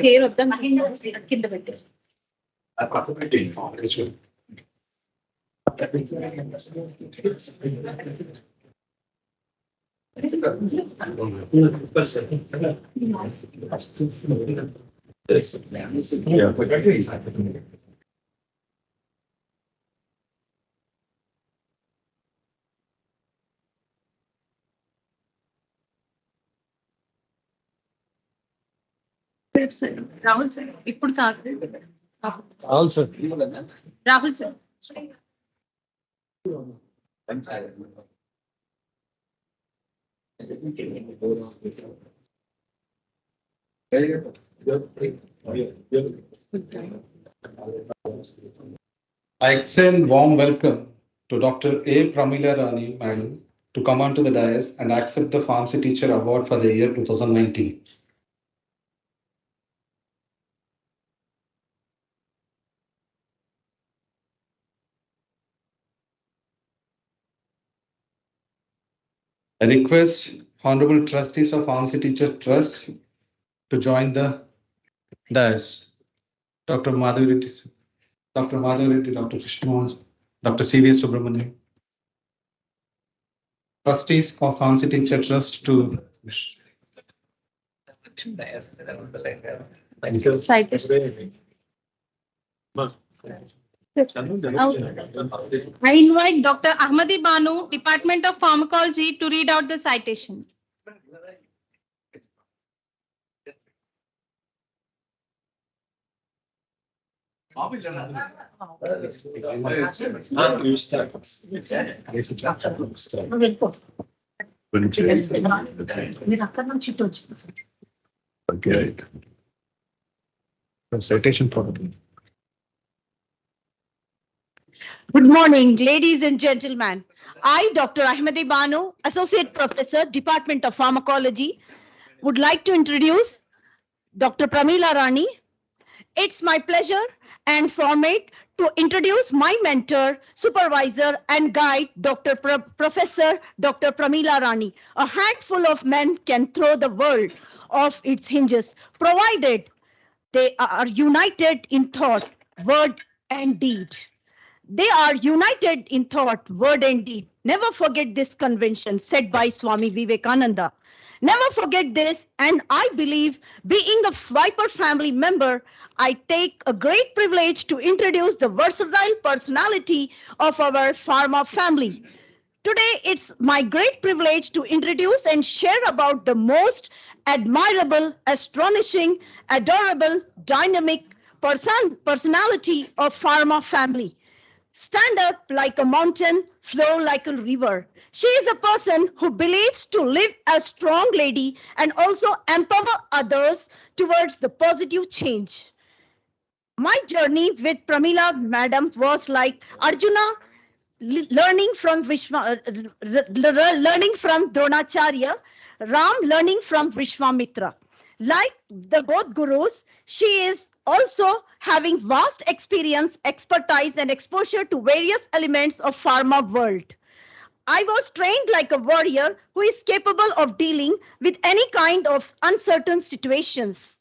Chair వద్దా కింద పెట్టేసి Rahul sir ఇప్పుడు తాగలేదు Also. Rahul sir. I extend warm welcome to Dr. A. Pramila Rani, Madam, to come onto the dais and accept the Pharmacy Teacher Award for the year 2019. I request Honorable Trustees of Pharmacy Teacher Trust to join the dais. Dr. Madhavi Reddy, Dr. Madhavi Reddy, Dr. Krishnamohan, Dr. C.V. Subramanian. Trustees of Pharmacy Teacher Trust to I invite Dr. Ahmadi Banu, Department of Pharmacology, to read out the citation. Okay. Citation problem. Good morning, ladies and gentlemen. I, Dr. Ahmadi Banu, Associate Professor, Department of Pharmacology, would like to introduce Dr. Pramila Rani. It's my pleasure and format to introduce my mentor, supervisor, and guide, Professor Dr. Pramila Rani. A handful of men can throw the world off its hinges, provided they are united in thought, word, and deed. They are united in thought, word, and deed. Never forget this convention set by Swami Vivekananda. Never forget this, and I believe, being a Viper family member, I take a great privilege to introduce the versatile personality of our pharma family. Today, it's my great privilege to introduce and share about the most admirable, astonishing, adorable, dynamic personality of pharma family. Stand up like a mountain, flow like a river. She is a person who believes to live a strong lady and also empower others towards the positive change. My journey with Pramila Madam was like Arjuna learning from Dronacharya, Ram learning from Vishwamitra. Like the both gurus, she is also having vast experience, expertise, and exposure to various elements of pharma world. I was trained like a warrior who is capable of dealing with any kind of uncertain situations.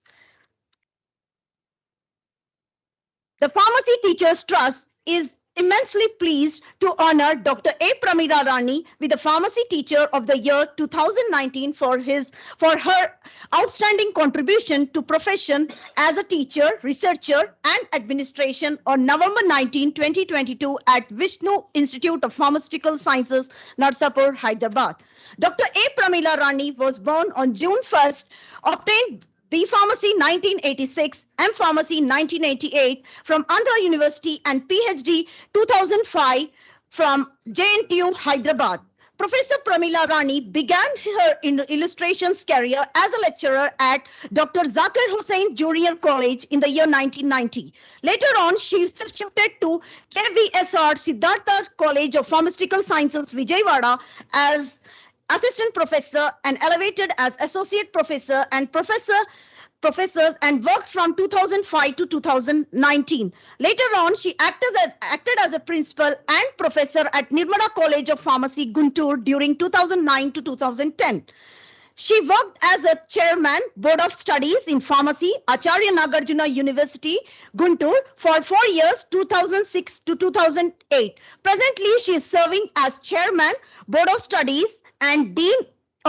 The Pharmacy Teachers Trust is immensely pleased to honor Dr. A. Pramila Rani with the Pharmacy Teacher of the Year 2019 for her outstanding contribution to profession as a teacher, researcher, and administration on November 19, 2022 at Vishnu Institute of Pharmaceutical Sciences, Narsapur, Hyderabad. Dr. A. Pramila Rani was born on June 1st, obtained B Pharmacy 1986, M Pharmacy 1988 from Andhra University and PhD 2005 from JNTU Hyderabad. Professor Pramila Rani began her illustrations career as a lecturer at Dr. Zakir Hussain Junior College in the year 1990. Later on, she shifted to KVSR Siddhartha College of Pharmaceutical Sciences, Vijayawada as assistant professor and elevated as associate professor and professors and worked from 2005 to 2019. Later on, she acted as a principal and professor at Nirmala College of Pharmacy, Guntur during 2009 to 2010. She worked as a chairman, Board of Studies in Pharmacy, Acharya Nagarjuna University, Guntur for 4 years, 2006 to 2008. Presently, she is serving as chairman, Board of Studies and Dean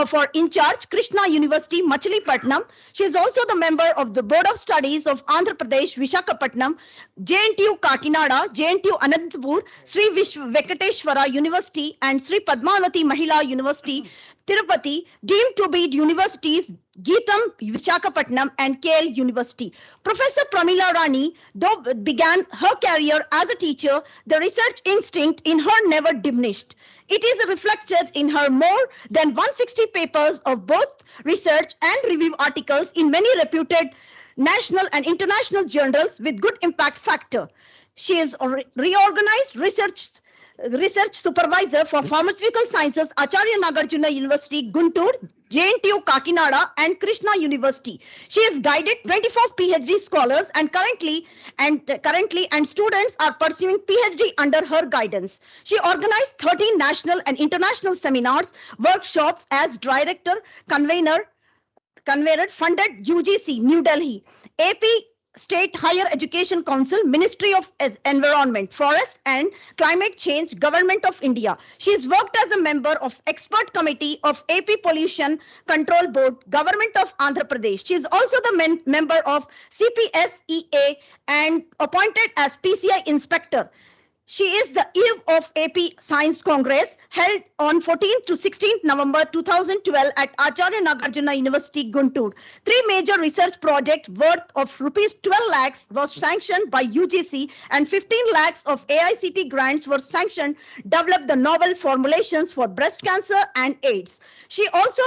for in charge Krishna University, Machilipatnam. She is also the member of the Board of Studies of Andhra Pradesh, Visakhapatnam, JNTU Kakinada, JNTU Anantapur, Sri Venkateshwara University and Sri Padmavati Mahila University, Tirupati, deemed to be universities Geetam, Visakhapatnam, and KL University. Professor Pramila Rani, though began her career as a teacher, the research instinct in her never diminished. It is reflected in her more than 160 papers of both research and review articles in many reputed national and international journals with good impact factor. She is reorganized research supervisor for pharmaceutical sciences, Acharya Nagarjuna University, Guntur, JNTU Kakinada, and Krishna University. She has guided 24 PhD scholars and currently students are pursuing PhD under her guidance. She organized 13 national and international seminars, workshops as director, convener funded UGC, New Delhi, AP State Higher Education Council, Ministry of Environment, Forest and Climate Change, Government of India. She has worked as a member of Expert Committee of AP Pollution Control Board, Government of Andhra Pradesh. She is also the member of CPSEA and appointed as PCI Inspector. She is the eve of AP Science Congress held on 14th to 16th November 2012 at Acharya Nagarjuna University, Guntur. 3 major research projects worth of rupees 12 lakhs was sanctioned by UGC and 15 lakhs of AICT grants were sanctioned, developed the novel formulations for breast cancer and AIDS. She also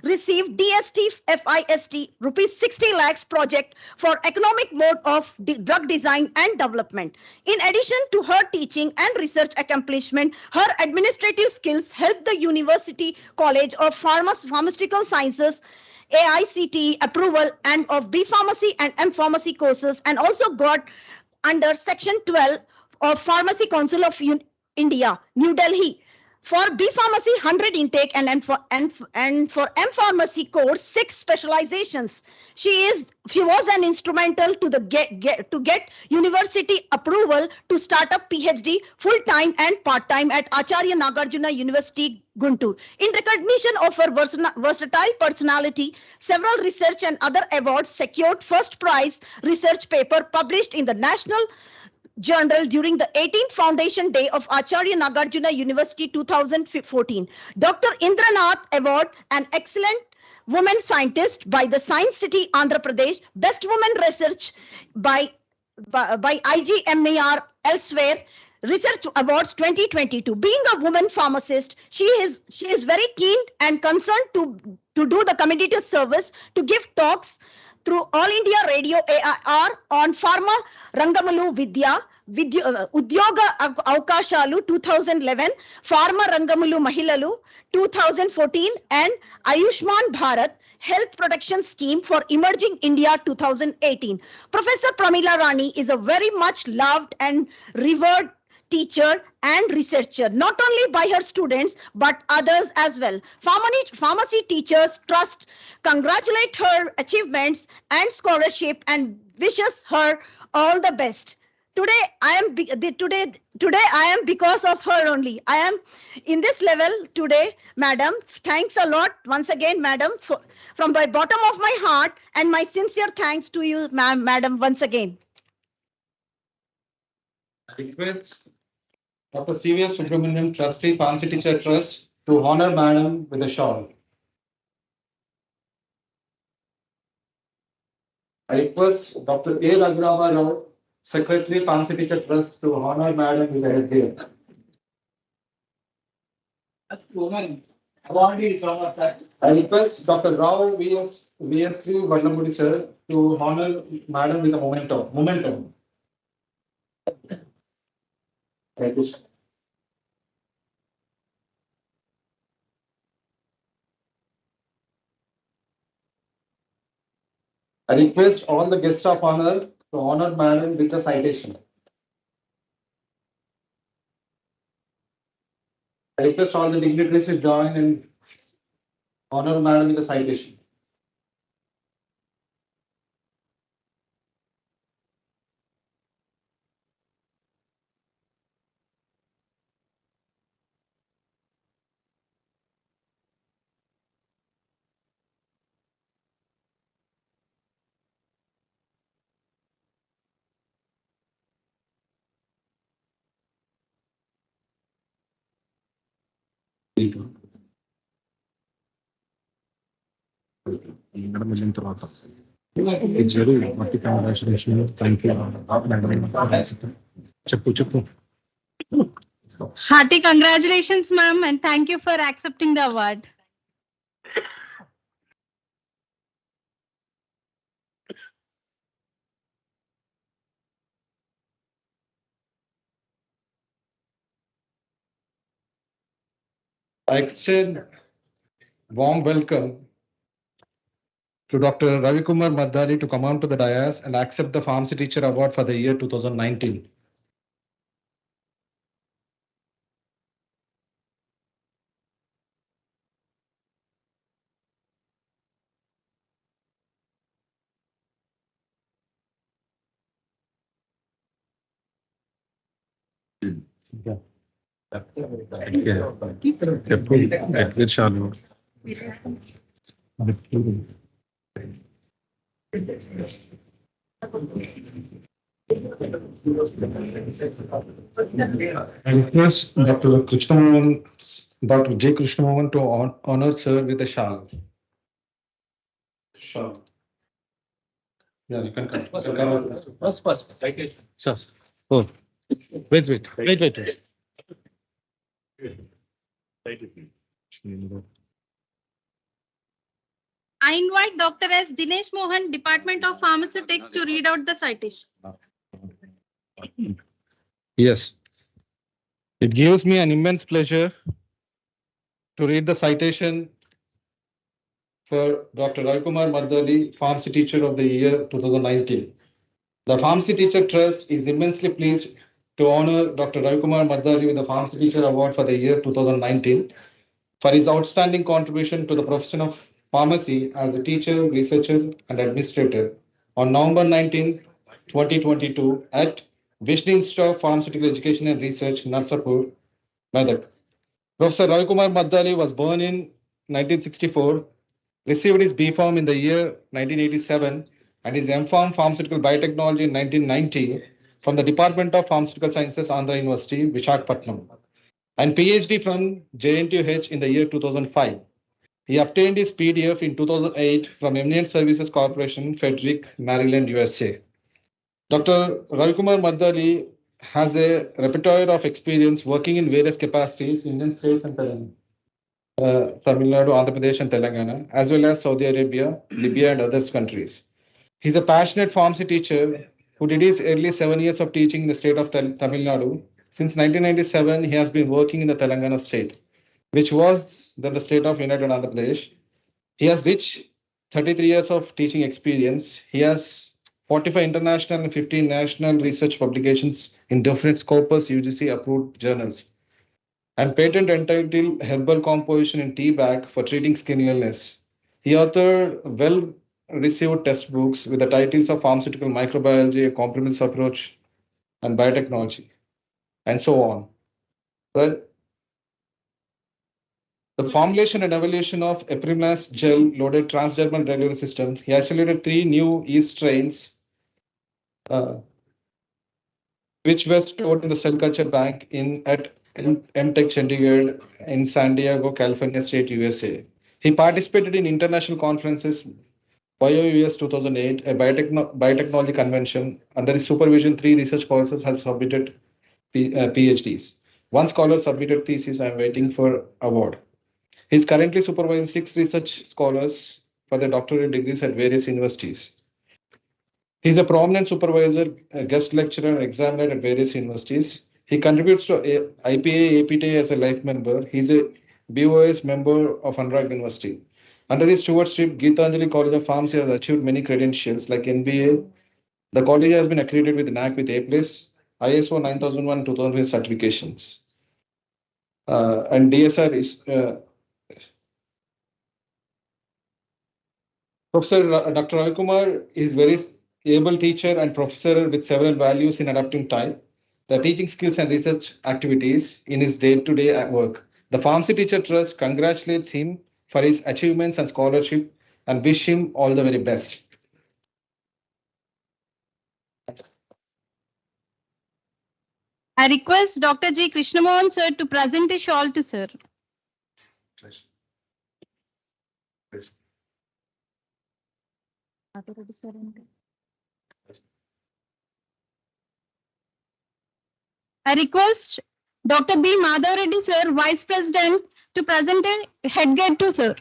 received DST FIST rupees 60 lakhs project for economic mode of drug design and development. In addition to her teaching and research accomplishment, her administrative skills helped the University College of Pharmaceutical Sciences AICTE approval and of B Pharmacy and M Pharmacy courses, and also got under Section 12 of Pharmacy Council of India, New Delhi. For B Pharmacy, 100 intake and for M Pharmacy course, 6 specializations. She was an instrumental to get university approval to start up PhD full-time and part-time at Acharya Nagarjuna University, Guntur. In recognition of her versatile personality, several research and other awards secured first prize research paper published in the National Journal during the 18th Foundation Day of Acharya Nagarjuna University 2014. Dr. Indranath Award, an excellent woman scientist by the Science City, Andhra Pradesh, Best Woman Research by IGMAR elsewhere, Research Awards 2022. Being a woman pharmacist, she is very keen and concerned to do the community service, to give talks through All India Radio AIR on Pharma Rangamulu Vidya, Udyoga Avkashalu 2011, Pharma Rangamulu Mahilalu 2014, and Ayushman Bharat Health Protection Scheme for Emerging India 2018. Professor Pramila Rani is a very much loved and revered teacher and researcher, not only by her students, but others as well. Pharmacy Teachers Trust congratulate her achievements and scholarship and wishes her all the best. Today I am because of her only. I am in this level today, madam. Thanks a lot once again, madam, from the bottom of my heart, and my sincere thanks to you, madam, once again. I request Dr. CVS Subramanian, Trustee, Pharmacy Teacher Trust, to honor Madam with a shawl. I request Dr. A. Raghurama Rao, Secretary, Pharmacy Teacher Trust, to honor Madam with a headgear. That's woman. I request Dr. Rao VSV Vadlamudi sir to honor Madam with a momentum. Thank you. I request all the guests of honor to honor Madam with a citation. I request all the dignitaries to join and honor Madam with a citation. Madam వెళ్ళిన తర్వాత it's very మట్టి congratulation thank you madam చెప్పు Hearty congratulations, ma'am, and thank you for accepting the award. I extend warm welcome to Dr. Ravi Kumar Madhali to come on to the dais and accept the Pharmacy Teacher Award for the year 2019. I request Dr. Dr. J. Krishnamohan to honor sir with a shawl. Shawl. Yeah, you can come. First. Sure. Oh, wait. I invite Dr. S. Dinesh Mohan, Department of Pharmaceutics, to read out the citation. Yes. It gives me an immense pleasure to read the citation for Dr. Ravi Kumar Madhali, Pharmacy Teacher of the Year 2019. The Pharmacy Teacher Trust is immensely pleased to honor Dr. Ravi Kumar Madhali with the Pharmacy Teacher Award for the year 2019 for his outstanding contribution to the profession of pharmacy as a teacher, researcher, and administrator on November 19, 2022 at Vishnu Institute of Pharmaceutical Education and Research, Narsapur, Medak. Professor Ravi Kumar Madhali was born in 1964, received his B.Pharm in the year 1987 and his M.Pharm Pharmaceutical Biotechnology in 1990 from the Department of Pharmaceutical Sciences, Andhra University, Visakhapatnam, and PhD from JNTUH in the year 2005. He obtained his PDF in 2008 from Eminent Services Corporation, Frederick, Maryland, USA. Dr. Ravi Kumar Madhali has a repertoire of experience working in various capacities in Indian states and Tamil Nadu, Andhra Pradesh, and Telangana, as well as Saudi Arabia, Libya, and other countries. He's a passionate pharmacy teacher who did his early 7 years of teaching in the state of Tamil Nadu. Since 1997, he has been working in the Telangana state, which was then the state of United Andhra Pradesh. He has rich 33 years of teaching experience. He has 45 international and 15 national research publications in different Scopus UGC approved journals, and patent entitled herbal composition in tea bag for treating skin illness. He authored well-received textbooks with the titles of Pharmaceutical Microbiology, A Comprehensive Approach, and Biotechnology, and so on. Right? The formulation and evaluation of Eprimlas gel-loaded transdermal regulatory system, he isolated 3 new yeast strains, which were stored in the cell culture bank at MTech Chandigarh in San Diego, California State, USA. He participated in international conferences, BioUS 2008, a biotechnology convention. Under his supervision, 3 research scholars have submitted PhDs. 1 scholar submitted thesis. I am waiting for award. He is currently supervising 6 research scholars for their doctorate degrees at various universities. He is a prominent supervisor, a guest lecturer, and examiner at various universities. He contributes to IPA, APTA as a life member. He is a BOS member of Anurag University. Under his stewardship, Geetanjali College of Pharmacy has achieved many credentials like MBA. The college has been accredited with NAC with A+, ISO 9001 2005 certifications. And DSR is Professor Dr. Ravi Kumar is very able teacher and professor with several values in adapting time, the teaching skills and research activities in his day-to-day work. The Pharmacy Teacher Trust congratulates him for his achievements and scholarship and wish him all the very best. I request Dr. J. Krishnamohan sir to present a shawl to sir. I request Dr. B. Madhav Reddy, sir, Vice President, to present a headgear to sir.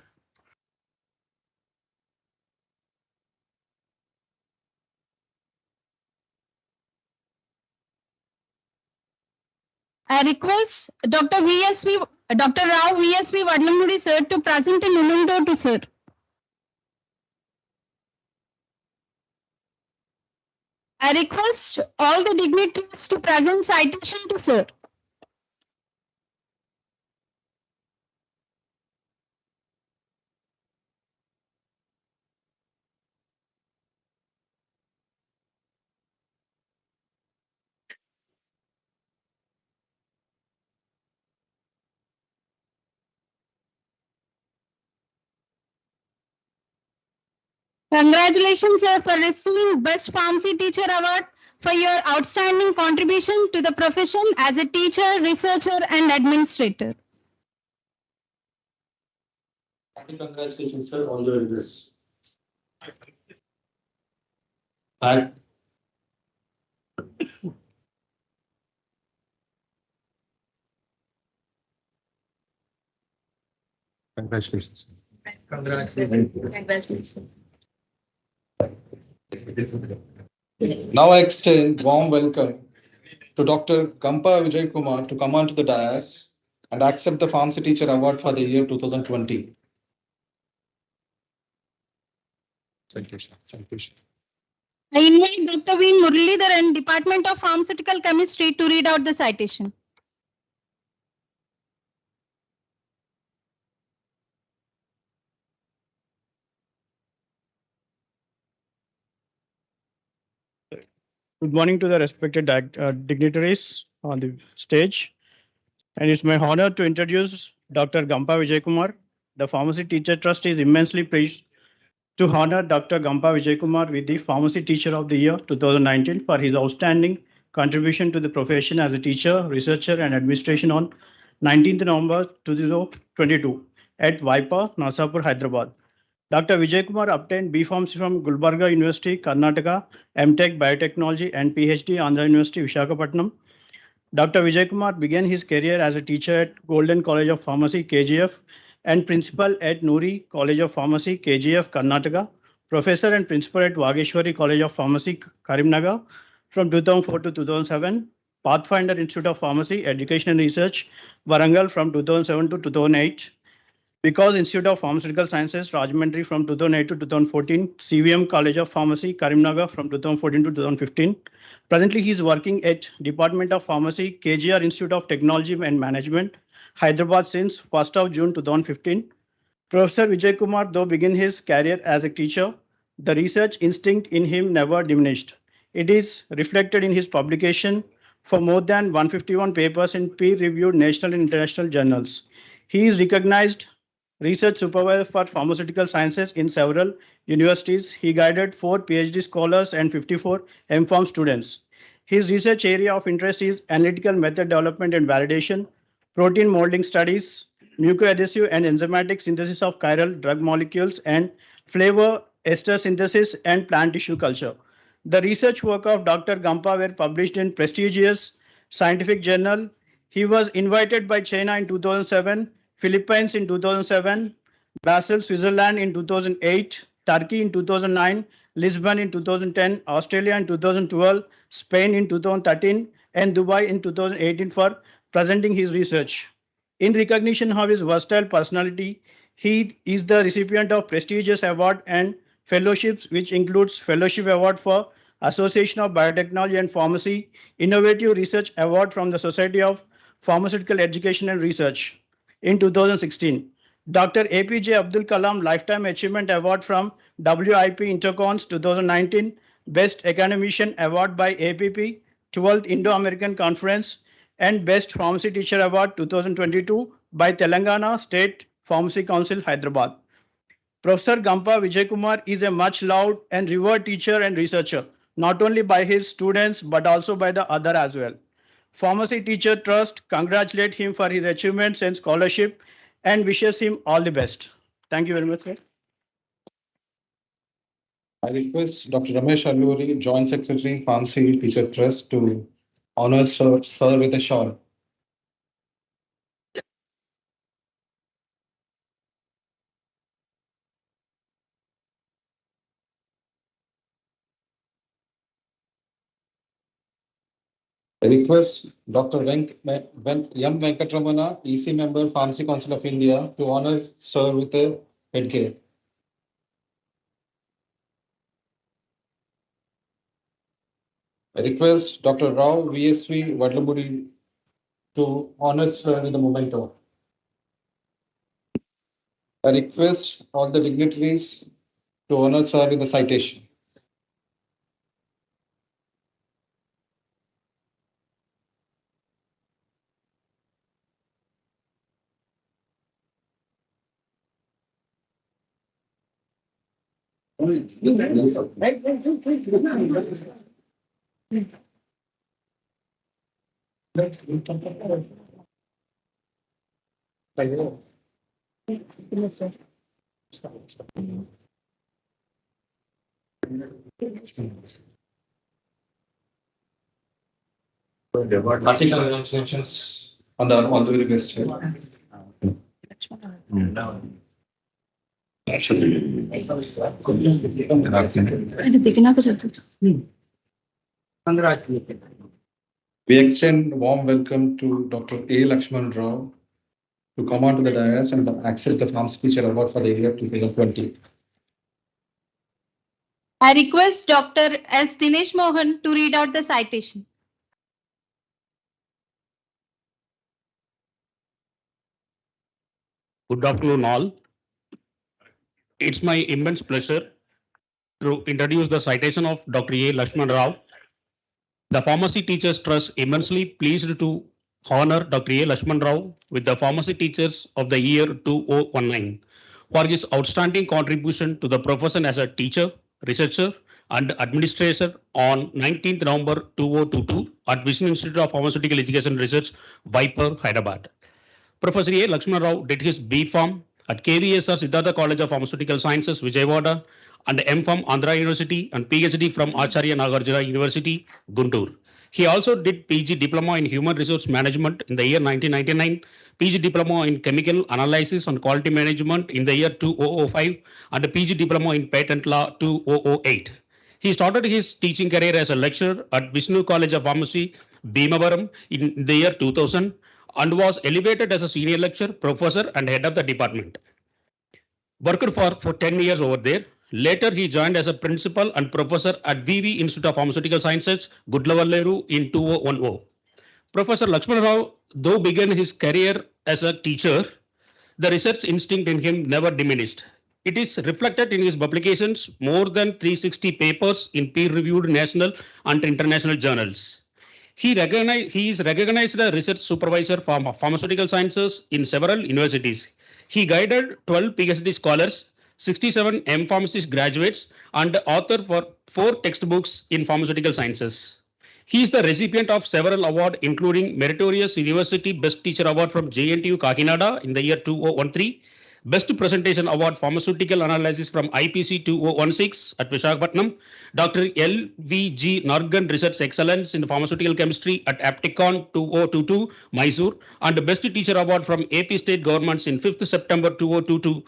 I request Dr. Rao VSV Vadlamudi, sir, to present a memento to sir. I request all the dignitaries to present citation to sir. Congratulations, sir, for receiving Best Pharmacy Teacher Award for your outstanding contribution to the profession as a teacher, researcher, and administrator. Happy congratulations, sir. All the very best. Hi. Congratulations. Congratulations. Now I extend warm welcome to Dr. Gampa Vijay Kumar to come onto the dais and accept the Pharmacy Teacher Award for the year 2020. Thank you, sir. Thank you, sir. I invite Dr. V. Muralidharan, Department of Pharmaceutical Chemistry, to read out the citation. Good morning to the respected dignitaries on the stage. And it's my honor to introduce Dr. Gampa Vijay Kumar. The Pharmacy Teacher Trust is immensely pleased to honor Dr. Gampa Vijay Kumar with the Pharmacy Teacher of the Year 2019 for his outstanding contribution to the profession as a teacher, researcher, and administration on 19th November 2022 at Vaipa, Nasapur, Hyderabad. Dr. Vijay Kumar obtained B.Pharmacy from Gulbarga University, Karnataka, M.Tech Biotechnology, and PhD Andhra University, Visakhapatnam. Dr. Vijay Kumar began his career as a teacher at Golden College of Pharmacy, KGF, and principal at Noori College of Pharmacy, KGF, Karnataka, professor and principal at Vageshwari College of Pharmacy, Karimnagar, from 2004 to 2007, Pathfinder Institute of Pharmacy, Education and Research, Warangal, from 2007 to 2008, Because Institute of Pharmaceutical Sciences, Rajahmundry, from 2008 to 2014, CVM College of Pharmacy, Karimnagar, from 2014 to 2015. Presently, he is working at Department of Pharmacy, KGR Institute of Technology and Management, Hyderabad, since 1st of June 2015. Professor Vijay Kumar, though began his career as a teacher, the research instinct in him never diminished. It is reflected in his publication for more than 151 papers in peer-reviewed national and international journals. He is recognized research supervisor for pharmaceutical sciences in several universities. He guided 4 PhD scholars and 54 MPharm students. His research area of interest is analytical method development and validation, protein molding studies, mucoadhesive and enzymatic synthesis of chiral drug molecules, and flavor ester synthesis and plant tissue culture. The research work of Dr. Gampa were published in prestigious scientific journal. He was invited by China in 2007, Philippines in 2007, Basel, Switzerland in 2008, Turkey in 2009, Lisbon in 2010, Australia in 2012, Spain in 2013, and Dubai in 2018 for presenting his research. In recognition of his versatile personality, he is the recipient of prestigious award and fellowships, which includes Fellowship Award for Association of Biotechnology and Pharmacy, Innovative Research Award from the Society of Pharmaceutical Education and Research. In 2016, Dr. APJ Abdul Kalam Lifetime Achievement Award from WIP Intercons 2019, Best Academician Award by APP, 12th Indo-American Conference, and Best Pharmacy Teacher Award 2022 by Telangana State Pharmacy Council, Hyderabad. Professor Gampa Vijay Kumar is a much loved and revered teacher and researcher, not only by his students, but also by the other as well. Pharmacy Teacher Trust congratulates him for his achievements and scholarship and wishes him all the best. Thank you very much, sir. I request Dr. Ramesh Alluri, Joint Secretary, Pharmacy Teachers Trust, to honor sir with a shawl. I request Dr. M. Venkatramana, EC member, Pharmacy Council of India, to honor sir with a headgear. I request Dr. Rao VSV Vadlamudi to honor sir with a memento. I request all the dignitaries to honor sir with a citation. Hearty congratulations on the very best. We extend warm welcome to Dr. A. Lakshman Rao to come onto the dais and accept the Pharmacy Teacher Award for the year 2020. I request Dr. S. Dinesh Mohan to read out the citation. Good afternoon, all. It's my immense pleasure to introduce the citation of Dr. A. Lakshman Rao. The Pharmacy Teachers Trust immensely pleased to honor Dr. A. Lakshman Rao with the Pharmacy Teachers of the Year 2019 for his outstanding contribution to the profession as a teacher, researcher, and administrator on 19th November 2022 at Vishnu Institute of Pharmaceutical Education Research, Viper, Hyderabad. Professor A. Lakshman Rao did his B.Pharm at KVSR Siddhartha College of Pharmaceutical Sciences, Vijayawada, and M.Pharm Andhra University and PhD from Acharya Nagarjuna University, Guntur. He also did PG Diploma in Human Resource Management in the year 1999, PG Diploma in Chemical Analysis and Quality Management in the year 2005, and a PG Diploma in Patent Law 2008. He started his teaching career as a lecturer at Vishnu College of Pharmacy, Bhimavaram in the year 2000 and was elevated as a senior lecturer, professor, and head of the department. Worked for 10 years over there. Later, he joined as a principal and professor at VV Institute of Pharmaceutical Sciences, Gudlavalleru in 2010. Professor Lakshman Rao, though began his career as a teacher, the research instinct in him never diminished. It is reflected in his publications, more than 360 papers in peer-reviewed national and international journals. He is recognized as a research supervisor for pharmaceutical sciences in several universities. He guided 12 PhD scholars, 67 M-Pharmacist graduates, and author for 4 textbooks in pharmaceutical sciences. He is the recipient of several awards, including Meritorious University Best Teacher Award from JNTU Kakinada in the year 2013, Best Presentation Award Pharmaceutical Analysis from IPC 2016 at Visakhapatnam, Dr. LVG Nargan Research Excellence in Pharmaceutical Chemistry at Apticon 2022, Mysore, and Best Teacher Award from AP State Governments in 5th September 2022.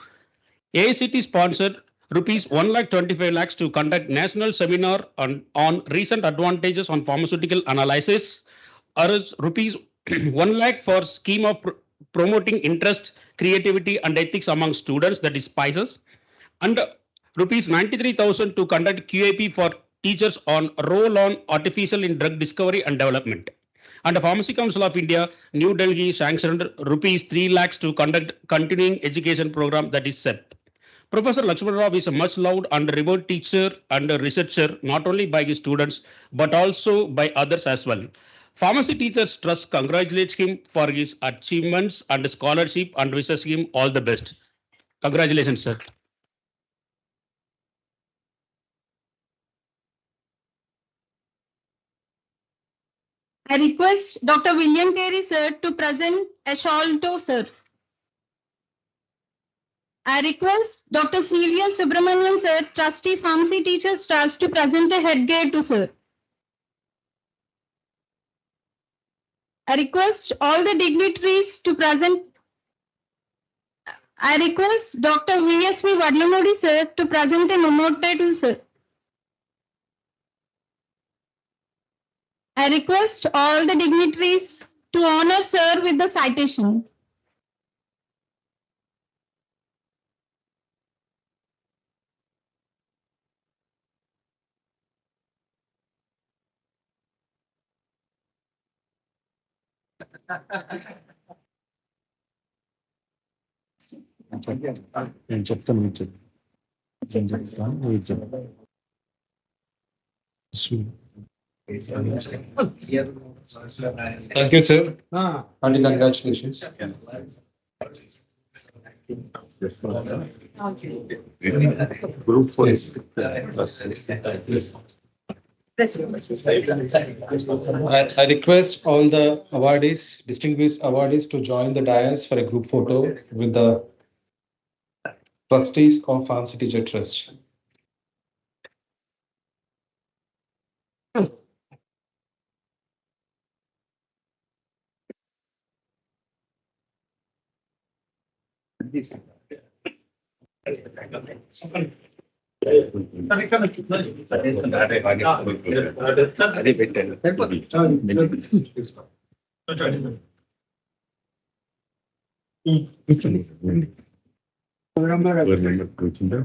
AICT sponsored rupees 1,25,000 lakhs to conduct national seminar on recent advantages on pharmaceutical analysis, or rupees 1 lakh for scheme of promoting interest, creativity, and ethics among students, that is SPICES, and rupees 93,000 to conduct QAP for teachers on role on artificial in drug discovery and development. And the Pharmacy Council of India, New Delhi, sanctioned rupees 3 lakhs to conduct continuing education program, that is SEP. Professor Lakshman Rao is a much loved and revered teacher and a researcher, not only by his students, but also by others as well. Pharmacy Teachers Trust congratulates him for his achievements and scholarship and wishes him all the best. Congratulations, sir. I request Dr. William Carey, sir, to present a shawl to sir. I request Dr. CVS Subramanian sir, Trustee Pharmacy Teachers Trust, to present a headgear to sir. I request all the dignitaries to present. I request Dr. VSV Vadlamudi sir to present a memento to sir. I request all the dignitaries to honor sir with the citation. నేను చెప్తాను మీరు చెప్పు. నేను చెప్తాను మీరు చెప్పు. Thank you, sir. And congratulations. Group 4 is I request all the awardees, distinguished awardees, to join the dais for a group photo with the trustees of Pharmacy Teacher Trust. అదే పెట్టాను. కూర్చుందా?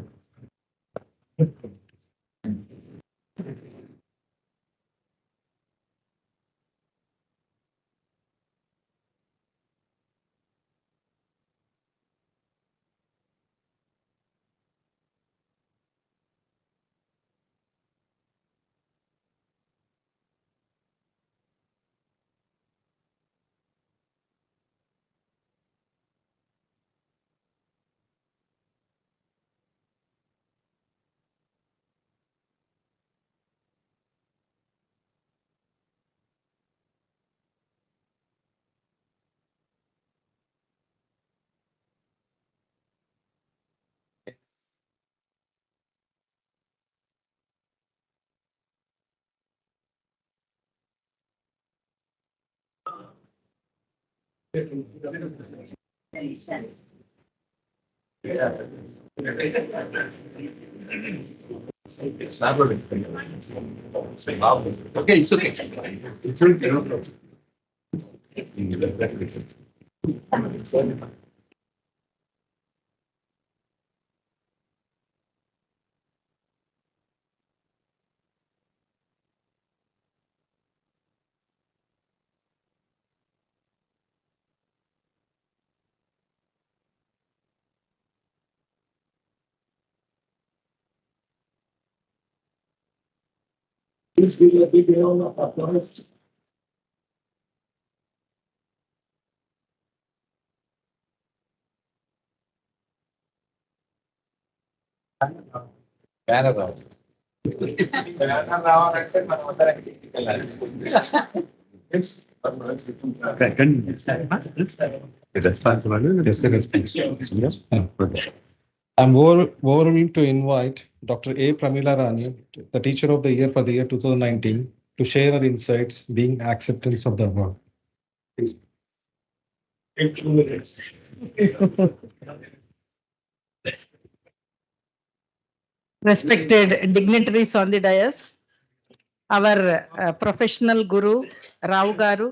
Okay, it's okay. It's okay, no problem. Please give a big round of applause. Canada. I'm overwhelmed to invite Dr. A. Pramila Rani, the Teacher of the Year for the year 2019, to share her insights being acceptance of the award. Please. In 2 minutes. Respected dignitaries on the dais, our professional guru, Rao Garu,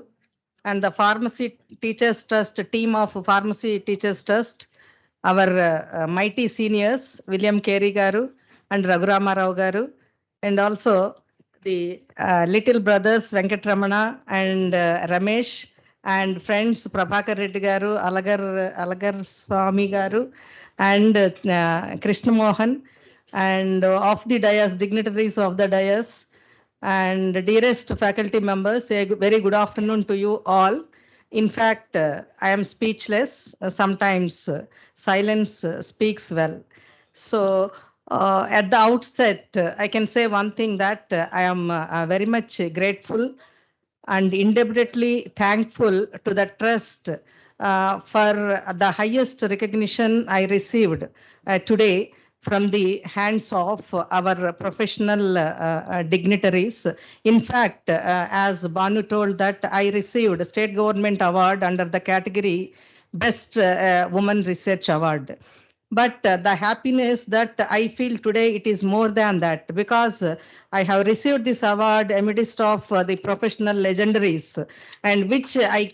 and the Pharmacy Teachers Trust team of Pharmacy Teachers Trust, our mighty seniors, William Carey Garu and Raghurama Rao Garu, and also the little brothers, Venkatramana and Ramesh, and friends, Prabhakar Reddy Garu, Alagar Swami Garu, and Krishna Mohan, and of the dais, dignitaries of the dais, and dearest faculty members, a very good afternoon to you all. In fact, I am speechless. Sometimes silence speaks well. So at the outset, I can say one thing, that I am very much grateful and indebtedly thankful to the trust for the highest recognition I received today from the hands of our professional dignitaries. In fact, as Banu told that I received a state government award under the category Best Woman Research Award. But the happiness that I feel today, it is more than that, because I have received this award amidst of the professional legendaries, and which I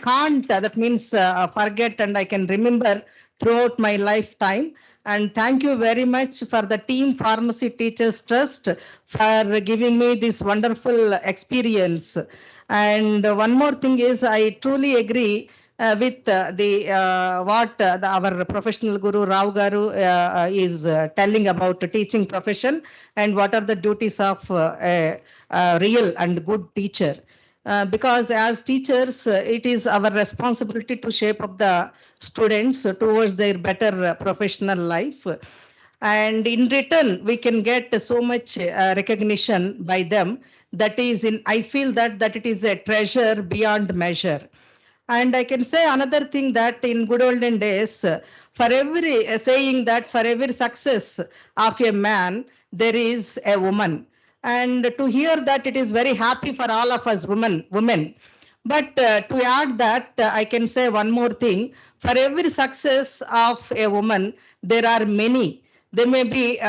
can't, that means forget, and I can remember throughout my lifetime. And thank you very much for the Team Pharmacy Teachers Trust for giving me this wonderful experience. And one more thing is, I truly agree with our professional guru Rao Garu is telling about the teaching profession and what are the duties of a real and good teacher. Because as teachers, it is our responsibility to shape up the students towards their better professional life. And in return, we can get so much recognition by them. That is, I feel that it is a treasure beyond measure. And I can say another thing, that in good olden days, for every saying that for every success of a man, there is a woman. And to hear that, it is very happy for all of us women. But to add that, I can say one more thing. For every success of a woman, there are many. There may be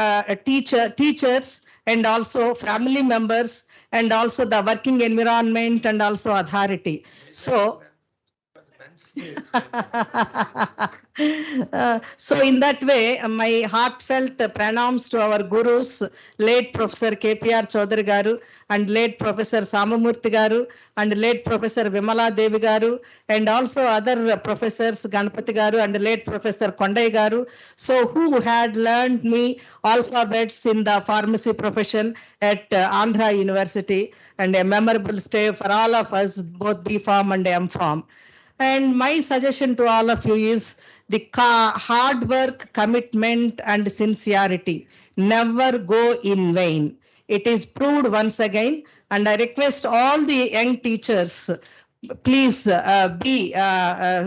teachers and also family members and also the working environment and also authority. So, so in that way, my heartfelt pranams to our gurus, late Professor KPR Chaudhary Garu and late Professor Samamurthy Garu and late Professor Vimala Devi Garu and also other professors Ganpati Garu and late Professor Kondai Garu. So who had learned me alphabets in the pharmacy profession at Andhra University, and a memorable stay for all of us, both B Pharm and M Pharm. And my suggestion to all of you is the hard work, commitment, and sincerity never go in vain. It is proved once again, and I request all the young teachers, please be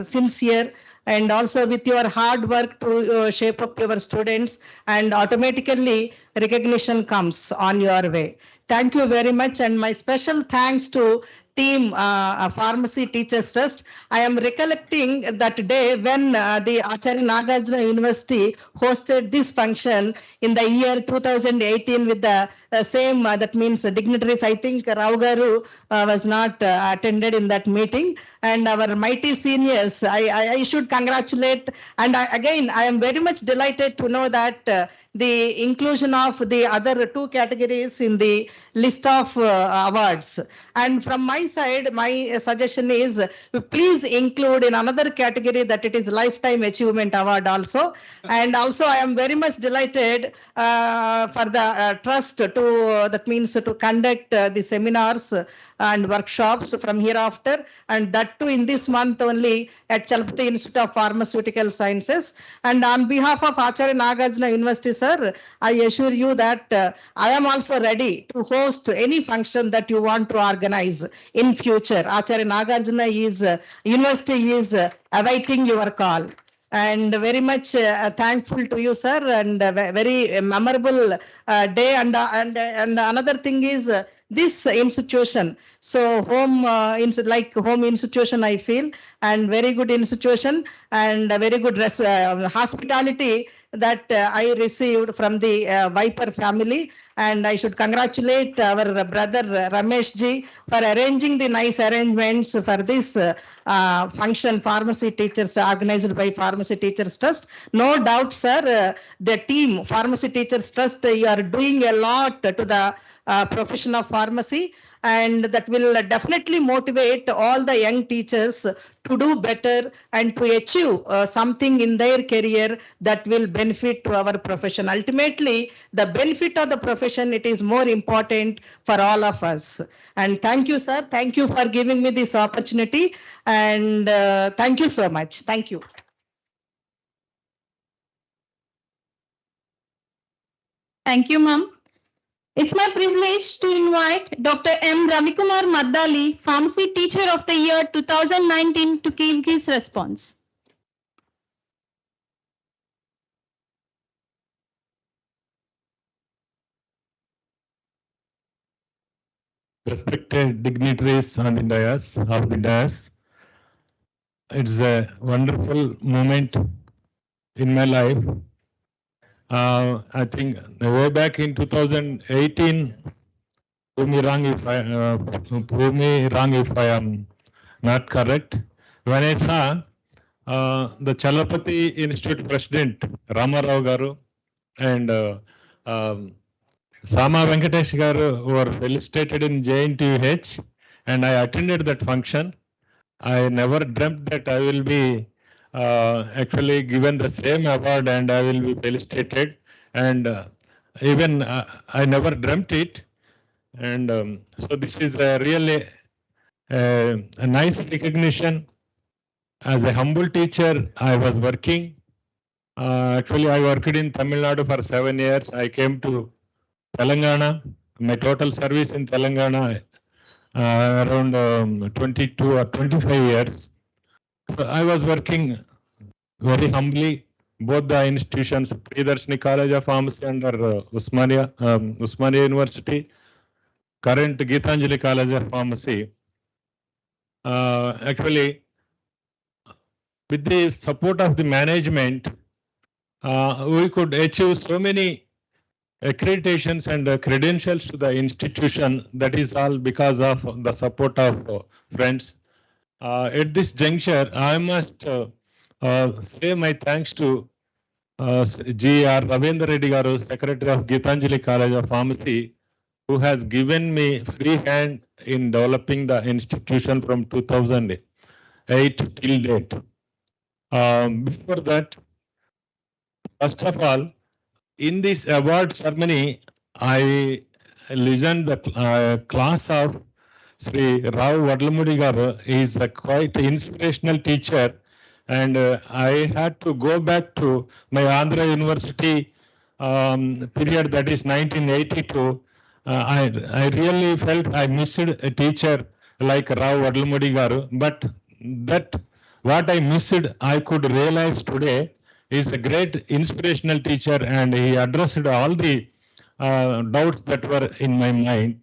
sincere, and also with your hard work to shape up your students, and automatically recognition comes on your way. Thank you very much, and my special thanks to Team Pharmacy Teachers Trust. I am recollecting that day when the Acharya Nagarjuna University hosted this function in the year 2018 with the same, that means dignitaries. I think Rao Garu was not attended in that meeting, and our mighty seniors, I should congratulate. And again, I am very much delighted to know that the inclusion of the other two categories in the list of awards. And from my side, my suggestion is please include in another category that it is Lifetime Achievement Award also. And also I am very much delighted for the trust to, that means to conduct the seminars and workshops from hereafter, and that too in this month only at Chalpati Institute of Pharmaceutical Sciences. And on behalf of Acharya Nagarjuna University, sir, I assure you that I am also ready to host any function that you want to organize in future. Acharya Nagarjuna University is awaiting your call. And very much thankful to you, sir, and very memorable day. And another thing is this institution. So home institution, I feel, and very good institution and a very good hospitality that I received from the Viper family. And I should congratulate our brother Ramesh ji for arranging the nice arrangements for this function, Pharmacy Teachers, organized by Pharmacy Teachers Trust. No doubt, sir, the team Pharmacy Teachers Trust, you are doing a lot to the profession of pharmacy, and that will definitely motivate all the young teachers to do better and to achieve something in their career that will benefit to our profession. Ultimately, the benefit of the profession, it is more important for all of us. And thank you, sir. Thank you for giving me this opportunity. And thank you so much. Thank you. Thank you, ma'am. It's my privilege to invite Dr. M. Ravikumar Maddali, Pharmacy Teacher of the Year 2019, to give his response. Respected dignitaries on the dais. It's a wonderful moment in my life. I think way back in 2018, prove me wrong if I am not correct. When I saw the Chalapati Institute President Ramarao Garu and Sama Venkatesh Garu were felicitated in JNTUH, and I attended that function. I never dreamt that I will be actually given the same award and I will be felicitated. And even I never dreamt it. And so this is really a nice recognition. As a humble teacher, I was working. Actually, I worked in Tamil Nadu for 7 years. I came to Telangana. My total service in Telangana around 22 or 25 years. So I was working very humbly, both the institutions, Priyadarshini College of Pharmacy under Usmania University, current Geetanjali College of Pharmacy. Actually, with the support of the management, we could achieve so many accreditations and credentials to the institution. That is all because of the support of friends. At this juncture, I must say my thanks to G.R. Ravindra Reddy Garu, Secretary of Geetanjali College of Pharmacy, who has given me free hand in developing the institution from 2008 till date. Before that, first of all, in this award ceremony, I listened the class of Sri Rao Vadlamudi Garu. He is a quite inspirational teacher, and I had to go back to my Andhra University period, that is 1982. I really felt I missed a teacher like Rao Vadlamudi Garu, but that what I missed, I could realize today. Is a great inspirational teacher, and he addressed all the doubts that were in my mind.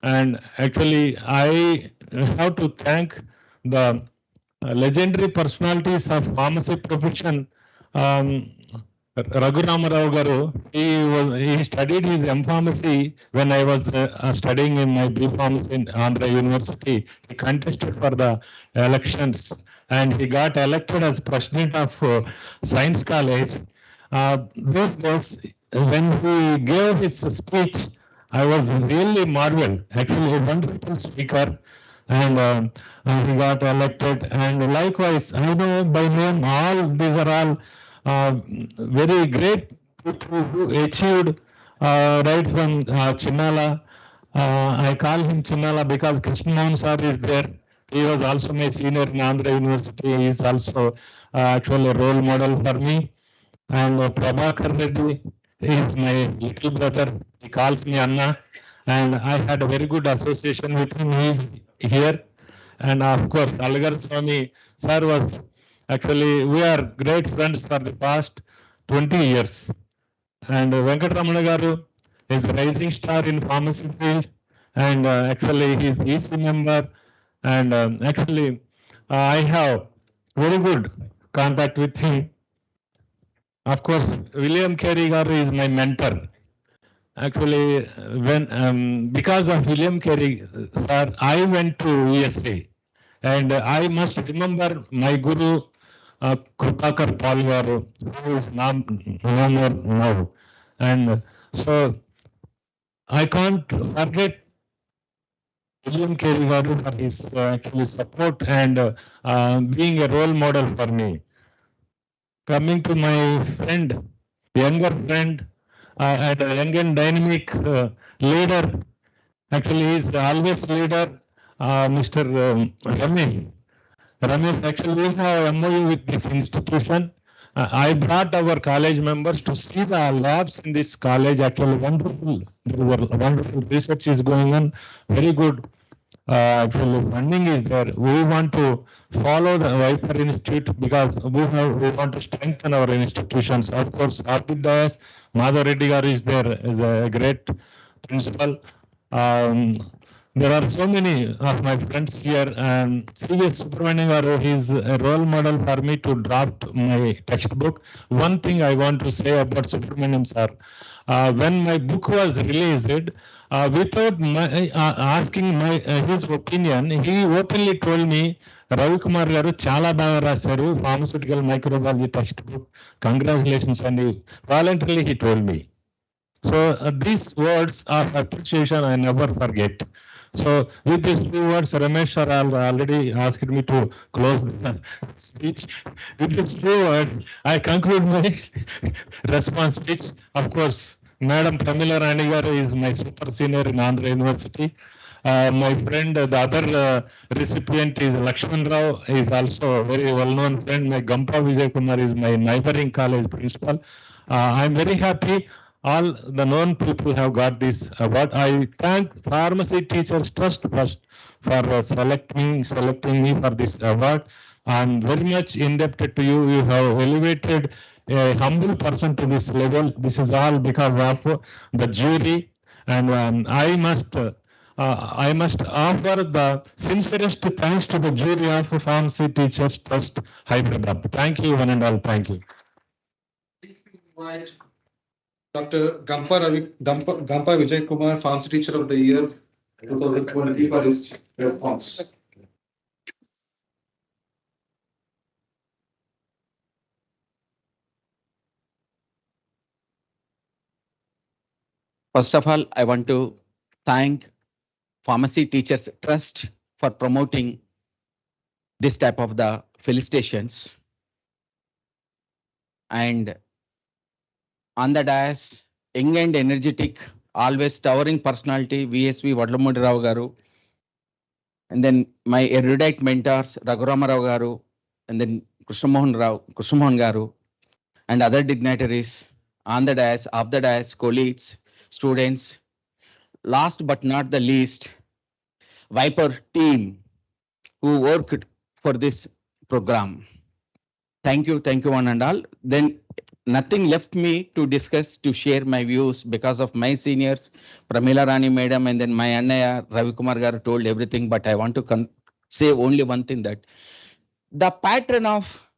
And actually, I have to thank the legendary personalities of pharmacy profession. Raghu Ramarao Garu, he studied his M.Pharmacy when I was studying in my B.Pharmacy in Andhra University. He contested for the elections and he got elected as president of Science College. Those days, when he gave his speech, I was really marveled. Actually, a wonderful speaker, and he got elected. And likewise, I know by name all these are all very great people who achieved right from Chinnala. I call him Chinnala because Krishna Mohan sir is there. He was also my senior in Andhra University. He is also actually a role model for me. And Prabhakar Reddy is my little brother. He calls me Anna. And I had a very good association with him. He is here. And of course, Algar Swami sir was actually, we are great friends for the past 20 years. And Venkatramana Garu is a rising star in pharmacy field. And actually, he is EC member. And actually, I have very good contact with him. Of course, William Carey Garu is my mentor. Actually, when because of William Carey, sir, I went to USA. And I must remember my guru, Krupakar Paul Garu, who is no more now. And so, I can't forget William Carey Garu for his actually support and being a role model for me. Coming to my friend, younger friend, and a young and dynamic leader, actually he is always leader, Mr. Ramesh. Ramesh, actually we have MOU with this institution, I brought our college members to see the labs in this college. Actually, wonderful. There is a wonderful research is going on. Very good. Actually, funding is there. We want to follow the Viper Institute because we want to strengthen our institutions. Of course, Arpit Das, Madhav Reddy Garu is there as a great principal. There are so many of my friends here, and C.V.S. Subramanian Garu, he is a role model for me to draft my textbook. One thing I want to say about Subramanian sir, when my book was released, without asking his opinion, he openly told me, Ravi Kumar Garu chala baga rasaru pharmaceutical microbiology textbook. Congratulations, and voluntarily he told me. So these words of appreciation I never forget. So with these few words, Ramesh sir already asked me to close the speech. With these few words, I conclude my response speech. Of course, Madam Pramila Rani Garu is my super senior in Andhra University. My friend, the other recipient is Lakshman Rao, is also a very well-known friend. My Gampa Vijay Kumar is my neighboring college principal. I'm very happy. All the known people have got this award. I thank Pharmacy Teachers Trust first for selecting me for this award. I'm very much indebted to you. You have elevated a humble person to this level. This is all because of the jury, and I must offer the sincerest thanks to the jury of Pharmacy Teachers Trust Hyderabad. Thank you, one and all. Thank you. Dr. Gampa Vijay Kumar, Pharmacy Teacher of the Year 2020 for his response. First of all, I want to thank Pharmacy Teachers Trust for promoting this type of the felicitations. And on the dais, young and energetic, always towering personality, VSV Vadlamudi Rao Garu. And then my erudite mentors, Raghurama Rao Garu, and then Krishnamohan Garu, and other dignitaries on the dais, off the dais, colleagues, students. Last but not the least, Viper team who worked for this program. Thank you one and all. Then nothing left me to discuss, to share my views because of my seniors, Pramila Rani Madam, and then my Annaya Ravi Kumar Garu told everything. But I want to say only one thing, that the pattern of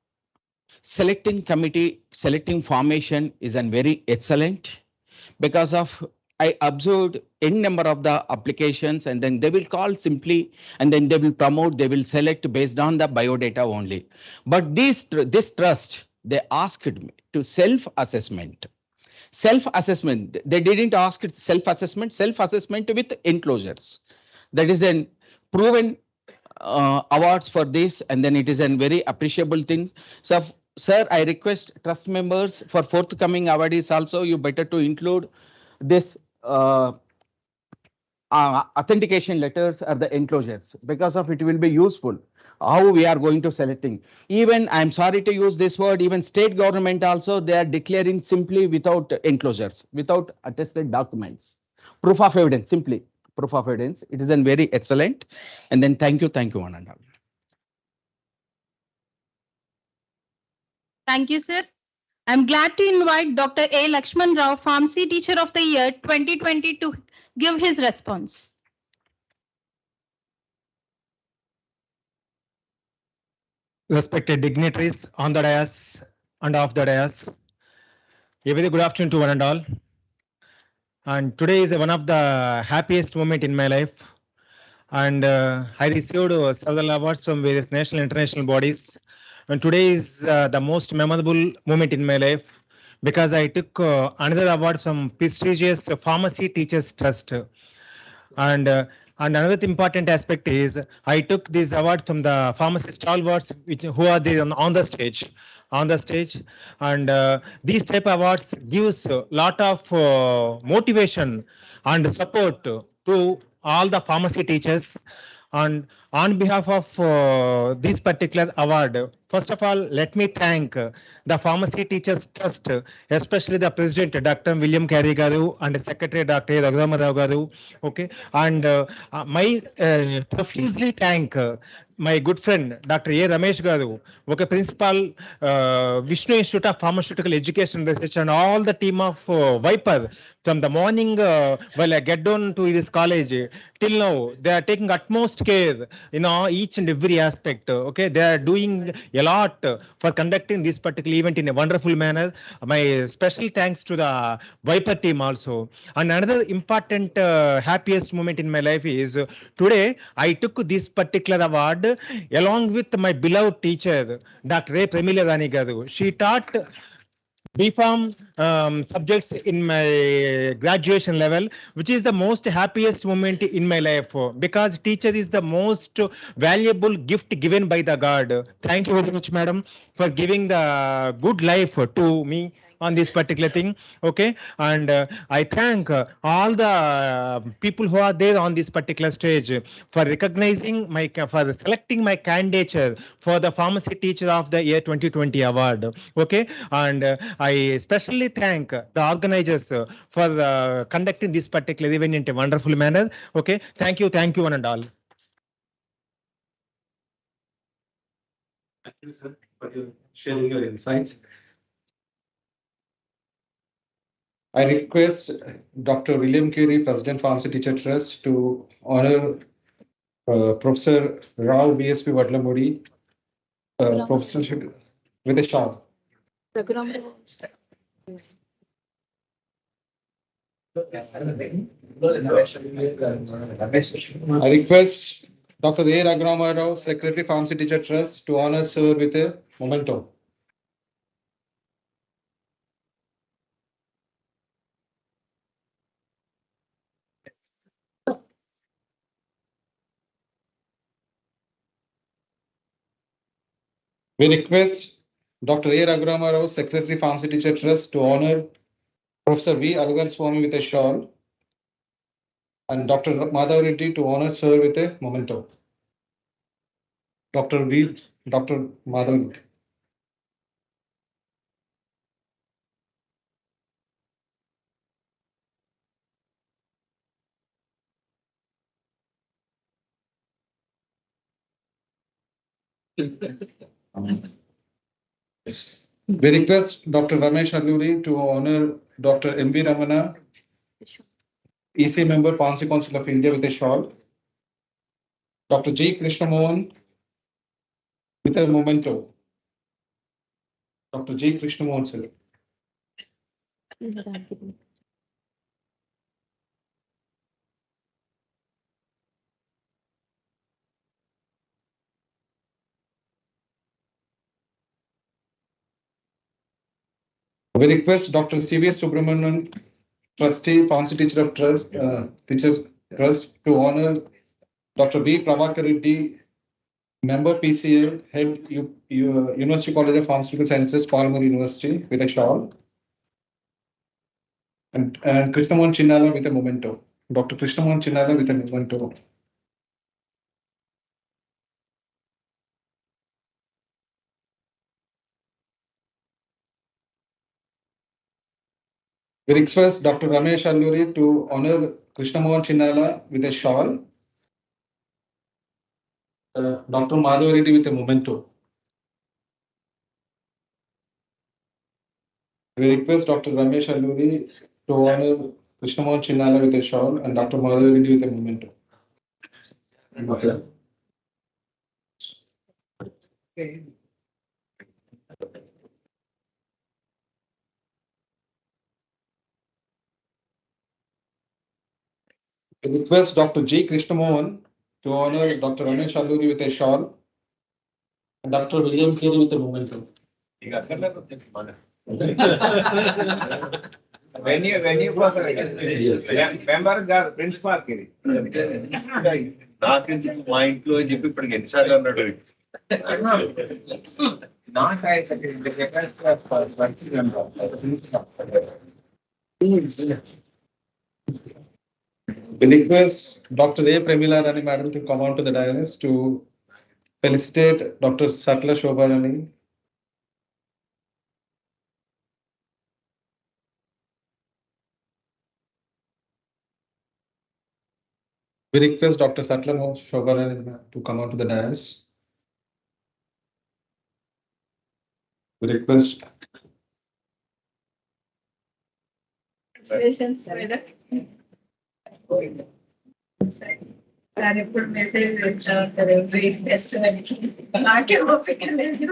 selecting committee, selecting formation is an very excellent, because of I observed n number of the applications, and then they will call simply, and then they will promote, they will select based on the biodata only. But this trust, they asked me to self-assessment. Self-assessment, they didn't ask it self-assessment with enclosures. That is a proven awards for this, and then it is a very appreciable thing. So, sir, I request trust members for forthcoming awardees also, you better to include this authentication letters or the enclosures, because of it will be useful how we are going to selecting. Even I'm sorry to use this word, even state government also, they are declaring simply without enclosures, without attested documents, proof of evidence, simply proof of evidence. It is a very excellent. And then thank you one and all. Thank you, sir. I'm glad to invite Dr. A. Lakshman Rao, Pharmacy Teacher of the Year 2020, to give his response. Respected dignitaries on the dais and off the dais, a very good afternoon to one and all. And today is one of the happiest moment in my life. And I received several awards from various national and international bodies. And today is the most memorable moment in my life, because I took another award from prestigious Pharmacy Teachers Trust. And another important aspect is I took this award from the pharmacy stalwarts, who are there on the stage. And these type of awards gives a lot of motivation and support to all the pharmacy teachers. And on behalf of this particular award, first of all, let me thank the Pharmacy Teachers Trust, especially the President, Dr. William Carey Garu, and the Secretary, Dr. Raghuram Garu. Okay, and my profusely thank my good friend, Dr. A. Ramesh Garu, okay, Principal, Vishnu Institute of Pharmaceutical Education Research, and all the team of Viper from the morning while I get down to this college till now. They are taking utmost care in each and every aspect. Okay, they are doing a lot for conducting this particular event in a wonderful manner. My special thanks to the Viper team also. And another important happiest moment in my life is today I took this particular award along with my beloved teacher, Dr. A. Premila Rani Garu. She taught BPharm subjects in my graduation level, which is the most happiest moment in my life because teacher is the most valuable gift given by the God. Thank you very much, madam, for giving the good life to me on this particular thing. Okay, and I thank all the people who are there on this particular stage for recognizing my, for selecting my candidature for the Pharmacy Teacher of the Year 2020 award. Okay, and I especially thank the organizers for conducting this particular event in a wonderful manner. Okay, thank you one and all. Thank you, sir, for sharing your insights. I request Dr. William Carey, President, Pharmacy Teacher Trust, to honor Professor Rao BSP Vadlamudi, professorship with a shawl. I request Dr. A. Raghuram Rao, Secretary, Pharmacy Teacher Trust, to honor sir with a memento. We request Dr. A. Raghuram Rao, Secretary, Pharmacy Teacher Trust, to honor Professor V. Algar Swami with a shawl, and Dr. Madhav Reddy to honor sir with a memento. Dr. Madhav. We request Dr. Ramesh Alluri to honor Dr. M.V. Ramana, EC member, Pharmacy Council of India, with a shawl. Dr. G. Krishnamohan with a memento. Dr. G. Krishnamohan, sir. We request Dr. C.V. Subramanian, Trustee, Pharmacy Teacher of Trust, Teachers Trust, to honor Dr. B. Prabhakar Reddy, member PCA, head University College of Pharmaceutical Sciences, Palmer University, with a shawl. And Krishnamohan Chinnala with a memento. Dr. Krishnamohan Chinnala with a memento. We request Dr. Ramesh Alluri to honor Krishnamohan Chinnala with a shawl. Dr. Madhav Reddy with a memento. We request Dr. Ramesh Alluri to honor Krishnamohan Chinnala with a shawl, and Dr. Madhav Reddy with a memento. Okay. I request Dr. G. Krishnamohan to honor Dr. Ramesh Alluri with a shawl, and Dr. William Carey with a memento. When you cross member got principal Carey. మా ఇంట్లో అని చెప్పి ఇప్పటికి ఎన్నిసార్లు అన్నాడు We request Dr. A. Premila Rani Madam to come on to the dais to felicitate Dr. Satla Shobha Rani. We request Dr. Satla Shobha Rani to come on to the dais. We request Congratulations, sir. Sir ఎప్పుడు message వచ్చారు very best నాకే ఓపిక లేదు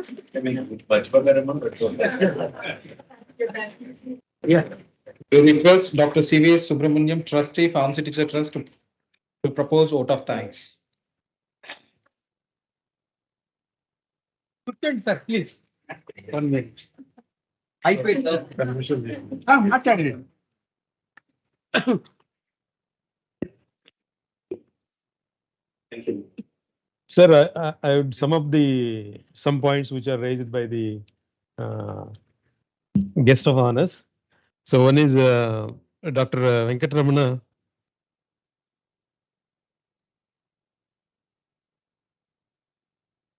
we request Dr. C.V.S. Subramaniam, Trustee, Pharmacy Teacher Trust, to propose vote of thanks. కూర్చోండి sir please 1 minute అయిపోయింది మాట్లాడండి. Sir, I would sum up some points which are raised by the guest of honors. So one is Dr. Venkatramana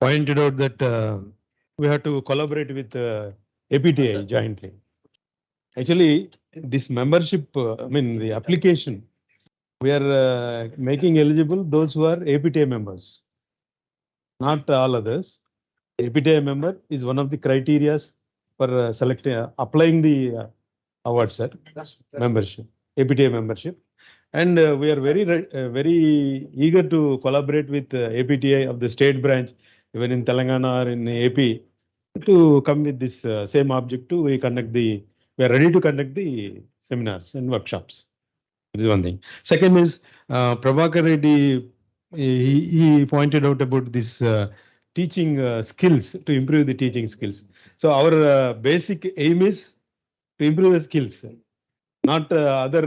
pointed out that we have to collaborate with APTI jointly. Actually, this membership, the application, we are making eligible those who are APTI members, not all others. APTI member is one of the criteria for selecting, applying the award, sir. Membership, APTI membership. And we are very eager to collaborate with APTI of the state branch, even in Telangana or in AP, to come with this same objective. We are ready to conduct the seminars and workshops. This is one thing. Second is Prabhakar Reddy, he pointed out about this teaching skills, to improve the teaching skills. So our basic aim is to improve the skills, not other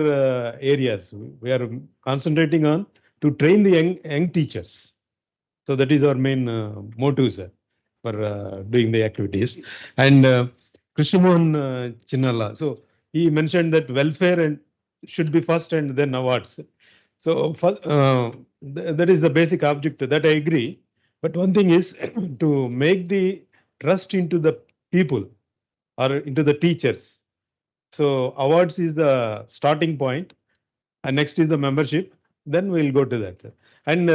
areas. We are concentrating on to train the young teachers. So that is our main motive, sir, for doing the activities. And Krishnamohan Chinnala, so he mentioned that welfare and should be first and then awards. So that is the basic object, that I agree. But one thing is to make the trust into the people or into the teachers. So awards is the starting point, and next is the membership. Then we'll go to that. And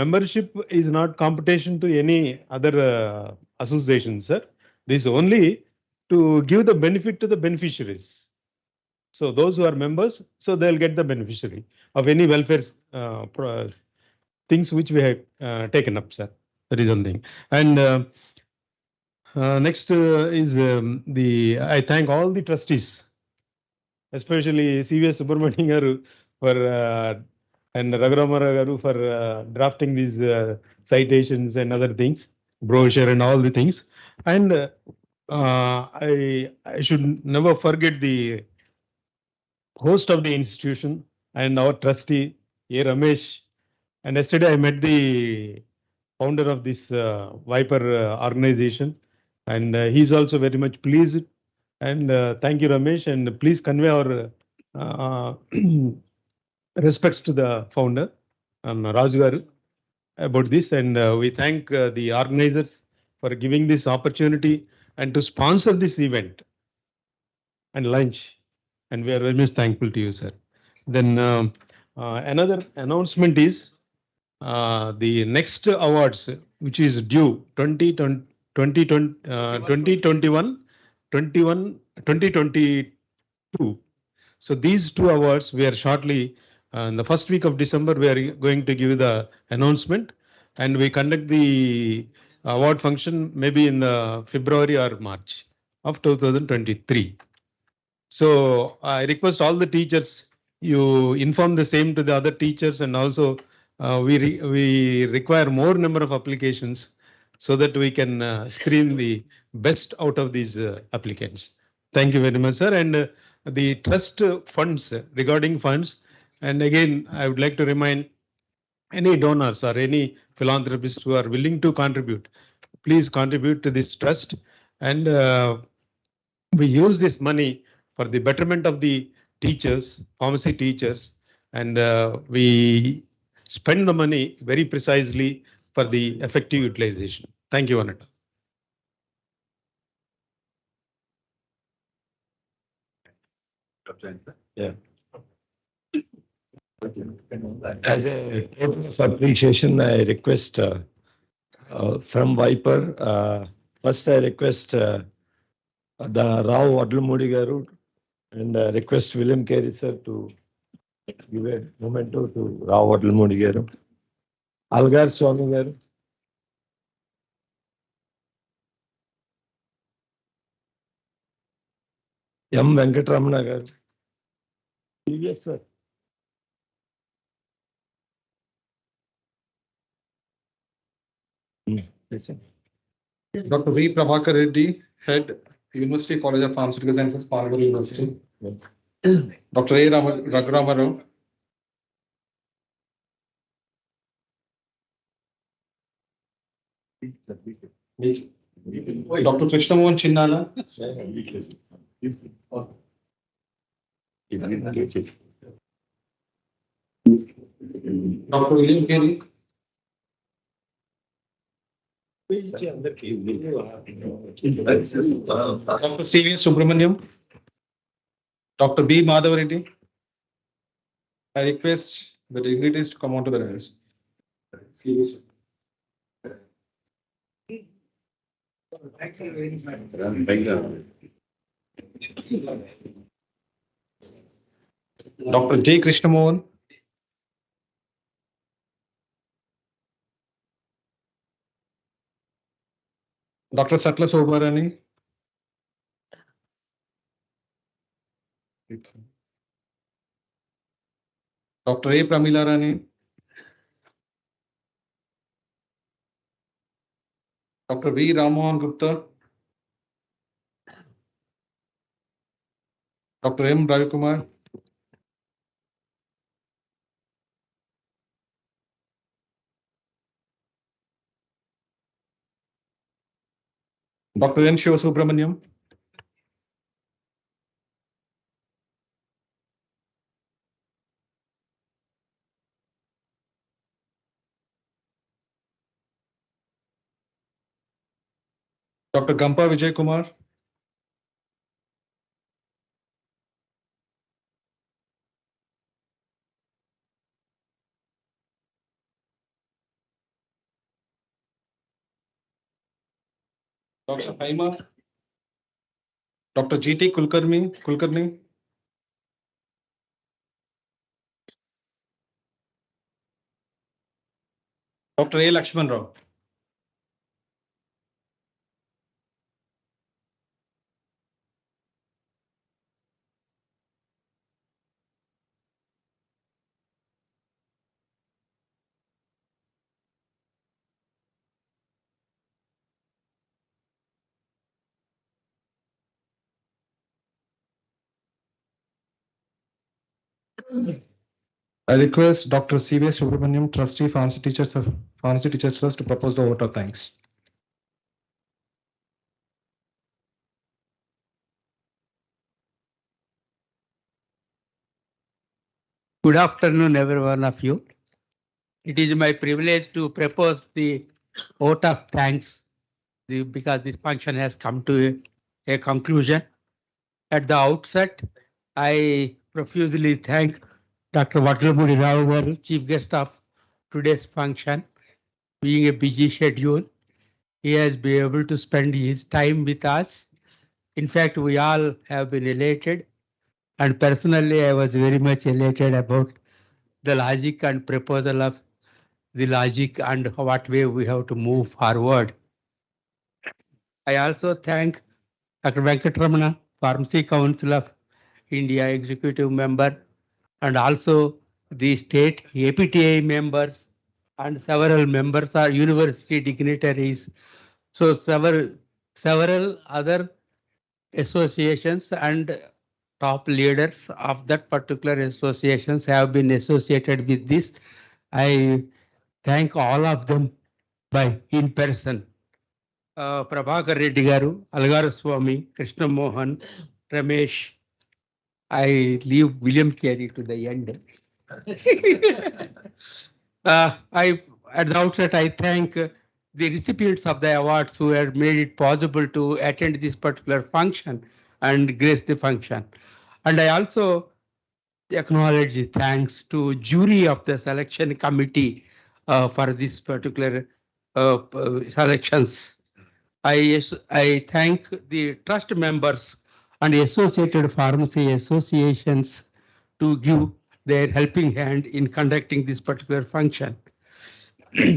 membership is not competition to any other associations, sir. This is only to give the benefit to the beneficiaries. So those who are members, so they'll get the beneficiary of any welfare things which we have taken up, sir. That is one thing. And next is I thank all the trustees, especially C.V.S. Subramanian garu for and Raghuramara garu for drafting these citations and other things, brochure and all the things. And I should never forget the host of the institution and our trustee, A. Ramesh. And yesterday I met the founder of this Viper organization, and he's also very much pleased. And thank you, Ramesh, and please convey our respects to the founder, Raju garu, about this. And we thank the organizers for giving this opportunity and to sponsor this event and lunch. And we are very much thankful to you, sir. Then another announcement is the next awards, which is due 2022. So these two awards, we are shortly, in the first week of December, we are going to give the announcement, and we conduct the award function maybe in the February or March of 2023. So I request all the teachers, you inform the same to the other teachers, and also we require more number of applications so that we can screen the best out of these applicants. Thank you very much, sir. And the trust funds, regarding funds, and again, I would like to remind any donors or any philanthropists who are willing to contribute, please contribute to this trust. And we use this money for the betterment of the teachers, pharmacy teachers, and we spend the money very precisely for the effective utilization. Thank you, Anata. Yeah. As a token of appreciation, I request from Viper, first I request the Rao Vadlamudi Garu and request William Carey sir to give a memento to Rao Vadlamudi Garu. Algar Swami Garu. M. Venkatramana Garu. Yes, sir. Yes, sir. Dr. V. Prabhakar Reddy, Head, University College of Pharmaceutical Sciences, Palmer University. Dr. A. Raghuram. Dr. Krishnamohan Chinnala. Dr. William Carey. Dr. C.V. Subramaniam. Dr. B. Madhavareddy. I request the dignitaries to come onto the dais. Dr. J. Krishnamohan. Dr. Satla Sobarani. Dr. A. Pramila Rani. Dr. V. Ramohan Gupta. Dr. M. Ravikumar. Dr. N. Shiva Subramaniam. Dr. Gampa Vijay Kumar. Dr. Haima. Dr. G.T. Kulkarni. Dr. A. Lakshman Rao. I request Dr. C.V. Subramaniam, Trustee, Pharmacy Teachers Trust, to propose the vote of thanks. Good afternoon, every one of you. It is my privilege to propose the vote of thanks because this function has come to a conclusion. At the outset, I profusely thank Dr. Vadlamudi Rao, chief guest of today's function. Being a busy schedule, he has been able to spend his time with us. In fact, we all have been elated, and personally, I was very much elated about the logic and proposal of the logic and what way we have to move forward. I also thank Dr. Venkatramana, Pharmacy Council of India executive member, and also the state APTA members and several members are university dignitaries. So several other associations and top leaders of that particular associations have been associated with this. I thank all of them by in person. Prabhakar Reddy Garu, Algar Swami, Krishna Mohan, Ramesh. I leave William Carey to the end. At the outset, I thank the recipients of the awards who have made it possible to attend this particular function and grace the function. And I also acknowledge the thanks to jury of the selection committee for this particular selections. I thank the trust members and associated pharmacy associations to give their helping hand in conducting this particular function.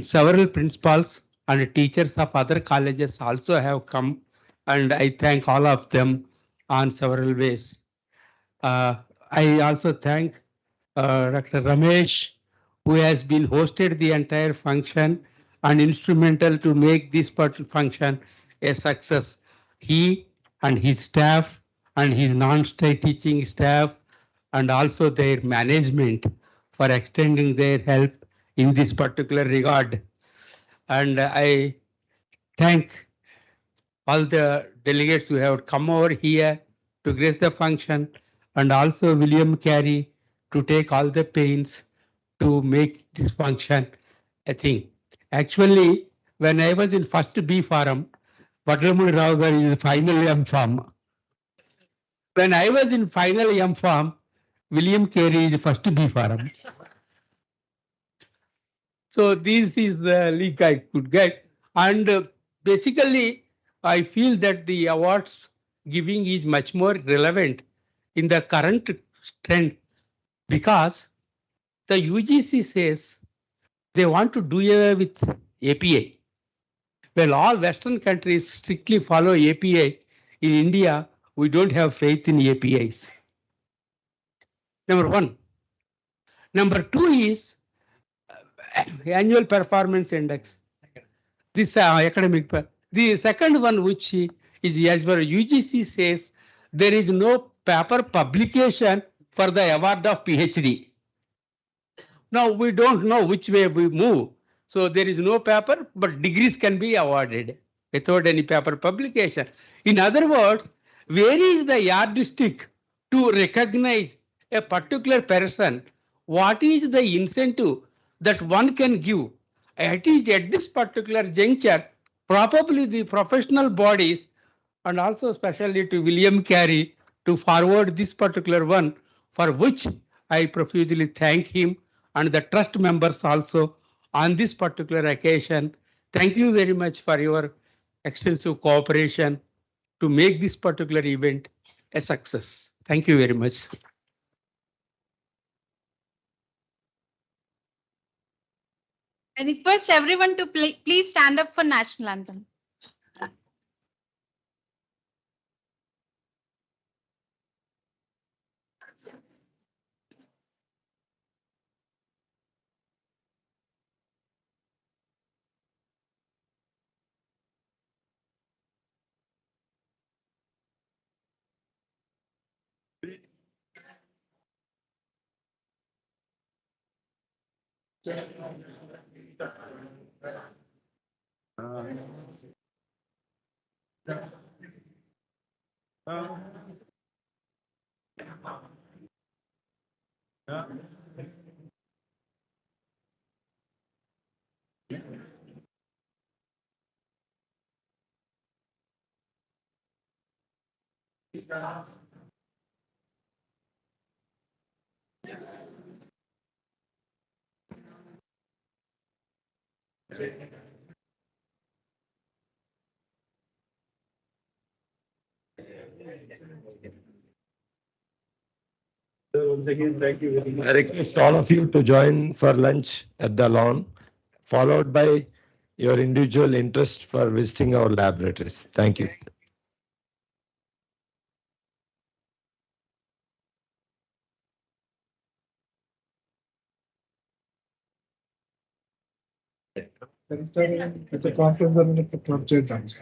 Several principals and teachers of other colleges also have come, and I thank all of them on several ways. I also thank Dr. Ramesh, who has been hosted the entire function and instrumental to make this particular function a success. He and his staff and his non-state teaching staff and also their management for extending their help in this particular regard. And I thank all the delegates who have come over here to grace the function, and also William Carey to take all the pains to make this function a thing. Actually, when I was in first B Forum, Vadlamudi Rao garu is final M Farm. When I was in final M Farm, William Carey is first B Forum. So this is the leak I could get. And basically, I feel that the awards giving is much more relevant in the current trend because the UGC says they want to do away with APA. Well, all Western countries strictly follow APA. In India, we don't have faith in APIs. Number one. Number two is annual performance index. This academic. The second one, which is as per UGC says, there is no paper publication for the award of PhD. Now we don't know which way we move. So there is no paper, but degrees can be awarded without any paper publication. In other words, where is the yardstick to recognize a particular person? What is the incentive that one can give? It is at this particular juncture, probably the professional bodies and also especially to William Carey to forward this particular one, for which I profusely thank him and the trust members also on this particular occasion. Thank you very much for your extensive cooperation to make this particular event a success. Thank you very much. I request everyone to please stand up for national anthem. Once again, thank you very much. I request all of you to join for lunch at the lawn, followed by your individual interest for visiting our laboratories. Thank you. It's a conference.